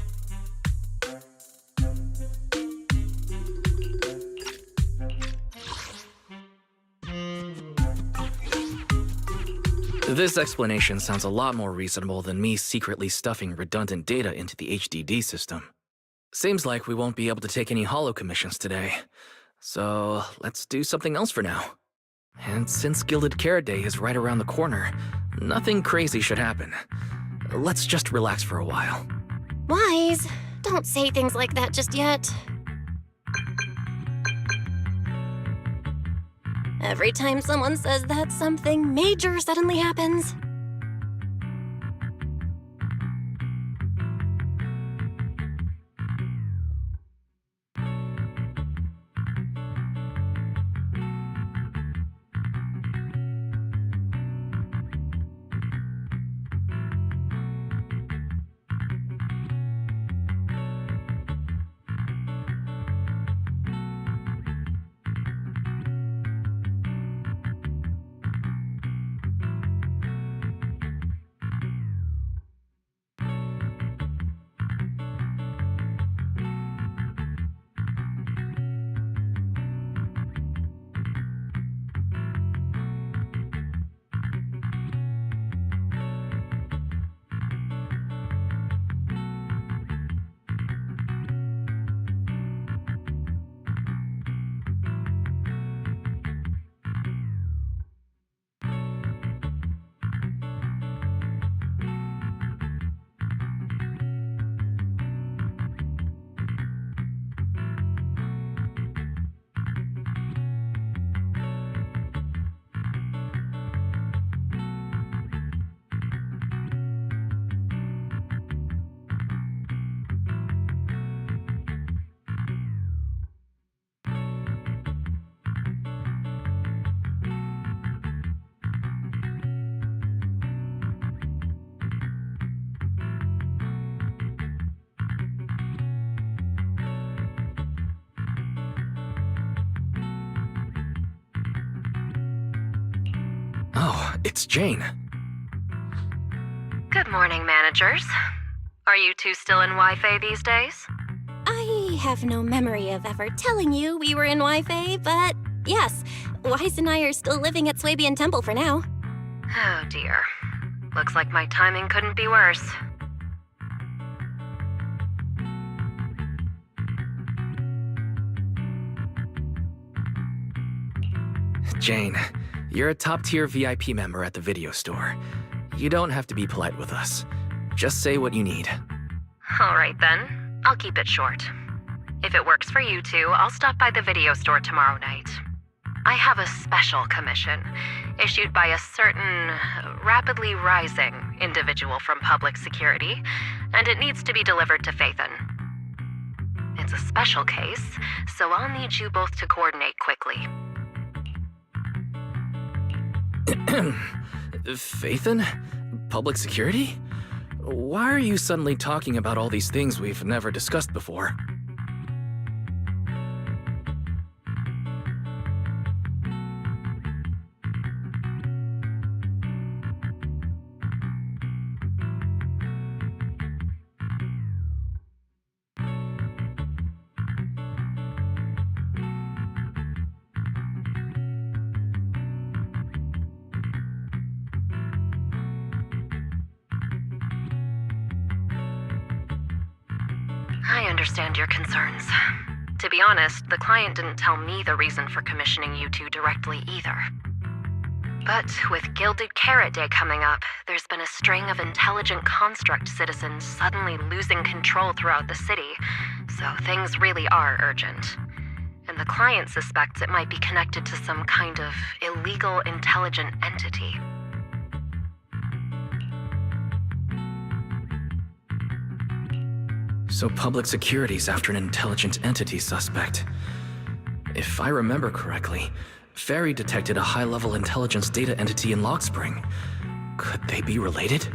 S9: This explanation sounds a lot more reasonable than me secretly stuffing redundant data into the HDD system. Seems like we won't be able to take any hollow commissions today. So let's do something else for now. And since Gilded Carrot Day is right around the corner, nothing crazy should happen. Let's just relax for a while.
S2: Wise, don't say things like that just yet. Every time someone says that, something major suddenly happens.
S9: Oh, it's Jane.
S12: Good morning, managers. Are you two still in Wi-Fi these days?
S2: I have no memory of ever telling you we were in Wi-Fi, but yes, Wise and I are still living at Swabian Temple for now.
S12: Oh dear. Looks like my timing couldn't be worse.
S9: Jane, you're a top-tier VIP member at the video store. You don't have to be polite with us. Just say what you need.
S12: All right then. I'll keep it short. If it works for you two, I'll stop by the video store tomorrow night. I have a special commission issued by a certain rapidly rising individual from public security, and it needs to be delivered to Phaethon. It's a special case, so I'll need you both to coordinate quickly.
S9: Phaethon? Public security? why are you suddenly talking about all these things we've never discussed before?
S12: I understand your concerns. To be honest, the client didn't tell me the reason for commissioning you two directly either. But with Gilded Carrot Day coming up, there's been a string of intelligent construct citizens suddenly losing control throughout the city, so things really are urgent. And the client suspects it might be connected to some kind of illegal intelligent entity.
S9: So public security's after an intelligent entity suspect. If I remember correctly, Fairy detected a high-level intelligence data entity in Lockspring. Could they be related?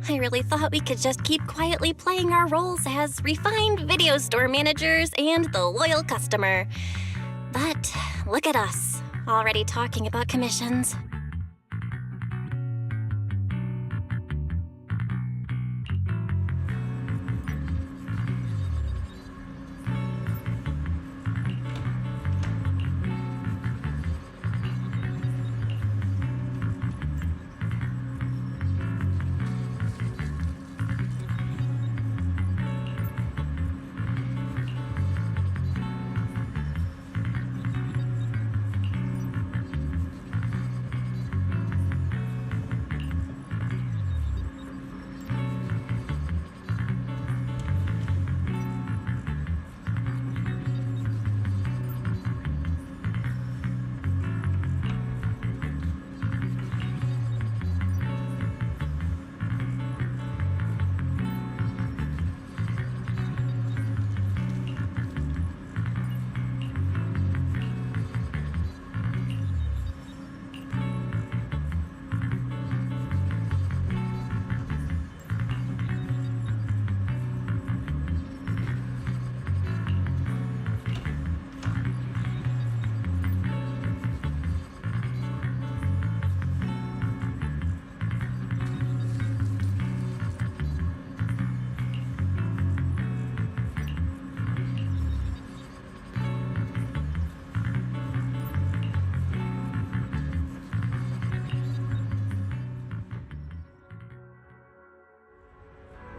S12: I really thought we could just keep quietly playing our roles as refined video store managers and the loyal customer. But look at us, already talking about commissions.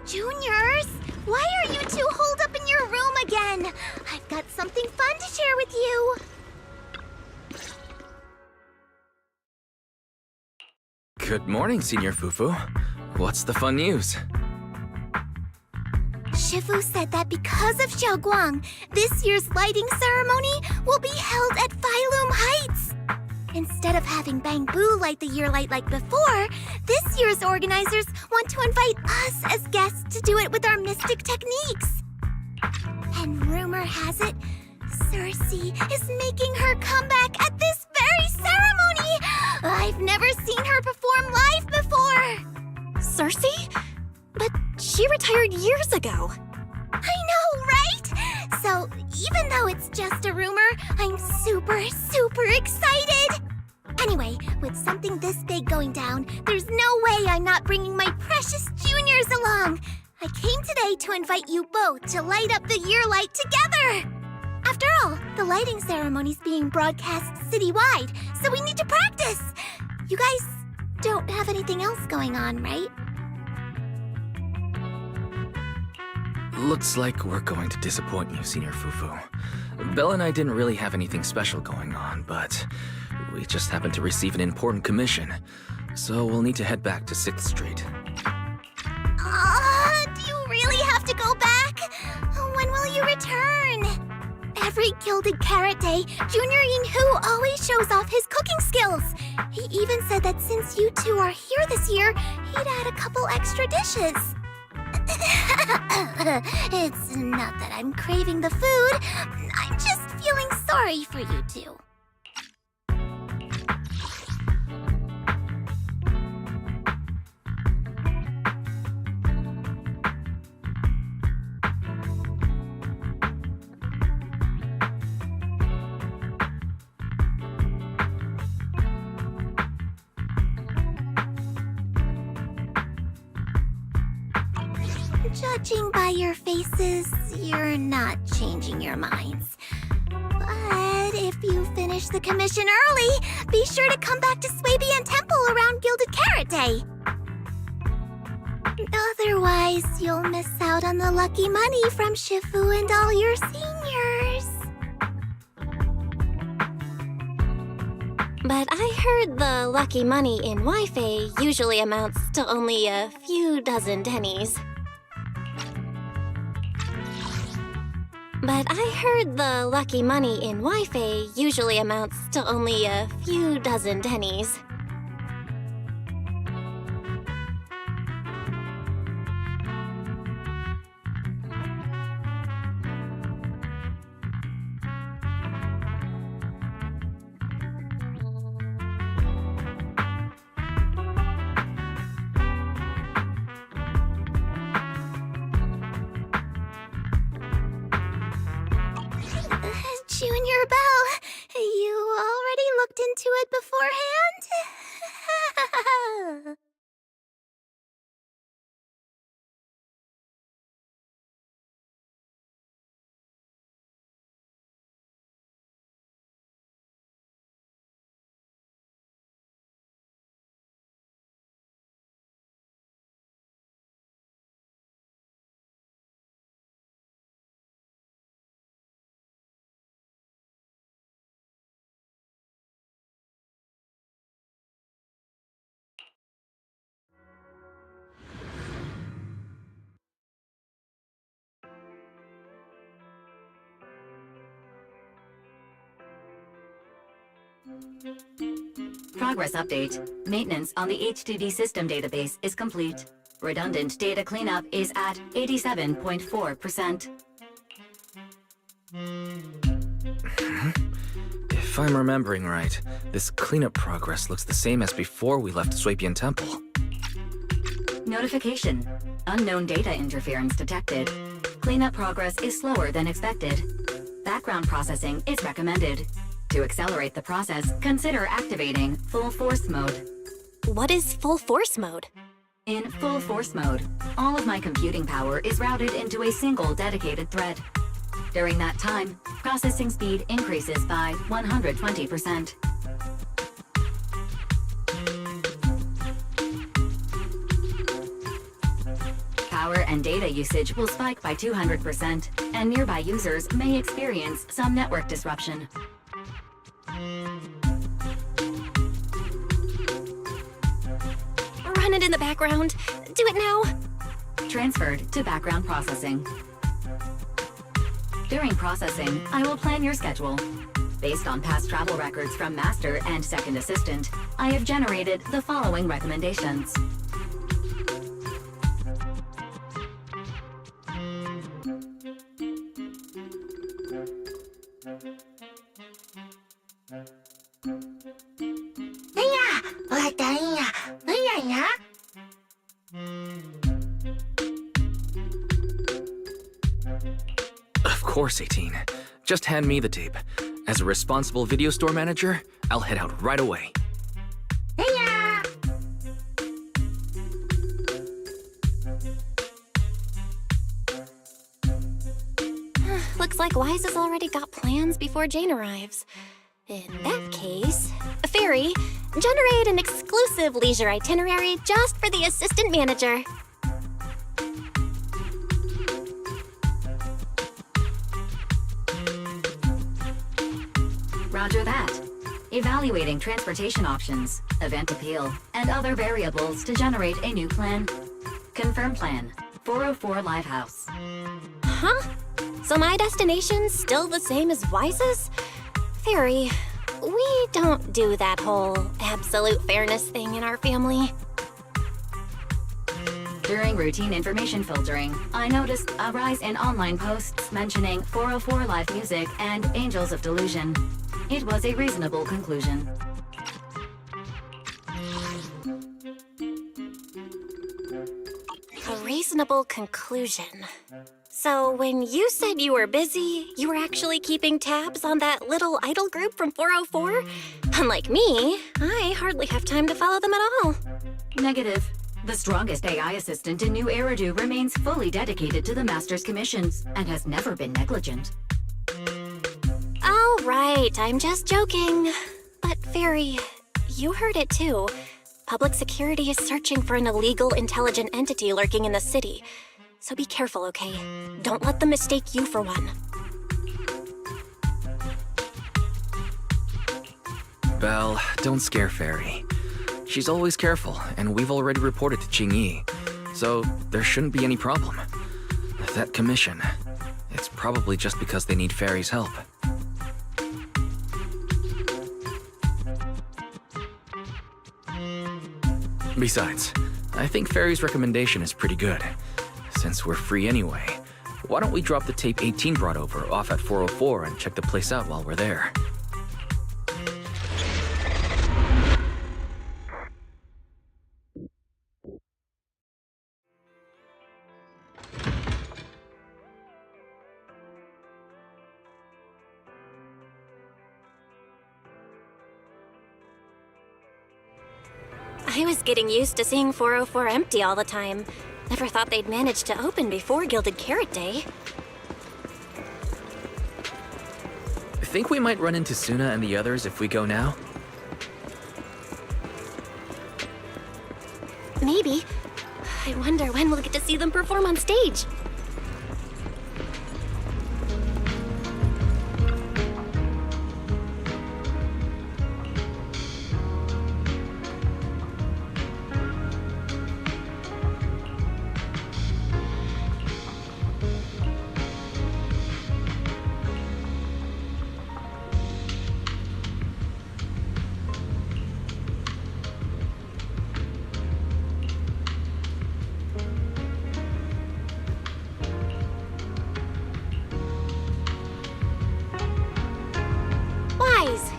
S2: Juniors, why are you two holed up in your room again? I've got something fun to share with you.
S9: Good morning, Senior Fufu. What's the fun news?
S2: Shifu said that because of Xiaoguang, this year's lighting ceremony will be held at Phylum Heights. Instead of having Bangbu light the year light like before, this year's organizers want to invite us as guests to do it with our mystic techniques. And rumor has it, Cersei is making her comeback at this very ceremony! I've never seen her perform live before!
S12: Cersei? But she retired years ago.
S2: I know, right? So, even though it's just a rumor, I'm super excited! Anyway, with something this big going down, there's no way I'm not bringing my precious juniors along! I came today to invite you both to light up the year light together! After all, the lighting ceremony's being broadcast citywide, so we need to practice! You guys don't have anything else going on, right?
S9: Looks like we're going to disappoint you, Senior Fufu. Belle and I didn't really have anything special going on, but we just happened to receive an important commission, so we'll need to head back to 6th Street.
S2: Do you really have to go back? When will you return? Every Gilded Carrot Day, Junior Yinhu always shows off his cooking skills. He even said that since you two are here this year, he'd add a couple extra dishes. It's not that I'm craving the food. I'm just feeling sorry for you two. Judging by your faces, you're not changing your minds. But if you finish the commission early, be sure to come back to Swabian Temple around Gilded Carrot Day. Otherwise, you'll miss out on the lucky money from Shifu and all your seniors.
S12: But I heard the lucky money in Wi-Fi usually amounts to only a few dozen pennies. But I heard the lucky money in Wi-Fi usually amounts to only a few dozen pennies.
S21: tune your bell. You already looked into it beforehand?
S6: Progress update. Maintenance on the HDD system database is complete. Redundant data cleanup is at 87.4%.
S9: If I'm remembering right, this cleanup progress looks the same as before we left Swapian Temple.
S6: Notification. Unknown data interference detected. Cleanup progress is slower than expected. Background processing is recommended. To accelerate the process, consider activating Full Force Mode.
S24: What is Full Force Mode?
S6: In Full Force Mode, all of my computing power is routed into a single dedicated thread. During that time, processing speed increases by 120%. Power and data usage will spike by 200%, and nearby users may experience some network disruption.
S24: Run it in the background. Do it now.
S6: Transferred to background processing. During processing, I will plan your schedule. Based on past travel records from Master and Second Assistant, I have generated the following recommendations.
S9: Of course, 18. Just hand me the tape. As a responsible video store manager, I'll head out right away.
S24: Looks like Wise has already got plans before Jane arrives. In that case, Fairy, generate an exclusive leisure itinerary just for the assistant manager.
S6: Roger that. Evaluating transportation options, event appeal, and other variables to generate a new plan. Confirm plan. 404 Livehouse.
S24: Huh? So my destination's still the same as Wise's? Fairy, we don't do that whole absolute fairness thing in our family.
S6: During routine information filtering, I noticed a rise in online posts mentioning 404 Live Music and Angels of Delusion. It was a reasonable conclusion.
S24: A reasonable conclusion. So when you said you were busy, you were actually keeping tabs on that little idol group from 404? Unlike me, I hardly have time to follow them at all.
S6: Negative. The strongest AI assistant in New Eridu remains fully dedicated to the Master's commissions and has never been negligent.
S24: All right, I'm just joking. But Fairy, you heard it too. Public security is searching for an illegal intelligent entity lurking in the city. So be careful, okay? Don't let them mistake you for one.
S9: Belle, don't scare Fairy. She's always careful, and we've already reported to Qingyi, so there shouldn't be any problem. That commission, it's probably just because they need Fairy's help. Besides, I think Fairy's recommendation is pretty good. Since we're free anyway, why don't we drop the tape 18 brought over off at 404 and check the place out while we're there?
S24: I was getting used to seeing 404 empty all the time. Never thought they'd manage to open before Gilded Carrot Day.
S9: Think we might run into Suna and the others if we go now?
S24: Maybe. I wonder when we'll get to see them perform on stage.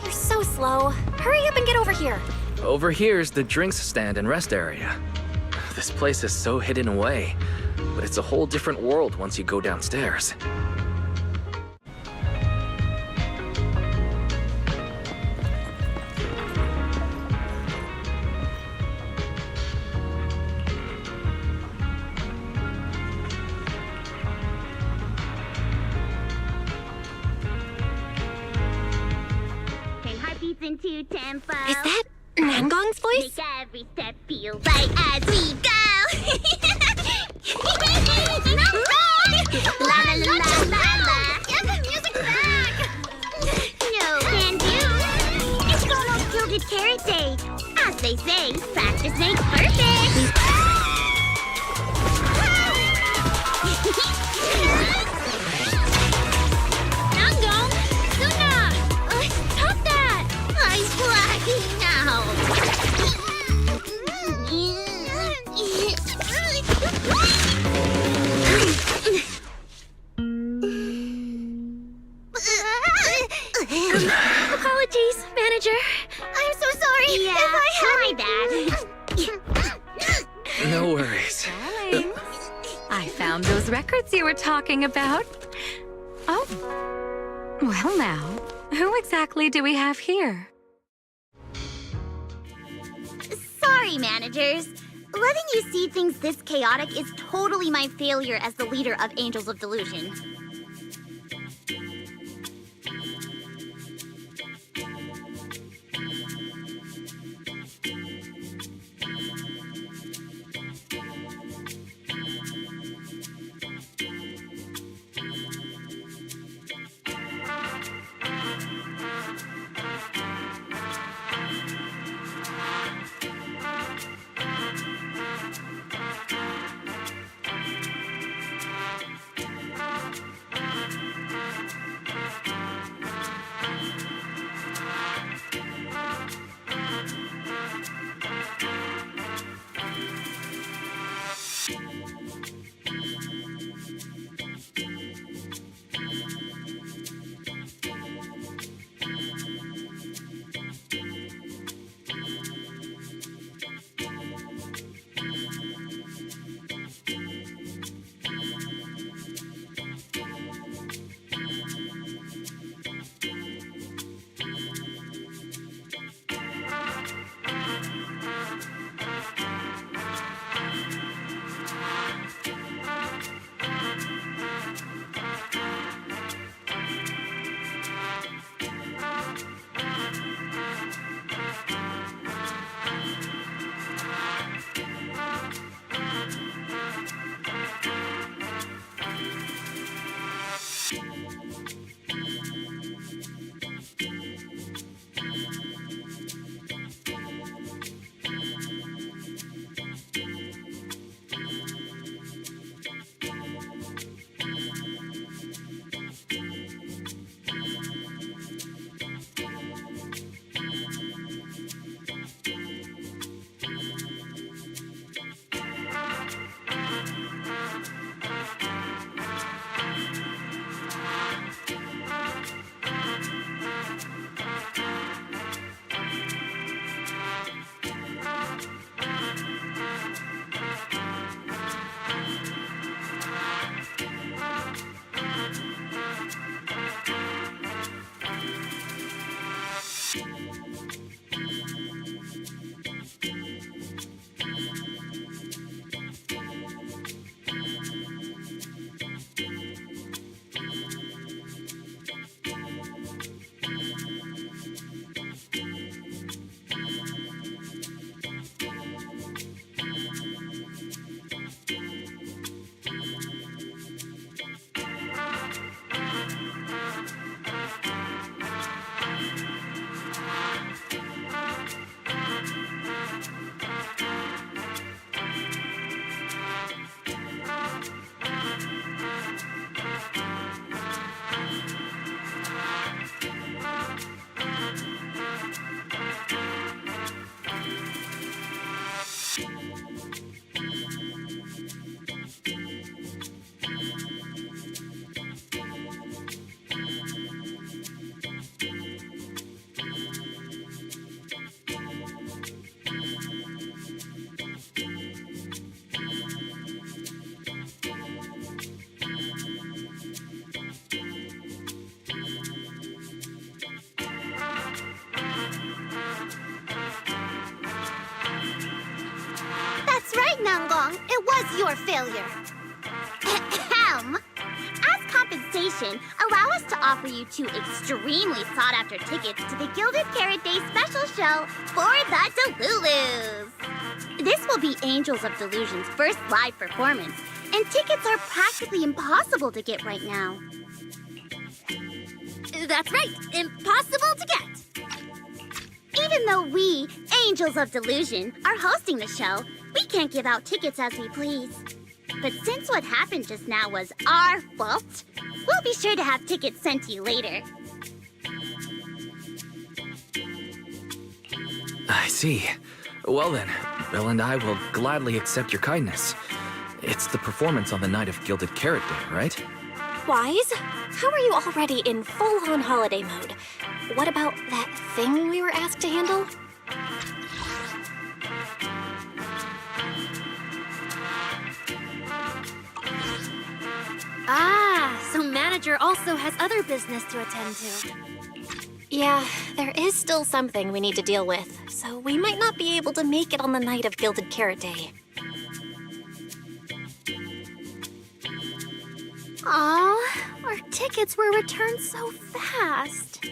S24: You're so slow. Hurry up and get over here.
S9: Over here's the drinks stand and rest area. This place is so hidden away, but it's a whole different world once you go downstairs.
S21: Into tempo.
S24: Is that Nangong's voice?
S21: Make every step feel right as we go. La la la la la. Get the music back. No can do. It's almost Gilded Carrot Day. As they say, practice makes perfect. Nangong, Suna, stop that! I'm blacking out.
S2: Apologies, manager. I'm so sorry.
S21: Yeah,
S2: if I
S21: my bad.
S9: No worries.
S6: Darling, I found those records you were talking about. Oh. Well now, who exactly do we have here?
S21: Sorry, managers. Letting you see things this chaotic is totally my failure as the leader of Angels of Delusion. your failure. Ahem. As compensation, allow us to offer you 2 extremely sought-after tickets to the Gilded Carrot Day special show for the Delulus. This will be Angels of Delusion's first live performance, and tickets are practically impossible to get right now. That's right, impossible to get. Even though we, Angels of Delusion, are hosting the show, we can't give out tickets as we please. But since what happened just now was our fault, we'll be sure to have tickets sent to you later.
S9: I see. Well then, Belle and I will gladly accept your kindness. It's the performance on the night of Gilded Carrot Day, right?
S24: Wise, how are you already in full-on holiday mode? What about that thing we were asked to handle?
S17: Ah, so manager also has other business to attend to.
S24: Yeah, there is still something we need to deal with, so we might not be able to make it on the night of Gilded Carrot Day.
S17: Aw, our tickets were returned so fast.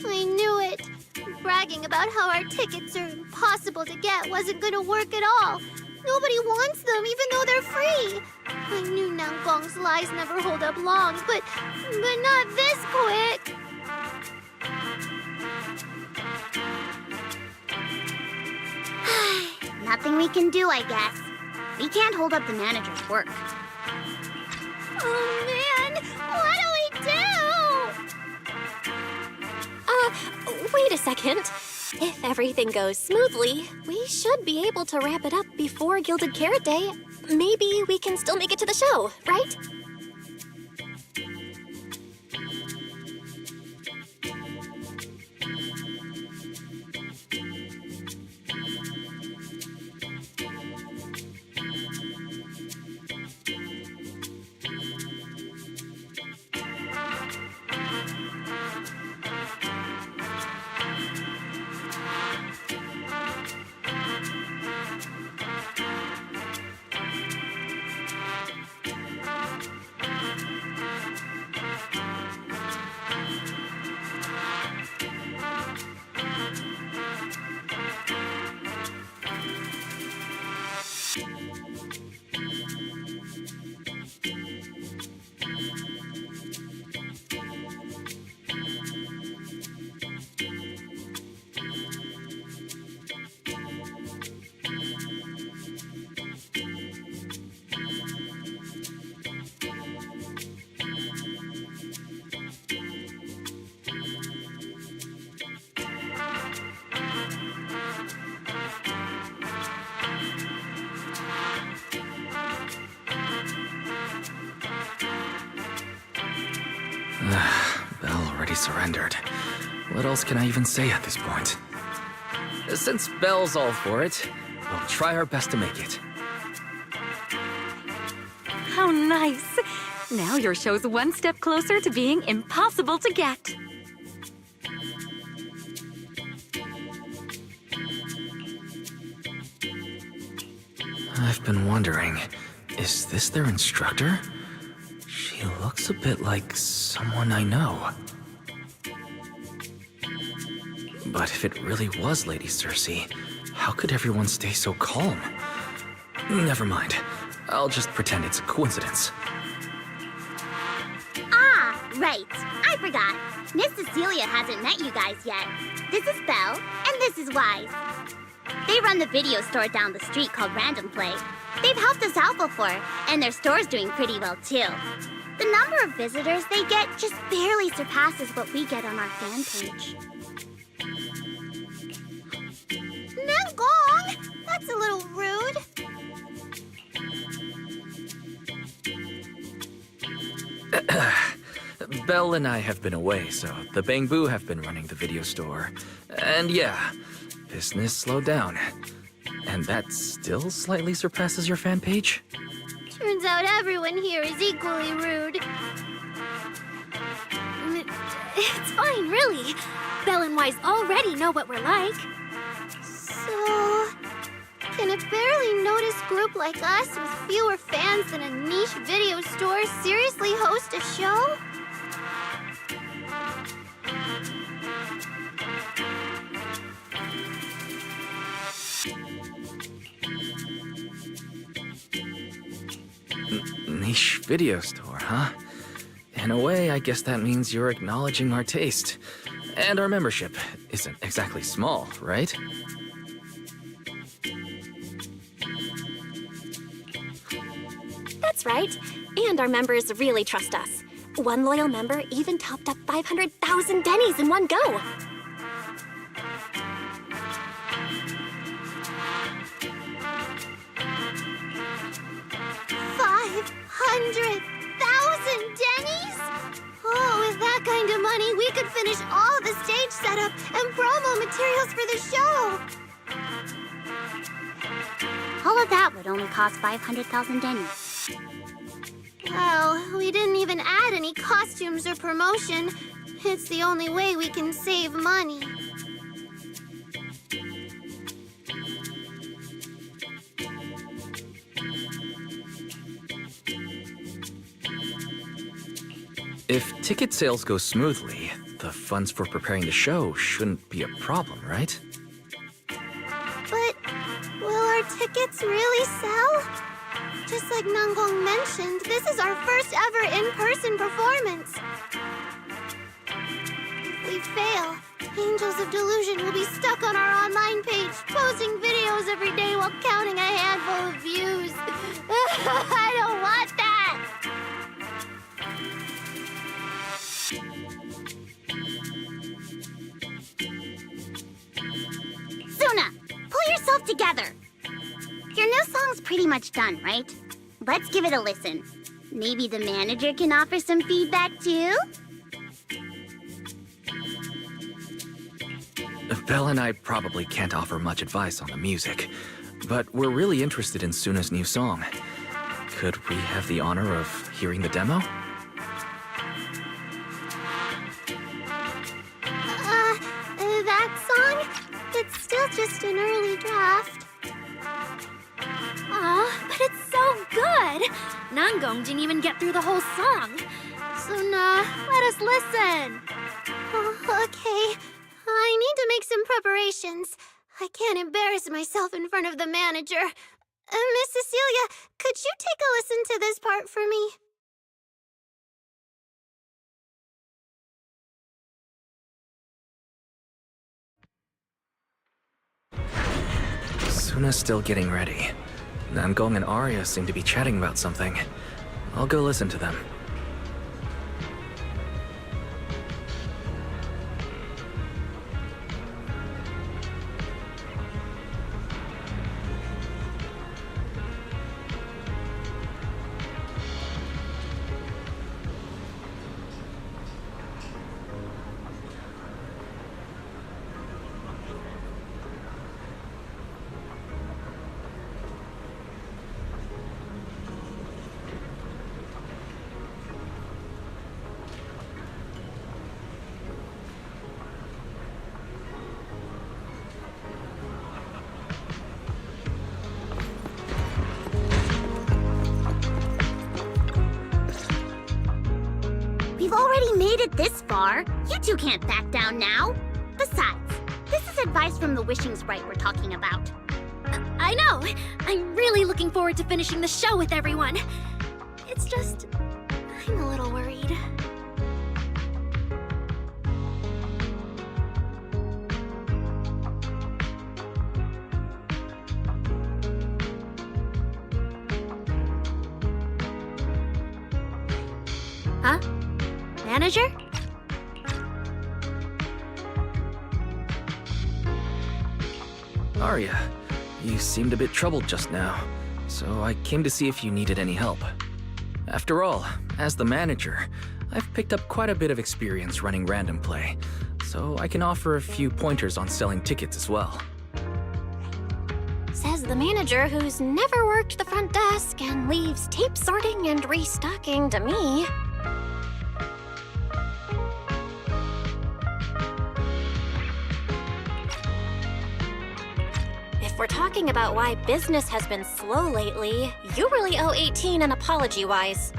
S17: I knew it. Bragging about how our tickets are impossible to get wasn't gonna work at all. Nobody wants them, even though they're free. I knew Nanggong's lies never hold up long, but not this quick.
S21: Nothing we can do, I guess. We can't hold up the manager's work.
S17: Oh man, what do we do?
S24: Wait a second. If everything goes smoothly, we should be able to wrap it up before Gilded Carrot Day. Maybe we can still make it to the show, right?
S9: Belle already surrendered. What else can I even say at this point? Since Belle's all for it, we'll try our best to make it.
S6: How nice! Now your show's one step closer to being impossible to get.
S9: I've been wondering, is this their instructor? She looks a bit like someone I know. But if it really was Lady Cersei, how could everyone stay so calm? Never mind. I'll just pretend it's a coincidence.
S21: Ah, right. I forgot. Miss Cecilia hasn't met you guys yet. This is Belle, and this is Wise. They run the video store down the street called Random Play. They've helped us out before, and their store's doing pretty well too. The number of visitors they get just barely surpasses what we get on our fan page.
S17: Nanggong! That's a little rude.
S9: Belle and I have been away, so the Bangbu have been running the video store. And yeah, business slowed down. And that still slightly surpasses your fan page?
S17: Turns out everyone here is equally rude. It's fine, really. Belle and Wise already know what we're like.
S21: So,
S2: Can a barely noticed group like us with fewer fans than a niche video store seriously host a show?
S9: Niche video store, huh? In a way, I guess that means you're acknowledging our taste. And our membership isn't exactly small, right?
S24: That's right. And our members really trust us. One loyal member even topped up 500,000 Denny's in one go.
S2: Denny's? Oh, with that kind of money, we could finish all the stage setup and promo materials for the show.
S21: All of that would only cost 500,000 Denny's.
S2: Well, we didn't even add any costumes or promotion. It's the only way we can save money.
S9: If ticket sales go smoothly, the funds for preparing the show shouldn't be a problem, right?
S2: But will our tickets really sell? Just like Nanggong mentioned, this is our first ever in-person performance. If we fail, Angels of Delusion will be stuck on our online page, posting videos every day while counting a handful of views. I don't want that!
S21: Suna, pull yourself together. Your new song's pretty much done, right? Let's give it a listen. Maybe the manager can offer some feedback too?
S9: Belle and I probably can't offer much advice on the music, but we're really interested in Suna's new song. Could we have the honor of hearing the demo?
S2: That song? It's still just an early draft.
S13: Aw, but it's so good! Nanggong didn't even get through the whole song.
S2: Suna, let us listen. Okay. I need to make some preparations. I can't embarrass myself in front of the manager. Miss Cecilia, could you take a listen to this part for me?
S9: Suna's still getting ready. Nanggong and Arya seem to be chatting about something. I'll go listen to them.
S21: We've already made it this far. You two can't back down now. Besides, this is advice from the wishing sprite we're talking about.
S13: I know! I'm really looking forward to finishing the show with everyone. It's just... I'm a little worried.
S2: Huh? Manager?
S9: Arya, you seemed a bit troubled just now, so I came to see if you needed any help. After all, as the manager, I've picked up quite a bit of experience running random play, so I can offer a few pointers on selling tickets as well.
S24: Says the manager who's never worked the front desk and leaves tape sorting and restocking to me. If if we're talking about why business has been slow lately, you really owe 18 an apology, Wise.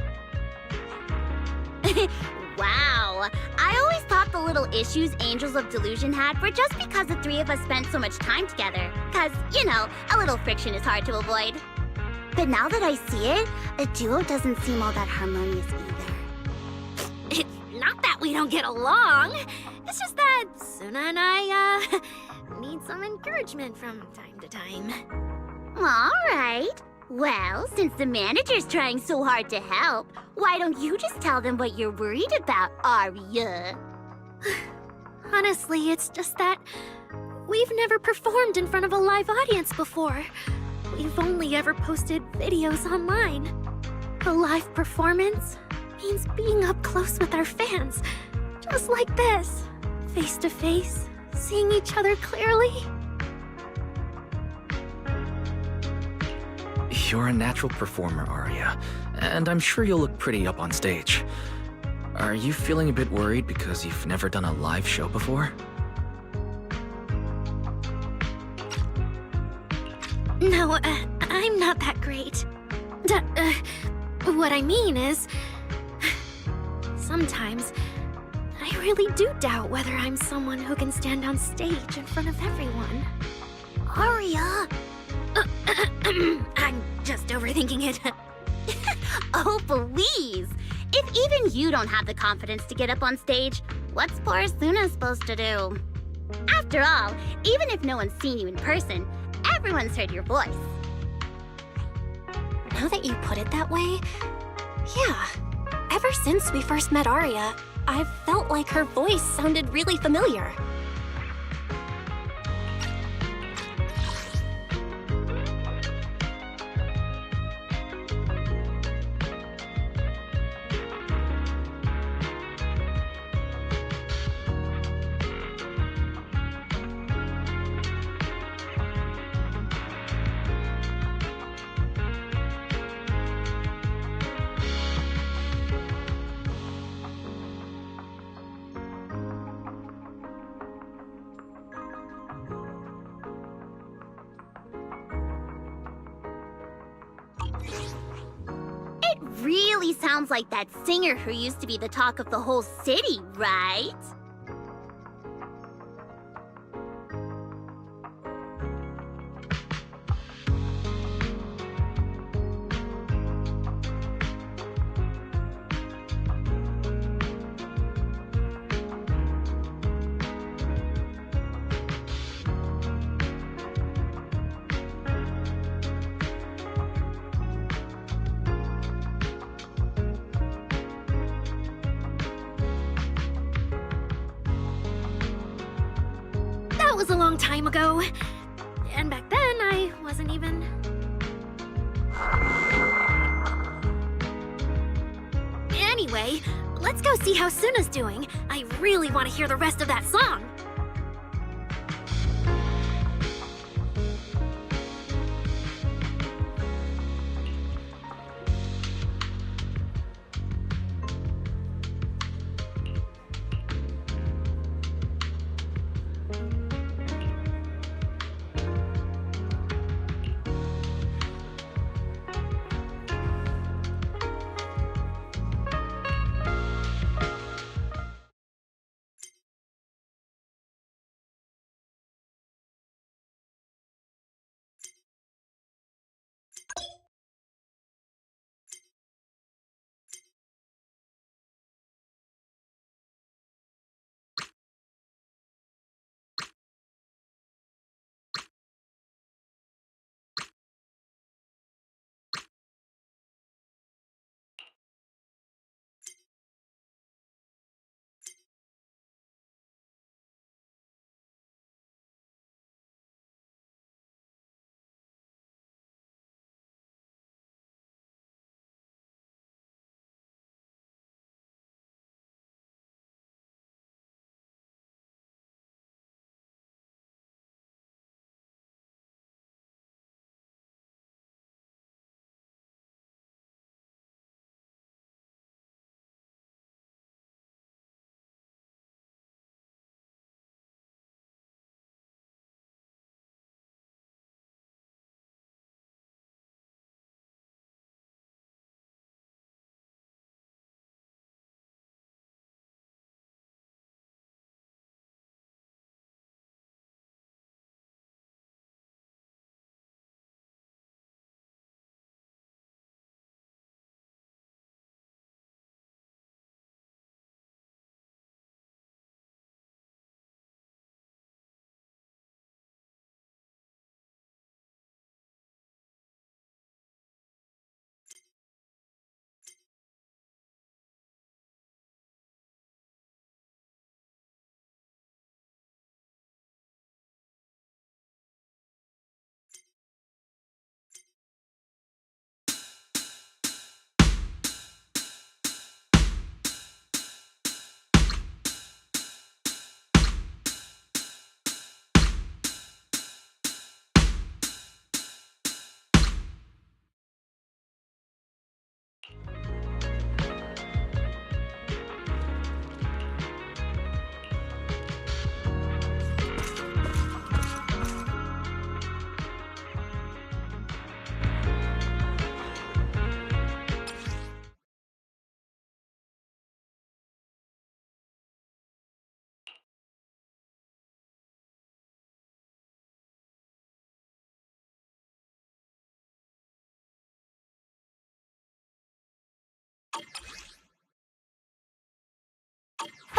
S21: Wow. I always thought the little issues Angels of Delusion had were just because the three of us spent so much time together. Cause, you know, a little friction is hard to avoid. But now that I see it, a duo doesn't seem all that harmonious either.
S13: It's not that we don't get along. It's just that Suna and I, need some encouragement from time to time.
S21: All right. Well, since the manager's trying so hard to help, why don't you just tell them what you're worried about, Arya?
S13: Honestly, it's just that we've never performed in front of a live audience before. We've only ever posted videos online. A live performance means being up close with our fans, just like this, face to face, seeing each other clearly.
S9: You're a natural performer, Arya, and I'm sure you'll look pretty up on stage. Are you feeling a bit worried because you've never done a live show before?
S13: No, I'm not that great. What I mean is, sometimes I really do doubt whether I'm someone who can stand on stage in front of everyone.
S21: Arya!
S13: I'm just overthinking it.
S21: Oh, please! If even you don't have the confidence to get up on stage, what's poor Suna supposed to do? After all, even if no one's seen you in person, everyone's heard your voice.
S24: Now that you put it that way, yeah. Ever since we first met Arya, I've felt like her voice sounded really familiar.
S21: It really sounds like that singer who used to be the talk of the whole city, right?
S13: That was a long time ago. And back then, I wasn't even... Anyway, let's go see how Suna's doing. I really want to hear the rest of that song.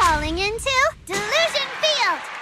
S2: Falling into Delusion Field!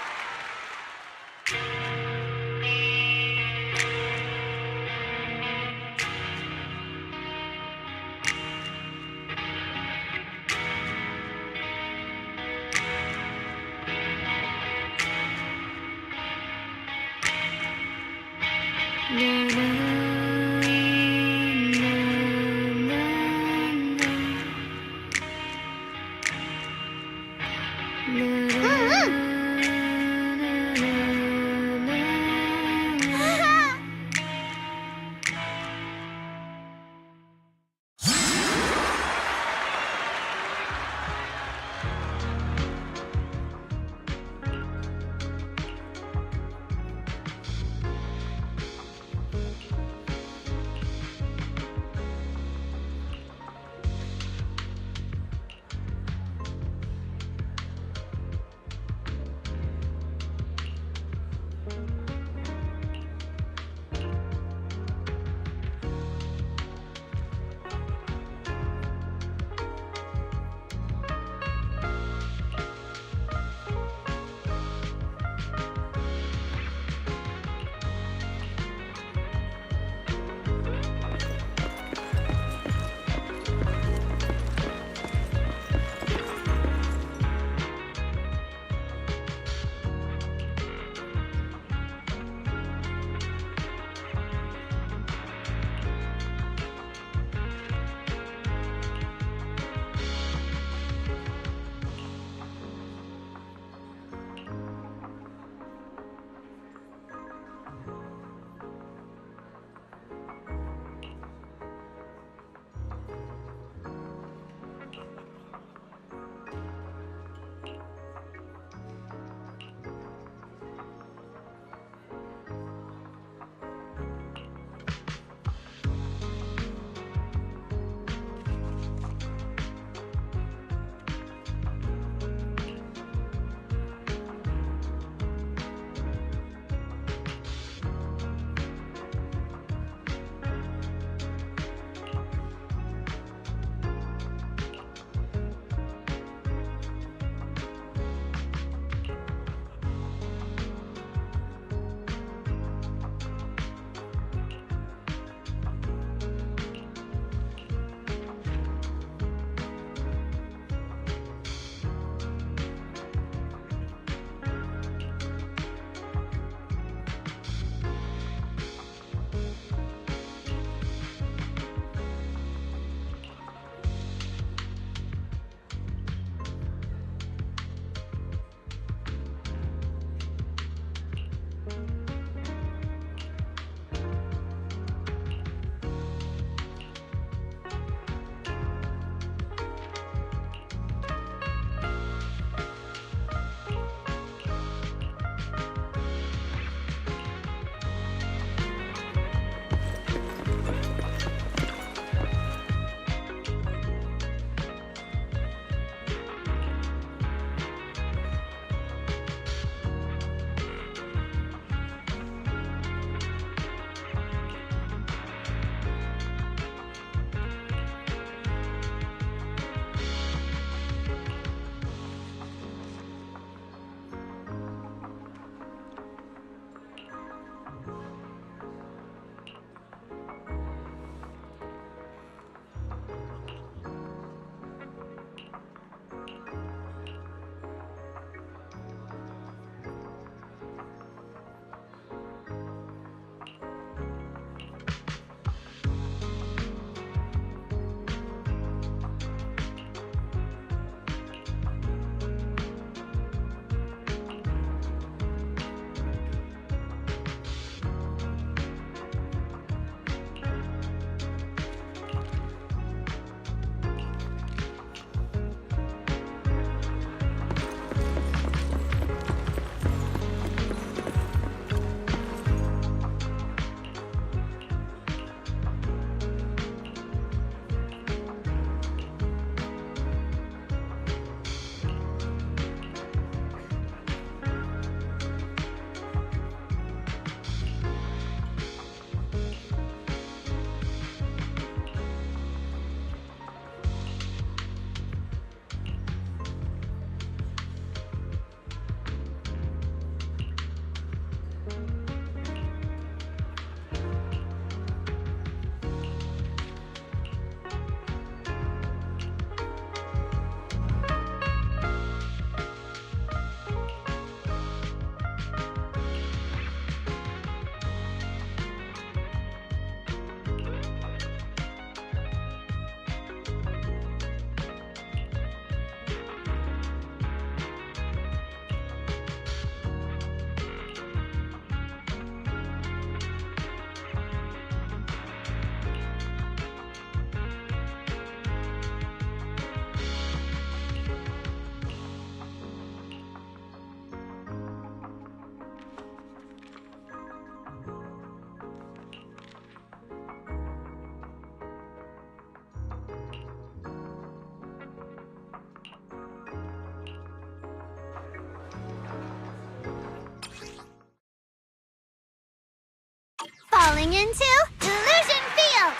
S21: going into Delusion Field!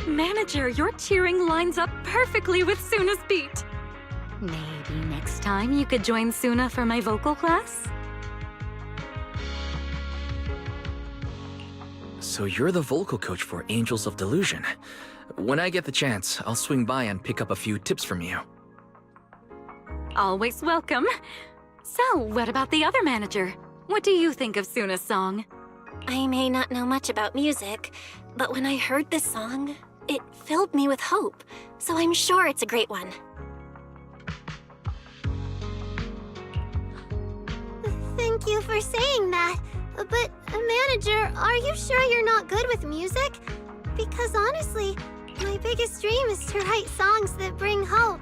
S6: Manager, your cheering lines up perfectly with Suna's beat. Maybe next time you could join Suna for my vocal class?
S9: So you're the vocal coach for Angels of Delusion. When I get the chance, I'll swing by and pick up a few tips from you.
S6: Always welcome. So, what about the other manager? What do you think of Suna's song?
S24: I may not know much about music, but when I heard this song, it filled me with hope, so I'm sure it's a great one.
S2: Thank you for saying that. But, manager, are you sure you're not good with music? Because honestly, my biggest dream is to write songs that bring hope.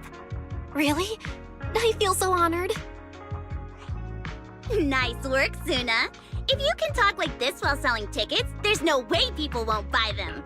S24: Really? I feel so honored.
S21: Nice work, Suna. If you can talk like this while selling tickets, there's no way people won't buy them.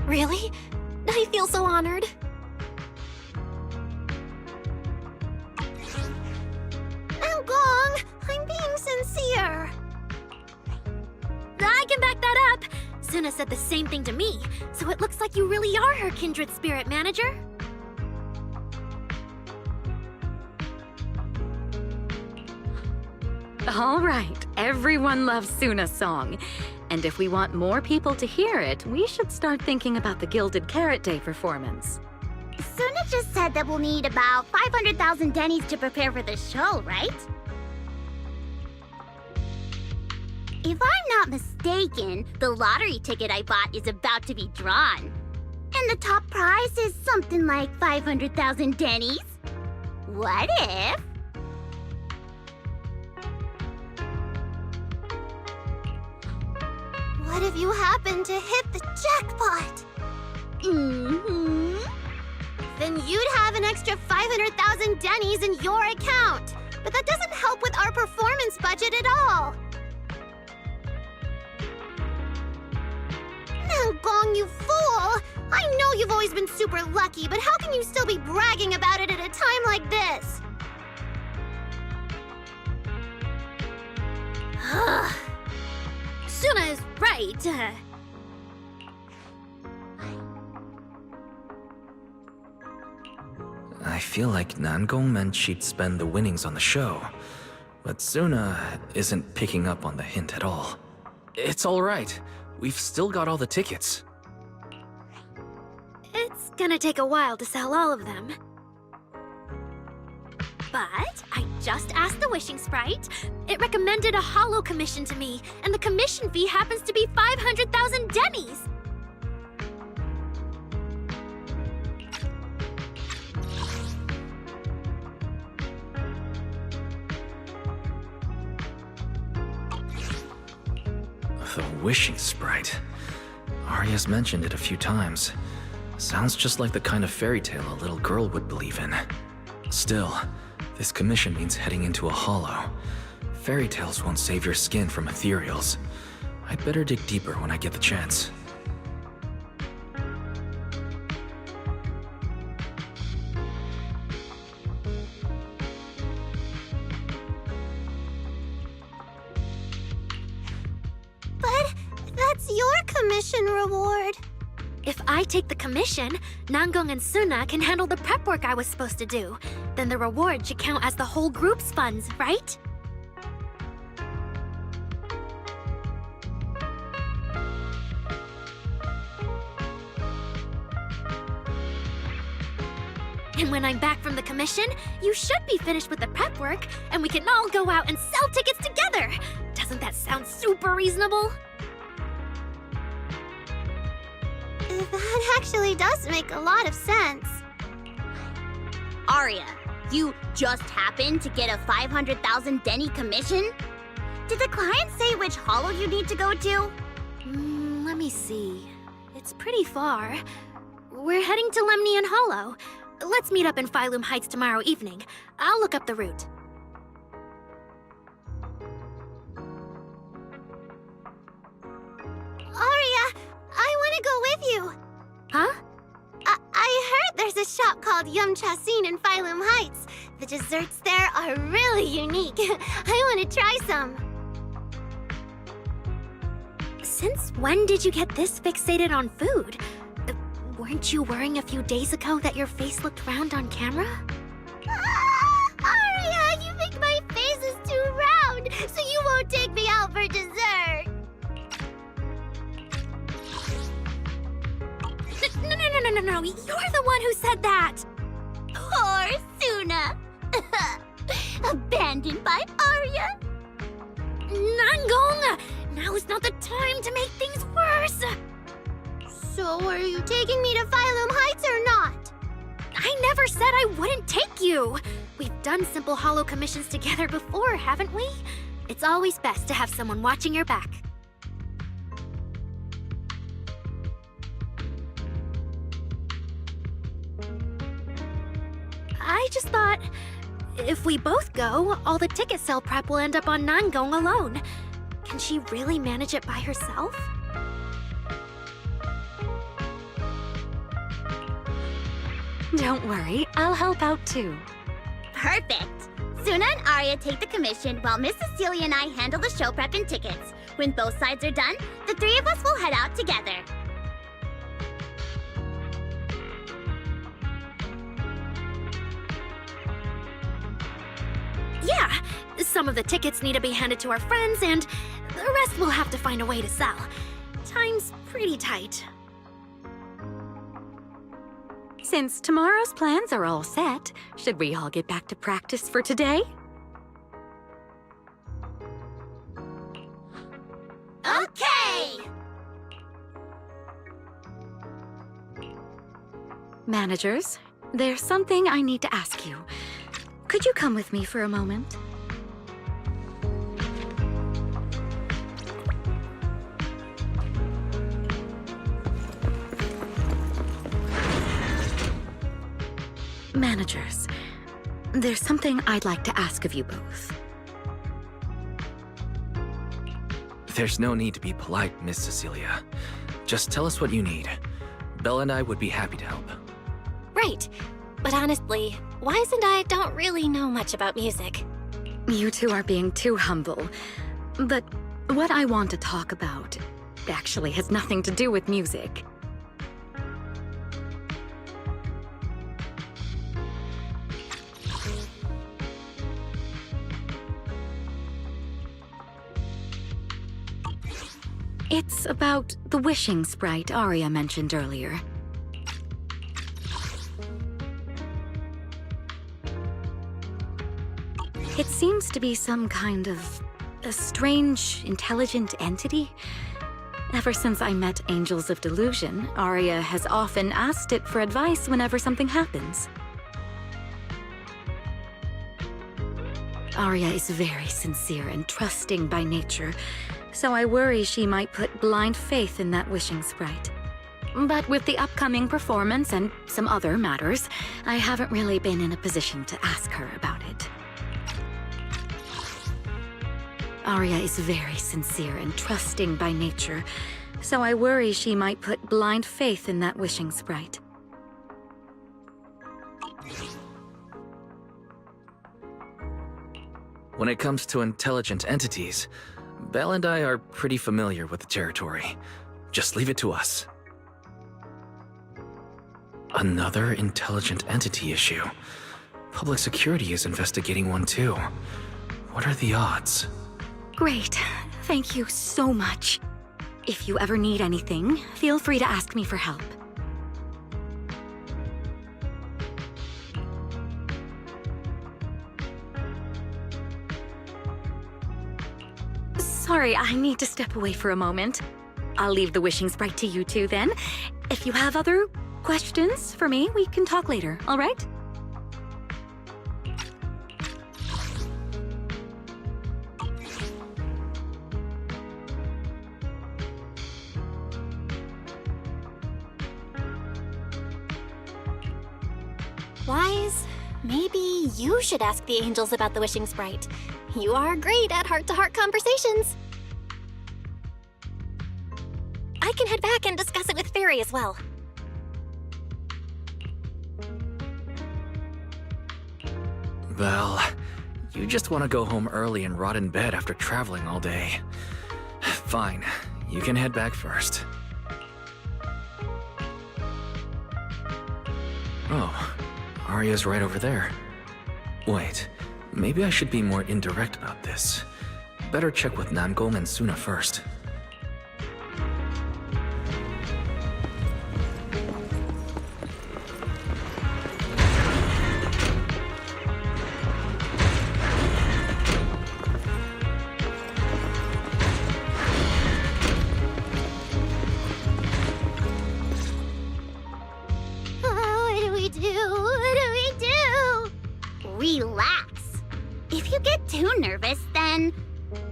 S24: Really? I feel so honored.
S2: Gong, I'm being sincere.
S13: I can back that up. Suna said the same thing to me, so it looks like you really are her kindred spirit, manager.
S6: All right, everyone loves Suna's song. And if we want more people to hear it, we should start thinking about the Gilded Carrot Day performance.
S21: Suna just said that we'll need about 500,000 dennies to prepare for the show, right? If I'm not mistaken, the lottery ticket I bought is about to be drawn. And the top prize is something like 500,000 dennies. What if...
S2: What if you happen to hit the jackpot?
S21: Mm-hmm.
S2: Then you'd have an extra 500,000 Dennies in your account. But that doesn't help with our performance budget at all. Gong, you fool! I know you've always been super lucky, but how can you still be bragging about it at a time like this?
S13: Suna is right.
S9: I feel like Nangong meant she'd spend the winnings on the show, but Suna isn't picking up on the hint at all. It's all right. We've still got all the tickets.
S13: It's gonna take a while to sell all of them. But I just asked the Wishing Sprite. It recommended a holo commission to me, and the commission fee happens to be 500,000 Dennies.
S9: The Wishing Sprite. Arya's mentioned it a few times. Sounds just like the kind of fairy tale a little girl would believe in. Still, this commission means heading into a hollow. Fairy tales won't save your skin from ethereals. I'd better dig deeper when I get the chance.
S2: But that's your commission reward.
S13: If I take the commission, Nangong and Suna can handle the prep work I was supposed to do. Then the reward should count as the whole group's funds, right? And when I'm back from the commission, you should be finished with the prep work, and we can all go out and sell tickets together! Doesn't that sound super reasonable?
S2: That actually does make a lot of sense.
S21: Arya, you just happened to get a 500,000 Denny commission? Did the client say which hollow you need to go to?
S13: Let me see. It's pretty far. We're heading to Lemnian Hollow. Let's meet up in Phylum Heights tomorrow evening. I'll look up the route.
S2: Arya, I want to go with you.
S13: Huh?
S2: I heard there's a shop called Yum Chasin in Phylum Heights. The desserts there are really unique. I want to try some.
S13: Since when did you get this fixated on food? Weren't you worrying a few days ago that your face looked round on camera?
S2: Arya, you think my face is too round, so you won't take me out for dessert.
S13: No, you're the one who said that!
S21: Poor Suna! Abandoned by Arya?
S13: Nangong! Now is not the time to make things worse!
S2: So are you taking me to Phylum Heights or not?
S13: I never said I wouldn't take you! We've done simple hollow commissions together before, haven't we? It's always best to have someone watching your back. I just thought, if we both go, all the ticket sale prep will end up on Nangong alone. Can she really manage it by herself?
S6: Don't worry, I'll help out too.
S21: Perfect! Suna and Arya take the commission while Miss Cecilia and I handle the show prep and tickets. When both sides are done, the three of us will head out together.
S13: Yeah, some of the tickets need to be handed to our friends, and the rest we'll have to find a way to sell. Time's pretty tight.
S6: Since tomorrow's plans are all set, should we all get back to practice for today?
S21: Okay!
S6: Managers, there's something I need to ask you. could you come with me for a moment? Managers, there's something I'd like to ask of you both.
S9: There's no need to be polite, Miss Cecilia. Just tell us what you need. Belle and I would be happy to help.
S24: Right. But honestly, Wise and I don't really know much about music.
S6: You two are being too humble. But what I want to talk about actually has nothing to do with music. It's about the wishing sprite Arya mentioned earlier. It seems to be some kind of a strange, intelligent entity. Ever since I met Angels of Delusion, Arya has often asked it for advice whenever something happens. Arya is very sincere and trusting by nature, so I worry she might put blind faith in that wishing sprite. But with the upcoming performance and some other matters, I haven't really been in a position to ask her about it. Arya is very sincere and trusting by nature, so I worry she might put blind faith in that wishing sprite.
S9: When it comes to intelligent entities, Belle and I are pretty familiar with the territory. Just leave it to us. Another intelligent entity issue. Public security is investigating one too. What are the odds?
S6: Great. Thank you so much. If you ever need anything, feel free to ask me for help. Sorry, I need to step away for a moment. I'll leave the wishing sprite to you two then. If you have other questions for me, we can talk later, all right?
S24: Wise, maybe you should ask the angels about the wishing sprite. You are great at heart-to-heart conversations. I can head back and discuss it with Fairy as well.
S9: Belle, you just want to go home early and rot in bed after traveling all day. Fine, you can head back first. Oh, Arya's right over there. Wait, maybe I should be more indirect about this. Better check with Namgong and Suna first.
S21: Relax. If you get too nervous, then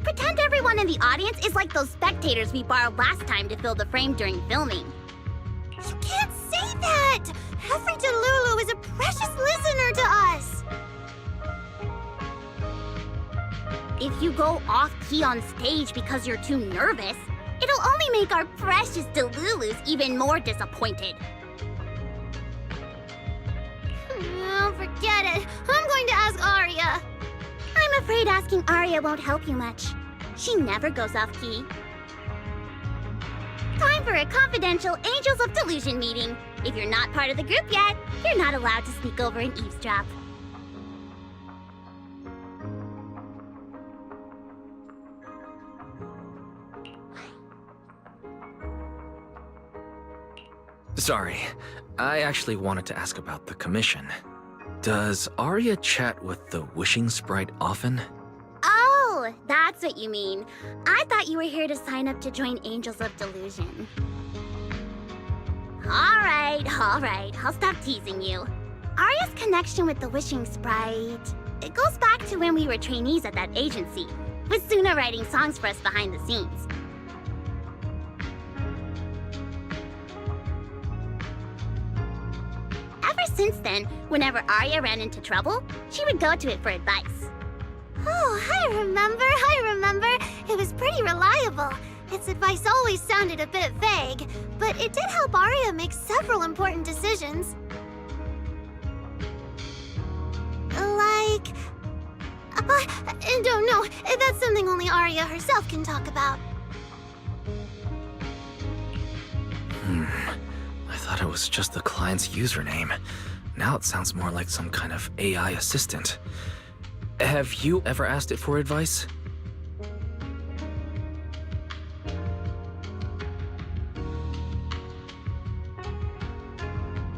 S21: pretend everyone in the audience is like those spectators we borrowed last time to fill the frame during filming.
S2: You can't say that! Every Delulu is a precious listener to us!
S21: If you go off-key on stage because you're too nervous, it'll only make our precious Delulus even more disappointed.
S2: Oh, forget it. I'm going to ask Arya.
S21: I'm afraid asking Arya won't help you much. She never goes off-key. Time for a confidential Angels of Delusion meeting. If you're not part of the group yet, you're not allowed to sneak over and eavesdrop.
S9: Sorry, I actually wanted to ask about the commission. Does Arya chat with the wishing sprite often?
S21: Oh, that's what you mean. I thought you were here to sign up to join Angels of Delusion. All right, I'll stop teasing you. Arya's connection with the wishing sprite It goes back to when we were trainees at that agency, with Suna writing songs for us behind the scenes. Ever since then, whenever Arya ran into trouble, she would go to it for advice.
S2: Oh, I remember. It was pretty reliable. Its advice always sounded a bit vague, but it did help Arya make several important decisions. Like... don't know. That's something only Arya herself can talk about.
S9: I thought it was just the client's username. Now it sounds more like some kind of AI assistant. Have you ever asked it for advice?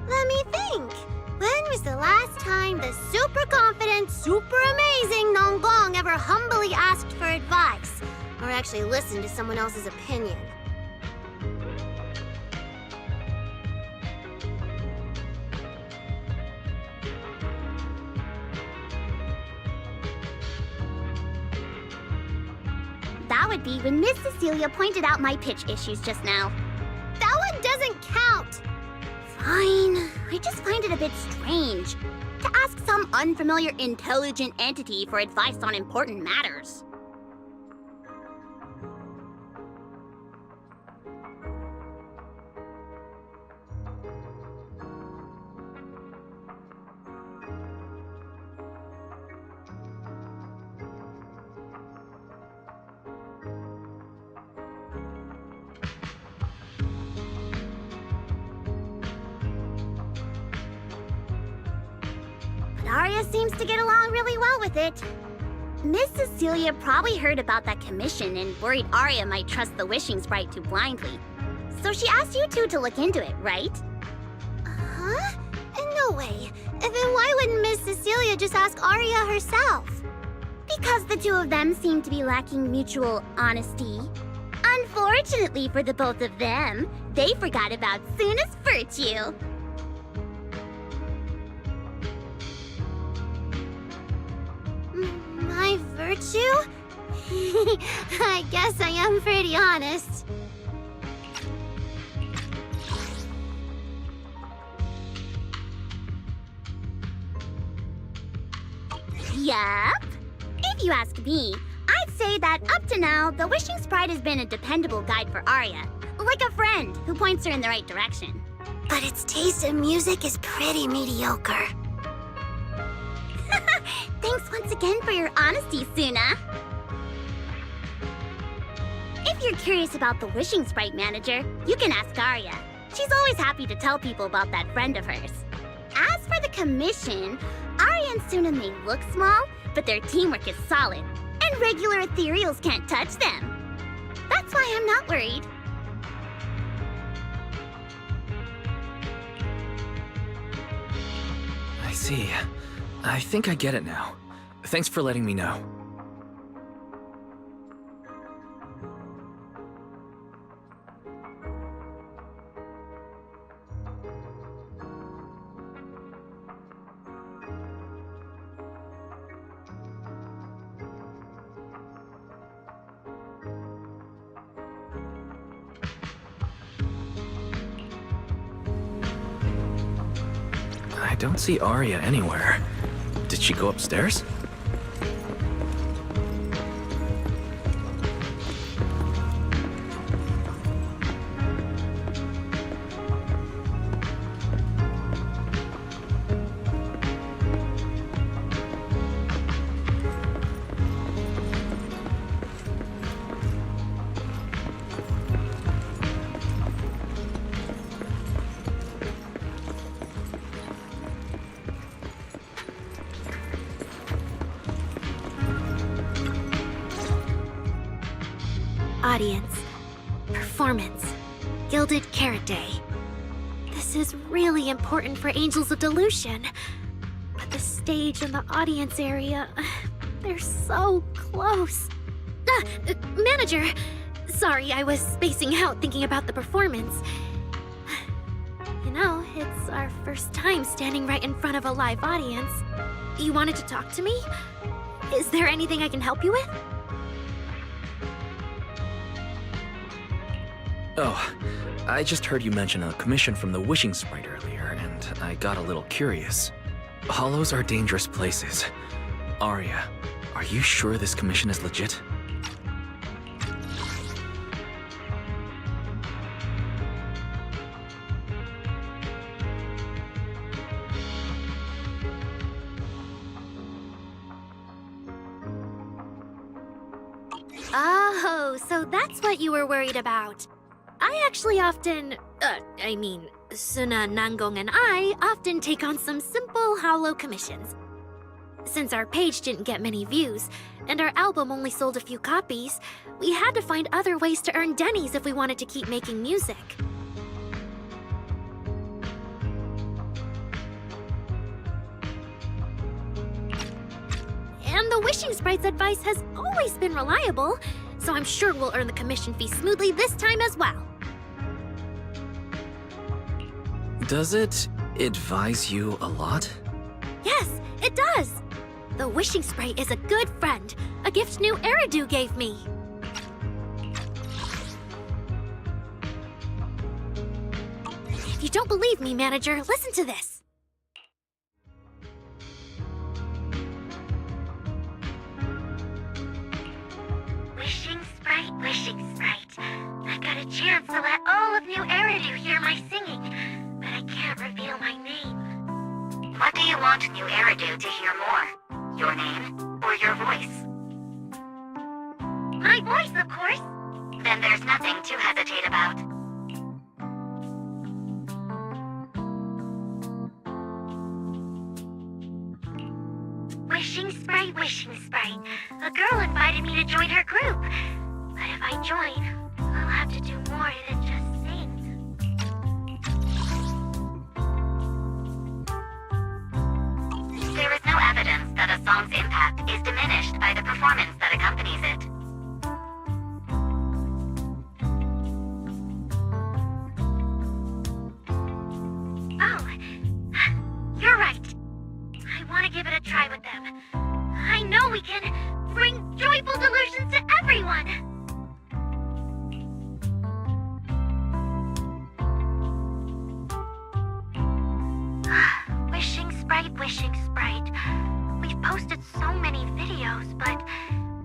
S2: Let me think. When was the last time the super confident, super amazing Nonggong ever humbly asked for advice? Or actually listened to someone else's opinion?
S21: That would be when Miss Cecilia pointed out my pitch issues just now.
S2: That one doesn't count!
S21: Fine. I just find it a bit strange to ask some unfamiliar intelligent entity for advice on important matters. Arya seems to get along really well with it. Miss Cecilia probably heard about that commission and worried Arya might trust the wishing sprite too blindly. So she asked you two to look into it, right?
S2: Huh? No way. Then why wouldn't Miss Cecilia just ask Arya herself?
S21: Because the two of them seem to be lacking mutual honesty. Unfortunately for the both of them, they forgot about Suna's virtue.
S2: My virtue? I guess I am pretty honest.
S21: Yup. If you ask me, I'd say that up to now, the Wishing Sprite has been a dependable guide for Arya. Like a friend who points her in the right direction.
S2: But its taste in music is pretty mediocre.
S21: Thanks once again for your honesty, Suna. If you're curious about the Wishing Sprite manager, you can ask Arya. She's always happy to tell people about that friend of hers. As for the commission, Arya and Suna may look small, but their teamwork is solid, and regular ethereals can't touch them. That's why I'm not worried.
S9: I see. I think I get it now. Thanks for letting me know. I don't see Arya anywhere. Did she go upstairs?
S13: Audience, performance, Gilded Carrot Day. This is really important for Angels of Delusion. But the stage and the audience area, they're so close. Manager! Sorry, I was spacing out thinking about the performance. You know, it's our first time standing right in front of a live audience. You wanted to talk to me? Is there anything I can help you with?
S9: Oh, I just heard you mention a commission from the Wishing Sprite earlier, and I got a little curious. Hollows are dangerous places. Arya, are you sure this commission is legit?
S13: Oh, so that's what you were worried about. I actually often, Suna, Nangong, and I often take on some simple hollow commissions. Since our page didn't get many views, and our album only sold a few copies, we had to find other ways to earn dennies if we wanted to keep making music. And the Wishing Sprite's advice has always been reliable, so I'm sure we'll earn the commission fee smoothly this time as well.
S9: Does it advise you a lot?
S13: Yes, it does! The Wishing Sprite is a good friend, a gift new Eridu gave me. If you don't believe me, manager, listen to this.
S1: Wishing Sprite. I got a chance to let all of New Eridu hear my singing, but I can't reveal my name.
S3: What do you want New Eridu to hear more? Your name or your voice?
S1: My voice, of course.
S3: Then there's nothing to hesitate about.
S1: Wishing Sprite. A girl invited me to join her group. But if I join, I'll have to do more than just sing.
S3: There is no evidence that a song's impact is diminished by the performance that accompanies it.
S1: Oh, you're right. I want to give it a try with them. I know we can bring joyful delusions to everyone. Wishing Sprite. We've posted so many videos, but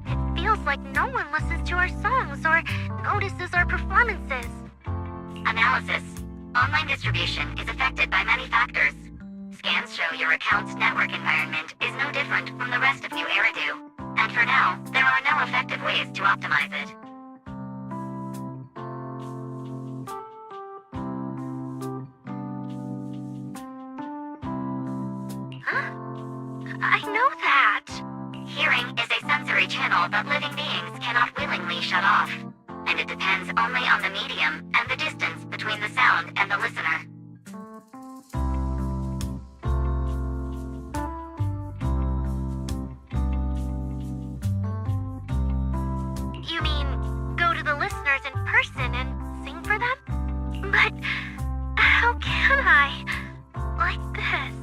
S1: it feels like no one listens to our songs or notices our performances.
S3: Analysis. Online distribution is affected by many factors. Scans show your account's network environment is no different from the rest of New Eridu. And for now, there are no effective ways to optimize it.
S1: I know that.
S3: Hearing is a sensory channel that living beings cannot willingly shut off. And it depends only on the medium and the distance between the sound and the listener.
S1: You mean go to the listeners in person and sing for them? But how can I? Like this.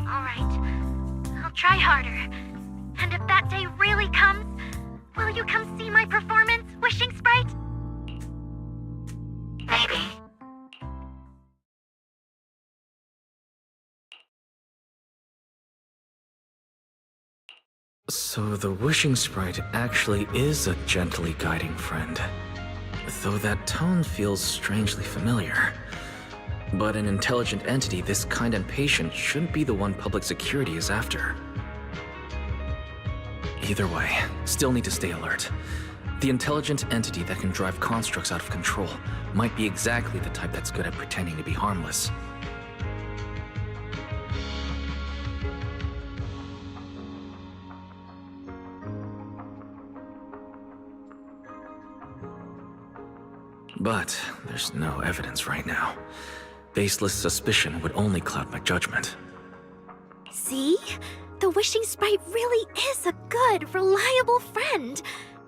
S1: Alright, I'll try harder. And if that day really comes, will you come see my performance, Wishing Sprite?
S3: Maybe.
S9: So the Wishing Sprite actually is a gently guiding friend. Though that tone feels strangely familiar. But an intelligent entity this kind and patient shouldn't be the one public security is after. Either way, still need to stay alert. The intelligent entity that can drive constructs out of control might be exactly the type that's good at pretending to be harmless. But there's no evidence right now. Baseless suspicion would only cloud my judgment.
S13: See? The Wishing Sprite really is a good, reliable friend.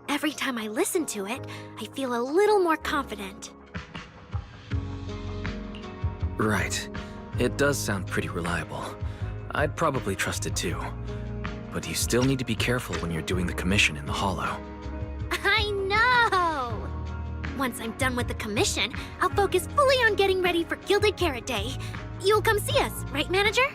S13: Every time I listen to it, I feel a little more confident.
S9: Right. It does sound pretty reliable. I'd probably trust it too. But you still need to be careful when you're doing the commission in the Hollow.
S13: I know! Once I'm done with the commission, I'll focus fully on getting ready for Gilded Carrot Day. You'll come see us, right, Manager?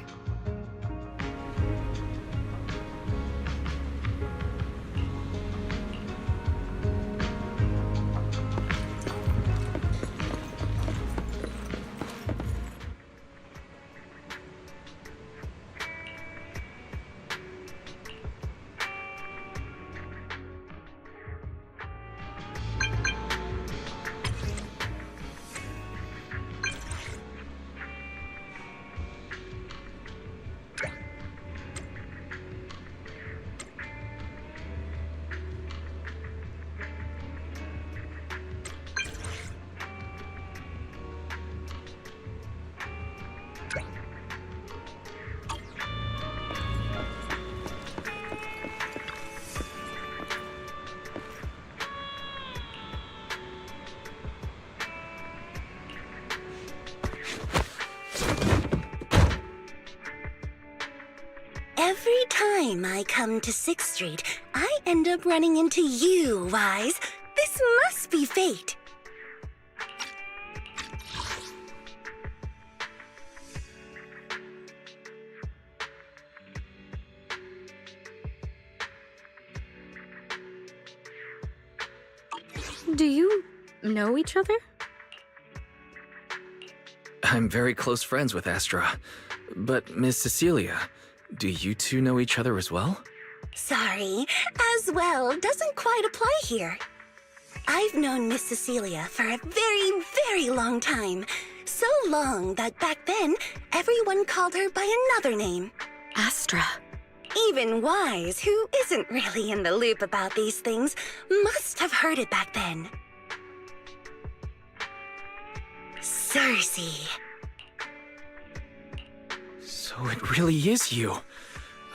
S15: Every time I come to 6th Street, I end up running into you, Wise. This must be fate.
S10: Do you know each other?
S9: I'm very close friends with Astra. But Miss Cecilia, do you two know each other as well?
S15: Sorry, as well doesn't quite apply here. I've known Miss Cecilia for a very, very long time. So long that back then, everyone called her by another name.
S10: Astra.
S15: Even Wise, who isn't really in the loop about these things, must have heard it back then. Cersei.
S9: So it really is you.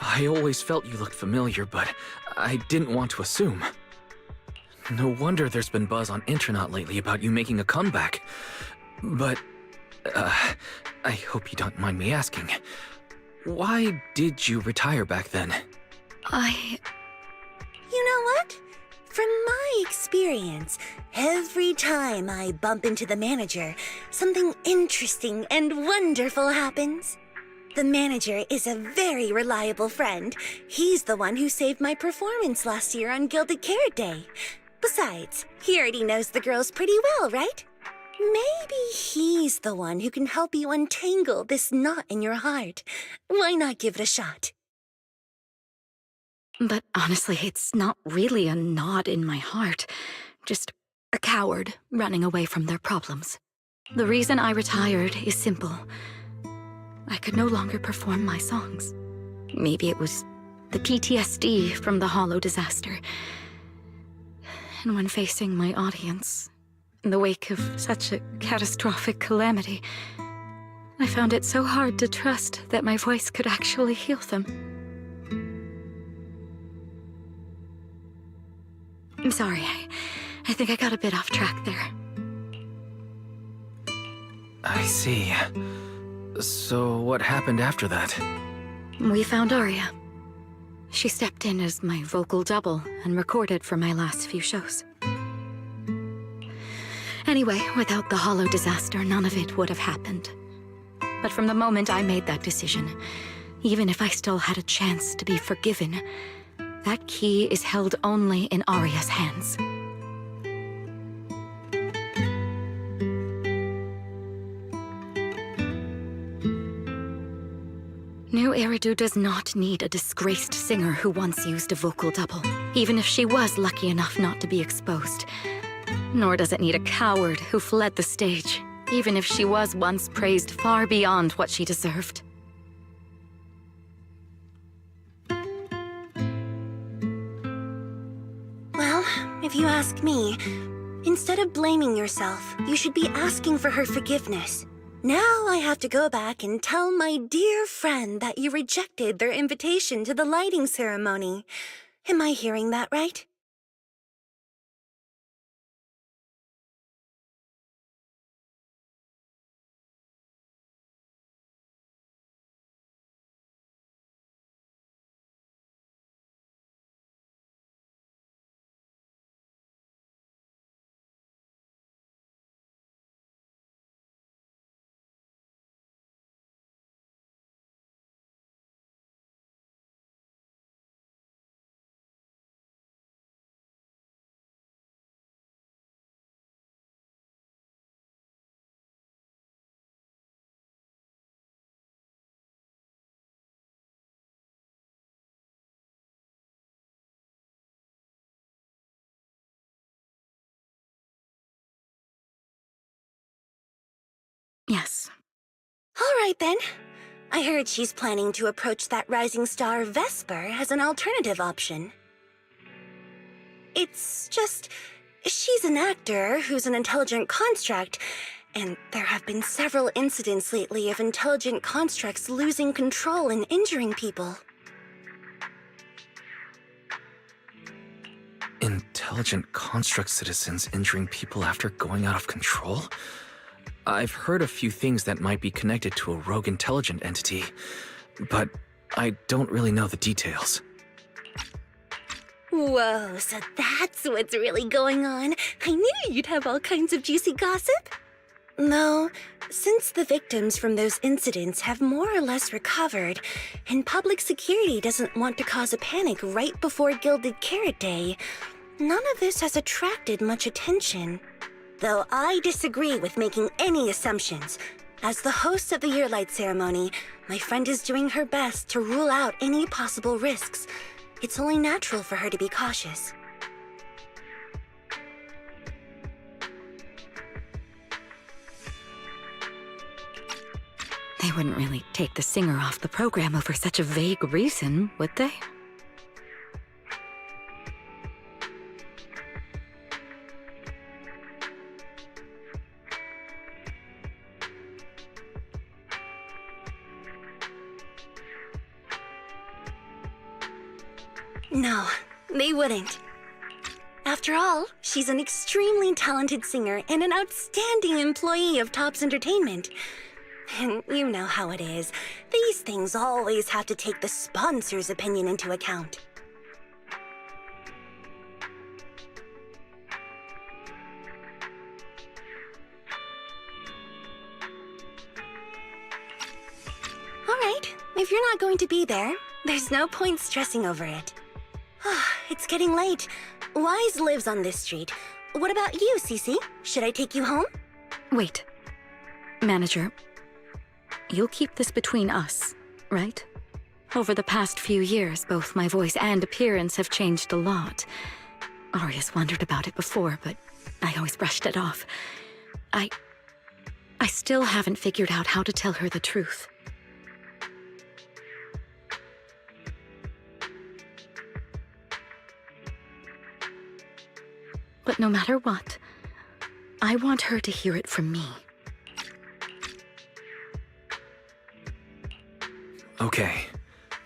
S9: I always felt you looked familiar, but I didn't want to assume. No wonder there's been buzz on Intronaut lately about you making a comeback. But, I hope you don't mind me asking. Why did you retire back then?
S15: You know what? From my experience, every time I bump into the manager, something interesting and wonderful happens. The manager is a very reliable friend. He's the one who saved my performance last year on Gilded Carrot Day. Besides, he already knows the girls pretty well, right? Maybe he's the one who can help you untangle this knot in your heart. Why not give it a shot?
S10: But honestly, it's not really a knot in my heart. Just a coward running away from their problems. The reason I retired is simple. I could no longer perform my songs. Maybe it was the PTSD from the Hollow disaster. And when facing my audience, in the wake of such a catastrophic calamity, I found it so hard to trust that my voice could actually heal them. I'm sorry, I think I got a bit off track there.
S9: I see. So what happened after that?
S10: We found Aria. She stepped in as my vocal double and recorded for my last few shows. Anyway, without the Hollow disaster, none of it would have happened. But from the moment I made that decision, even if I still had a chance to be forgiven, that key is held only in Aria's hands. New Eridu does not need a disgraced singer who once used a vocal double, even if she was lucky enough not to be exposed. Nor does it need a coward who fled the stage, even if she was once praised far beyond what she deserved.
S15: Well, if you ask me, instead of blaming yourself, you should be asking for her forgiveness. Now I have to go back and tell my dear friend that you rejected their invitation to the lighting ceremony. Am I hearing that right?
S10: Yes.
S15: All right, then. I heard she's planning to approach that rising star Vesper as an alternative option. It's just, she's an actor who's an intelligent construct, and there have been several incidents lately of intelligent constructs losing control and injuring people.
S9: Intelligent construct citizens injuring people after going out of control? I've heard a few things that might be connected to a rogue intelligent entity, but I don't really know the details.
S15: Whoa, so that's what's really going on. I knew you'd have all kinds of juicy gossip. No, since the victims from those incidents have more or less recovered, and public security doesn't want to cause a panic right before Gilded Carrot Day, none of this has attracted much attention. Though I disagree with making any assumptions. As the host of the Yearlight ceremony, my friend is doing her best to rule out any possible risks. It's only natural for her to be cautious.
S10: They wouldn't really take the singer off the program over such a vague reason, would they?
S15: No, they wouldn't. After all, she's an extremely talented singer and an outstanding employee of Topps Entertainment. And you know how it is. These things always have to take the sponsor's opinion into account. All right, if you're not going to be there, there's no point stressing over it. It's getting late. Wise lives on this street. What about you, Cece? Should I take you home?
S10: Wait. Manager, you'll keep this between us, right? Over the past few years, both my voice and appearance have changed a lot. Aria's wondered about it before, but I always brushed it off. I still haven't figured out how to tell her the truth. But no matter what, I want her to hear it from me.
S9: Okay.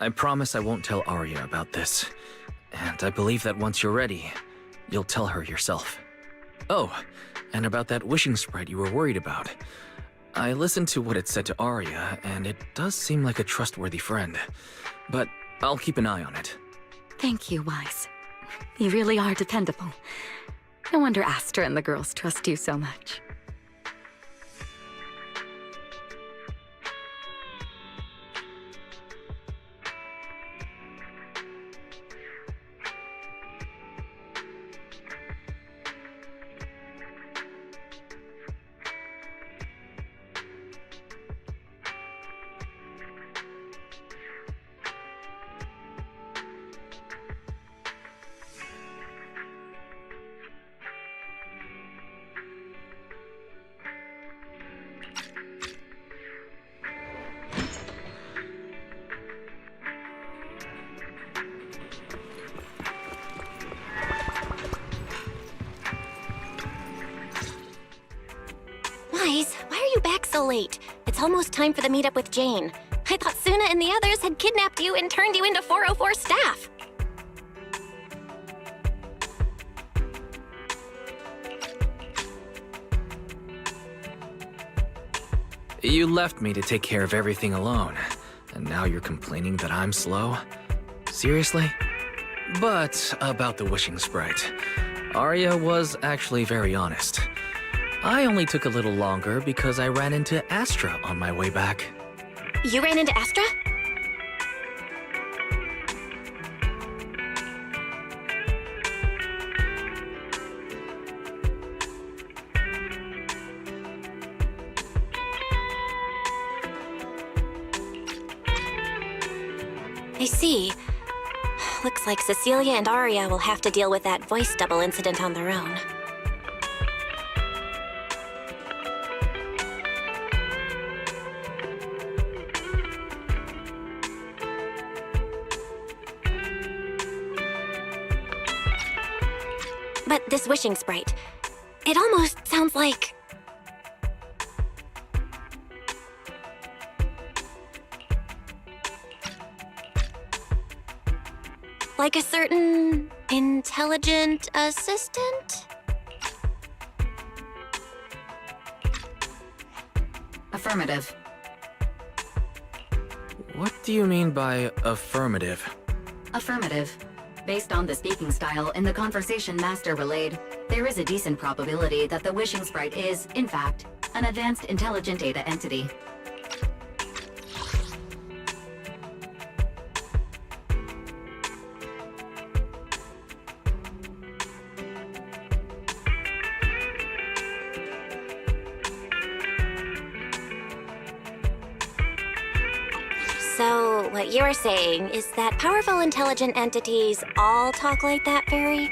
S9: I promise I won't tell Aria about this. And I believe that once you're ready, you'll tell her yourself. Oh, and about that wishing sprite you were worried about. I listened to what it said to Aria, and it does seem like a trustworthy friend. But I'll keep an eye on it.
S10: Thank you, Wise. You really are dependable. No wonder Astra and the girls trust you so much.
S24: Wise, why are you back so late? It's almost time for the meetup with Jane. I thought Suna and the others had kidnapped you and turned you into 404 staff.
S9: You left me to take care of everything alone, and now you're complaining that I'm slow? Seriously? But about the wishing sprite, Aria was actually very honest. I only took a little longer because I ran into Astra on my way back.
S24: You ran into Astra? I see. Looks like Cecilia and Aria will have to deal with that voice double incident on their own. But this wishing sprite, it almost sounds like... like a certain intelligent assistant?
S6: Affirmative.
S9: What do you mean by affirmative?
S6: Affirmative. Based on the speaking style in the conversation Master relayed, there is a decent probability that the wishing sprite is, in fact, an advanced intelligent data entity.
S24: So, what you're saying is that powerful intelligent entities all talk like that, Fairy?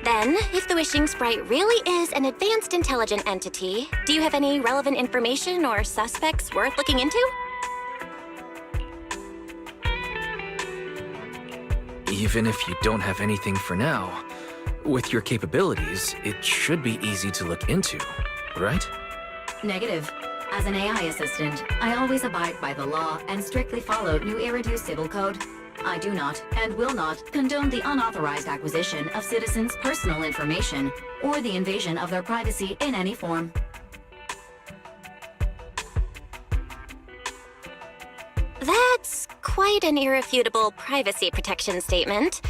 S24: Then, if the wishing sprite really is an advanced intelligent entity, do you have any relevant information or suspects worth looking into?
S9: Even if you don't have anything for now, with your capabilities, it should be easy to look into, right?
S6: Negative. As an AI assistant, I always abide by the law and strictly follow New Eridu Civil Code. I do not, and will not, condone the unauthorized acquisition of citizens' personal information, or the invasion of their privacy in any form.
S24: That's quite an irrefutable privacy protection statement.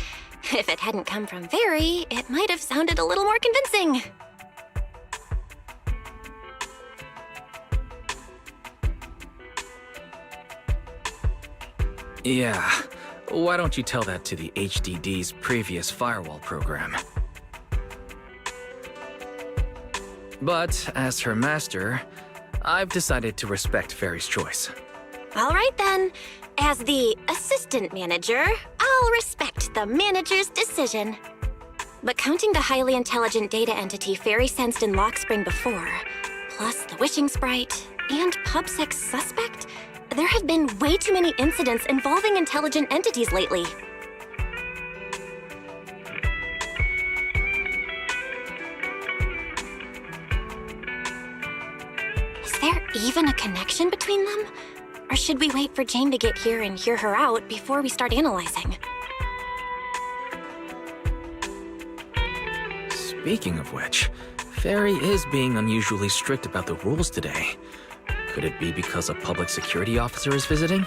S24: If it hadn't come from Fairy, it might have sounded a little more convincing.
S9: Yeah, why don't you tell that to the HDD's previous firewall program? But, as her master, I've decided to respect Fairy's choice.
S24: All right then. As the assistant manager, I'll respect the manager's decision. But counting the highly intelligent data entity Fairy sensed in Lock Spring before, plus the wishing sprite, and PubSec's suspect, there have been way too many incidents involving intelligent entities lately. Is there even a connection between them? Or should we wait for Jane to get here and hear her out before we start analyzing?
S9: Speaking of which, Fairy is being unusually strict about the rules today. Could it be because a public security officer is visiting?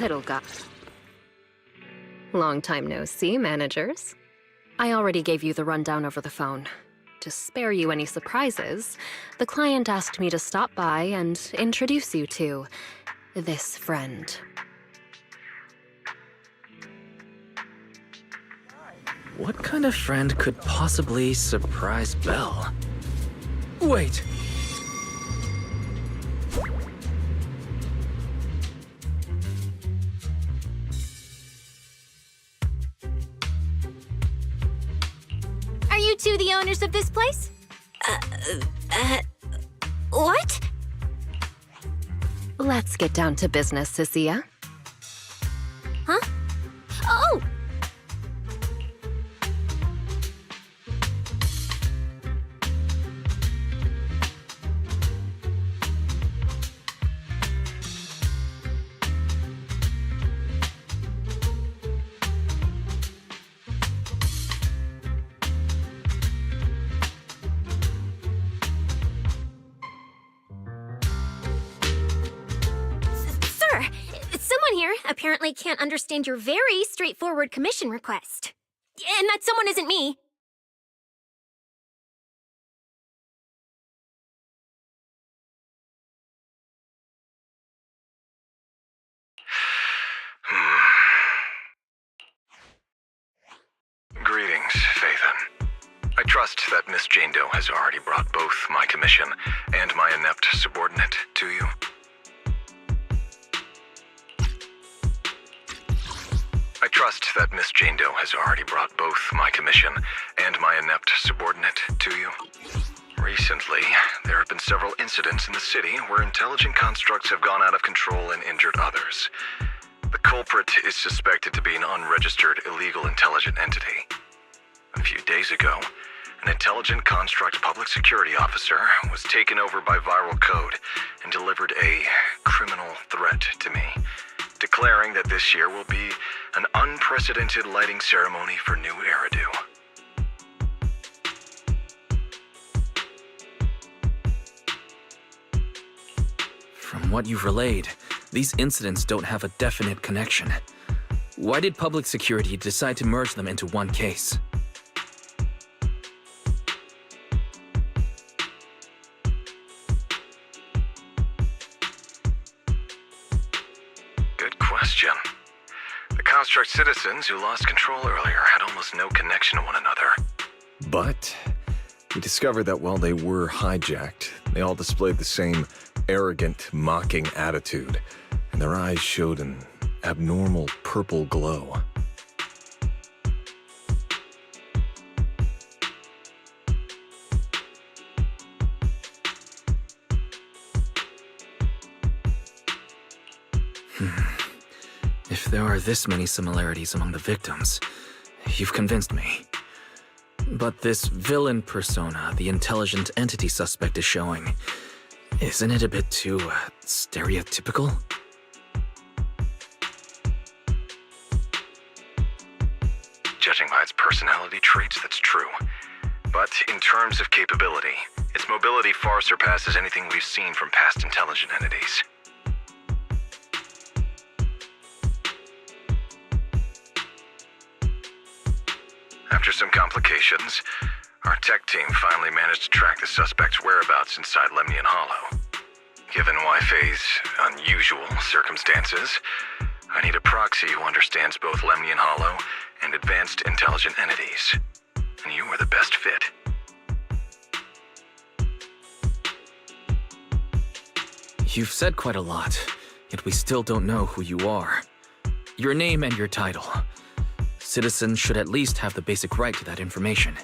S12: Little guy. Long time no see, managers. I already gave you the rundown over the phone. To spare you any surprises, the client asked me to stop by and introduce you to this friend.
S9: What kind of friend could possibly surprise Belle? Wait!
S2: Are you two the owners of this place?
S24: What?
S12: Let's get down to business, Cecilia.
S2: Huh? Oh! Someone here apparently can't understand your very straightforward commission request. And that someone isn't me.
S11: Greetings, Phaethon. I trust that Miss Jane Doe has already brought both my commission and my inept subordinate to you. I trust that Miss Jane Doe has already brought both my commission and my inept subordinate to you. Recently, there have been several incidents in the city where intelligent constructs have gone out of control and injured others. The culprit is suspected to be an unregistered illegal intelligent entity. A few days ago, an intelligent construct public security officer was taken over by viral code and delivered a criminal threat to me, declaring that this year will be an unprecedented lighting ceremony for New Eridu.
S9: From what you've relayed, these incidents don't have a definite connection. Why did public security decide to merge them into one case?
S11: Good question. The construct citizens who lost control earlier had almost no connection to one another.
S16: But we discovered that while they were hijacked, they all displayed the same arrogant, mocking attitude, and their eyes showed an abnormal purple glow.
S9: If there are this many similarities among the victims, you've convinced me. But this villain persona the intelligent entity suspect is showing, isn't it a bit too, stereotypical?
S11: Judging by its personality traits, that's true. But in terms of capability, its mobility far surpasses anything we've seen from past intelligent entities. After some complications, our tech team finally managed to track the suspect's whereabouts inside Lemnian Hollow. Given Wi-Fi's unusual circumstances, I need a proxy who understands both Lemnian Hollow and advanced intelligent entities. And you were the best fit.
S9: You've said quite a lot, yet we still don't know who you are. Your name and your title. Citizens should at least have the basic right to that information.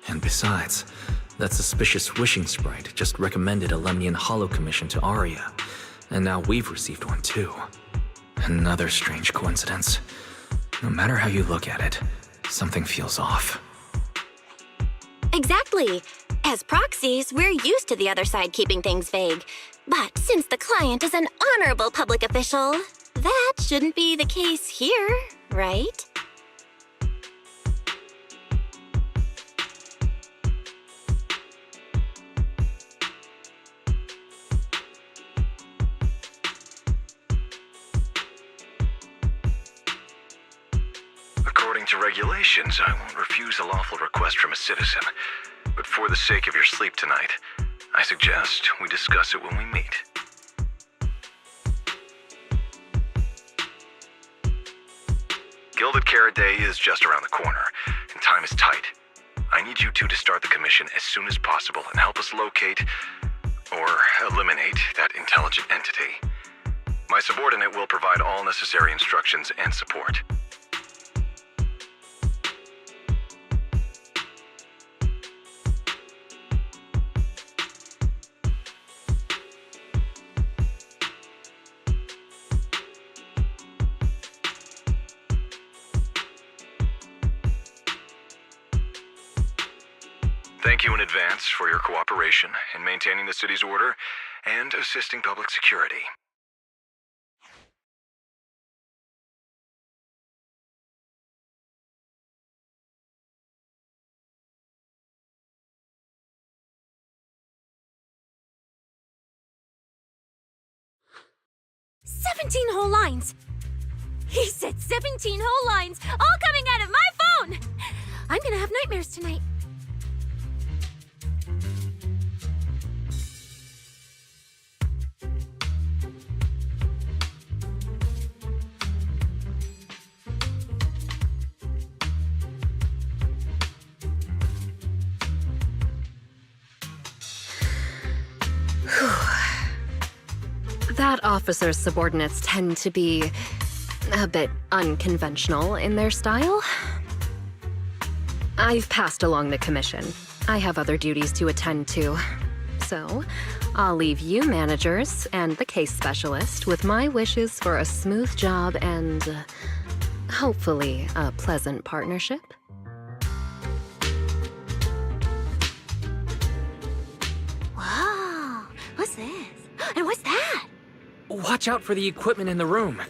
S9: And besides, that suspicious wishing sprite just recommended a Lemnian Hollow commission to Arya, and now we've received one too. Another strange coincidence. No matter how you look at it, something feels off.
S24: Exactly. As proxies, we're used to the other side keeping things vague. But since the client is an honorable public official, that shouldn't be the case here, right?
S11: According to regulations, I won't refuse a lawful request from a citizen. But for the sake of your sleep tonight, I suggest we discuss it when we meet. Gilded Carrot Day is just around the corner, and time is tight. I need you two to start the commission as soon as possible and help us locate or eliminate that intelligent entity. My subordinate will provide all necessary instructions and support. Thank you in advance for your cooperation in maintaining the city's order and assisting public security.
S13: "17 whole lines! He said 17 whole lines, all coming out of my phone! I'm gonna have nightmares tonight.
S12: That officer's subordinates tend to be a bit unconventional in their style. I've passed along the commission. I have other duties to attend to. So, I'll leave you managers and the case specialist with my wishes for a smooth job and hopefully a pleasant partnership.
S2: Whoa, what's this? And what's that?
S9: Watch out for the equipment in the room.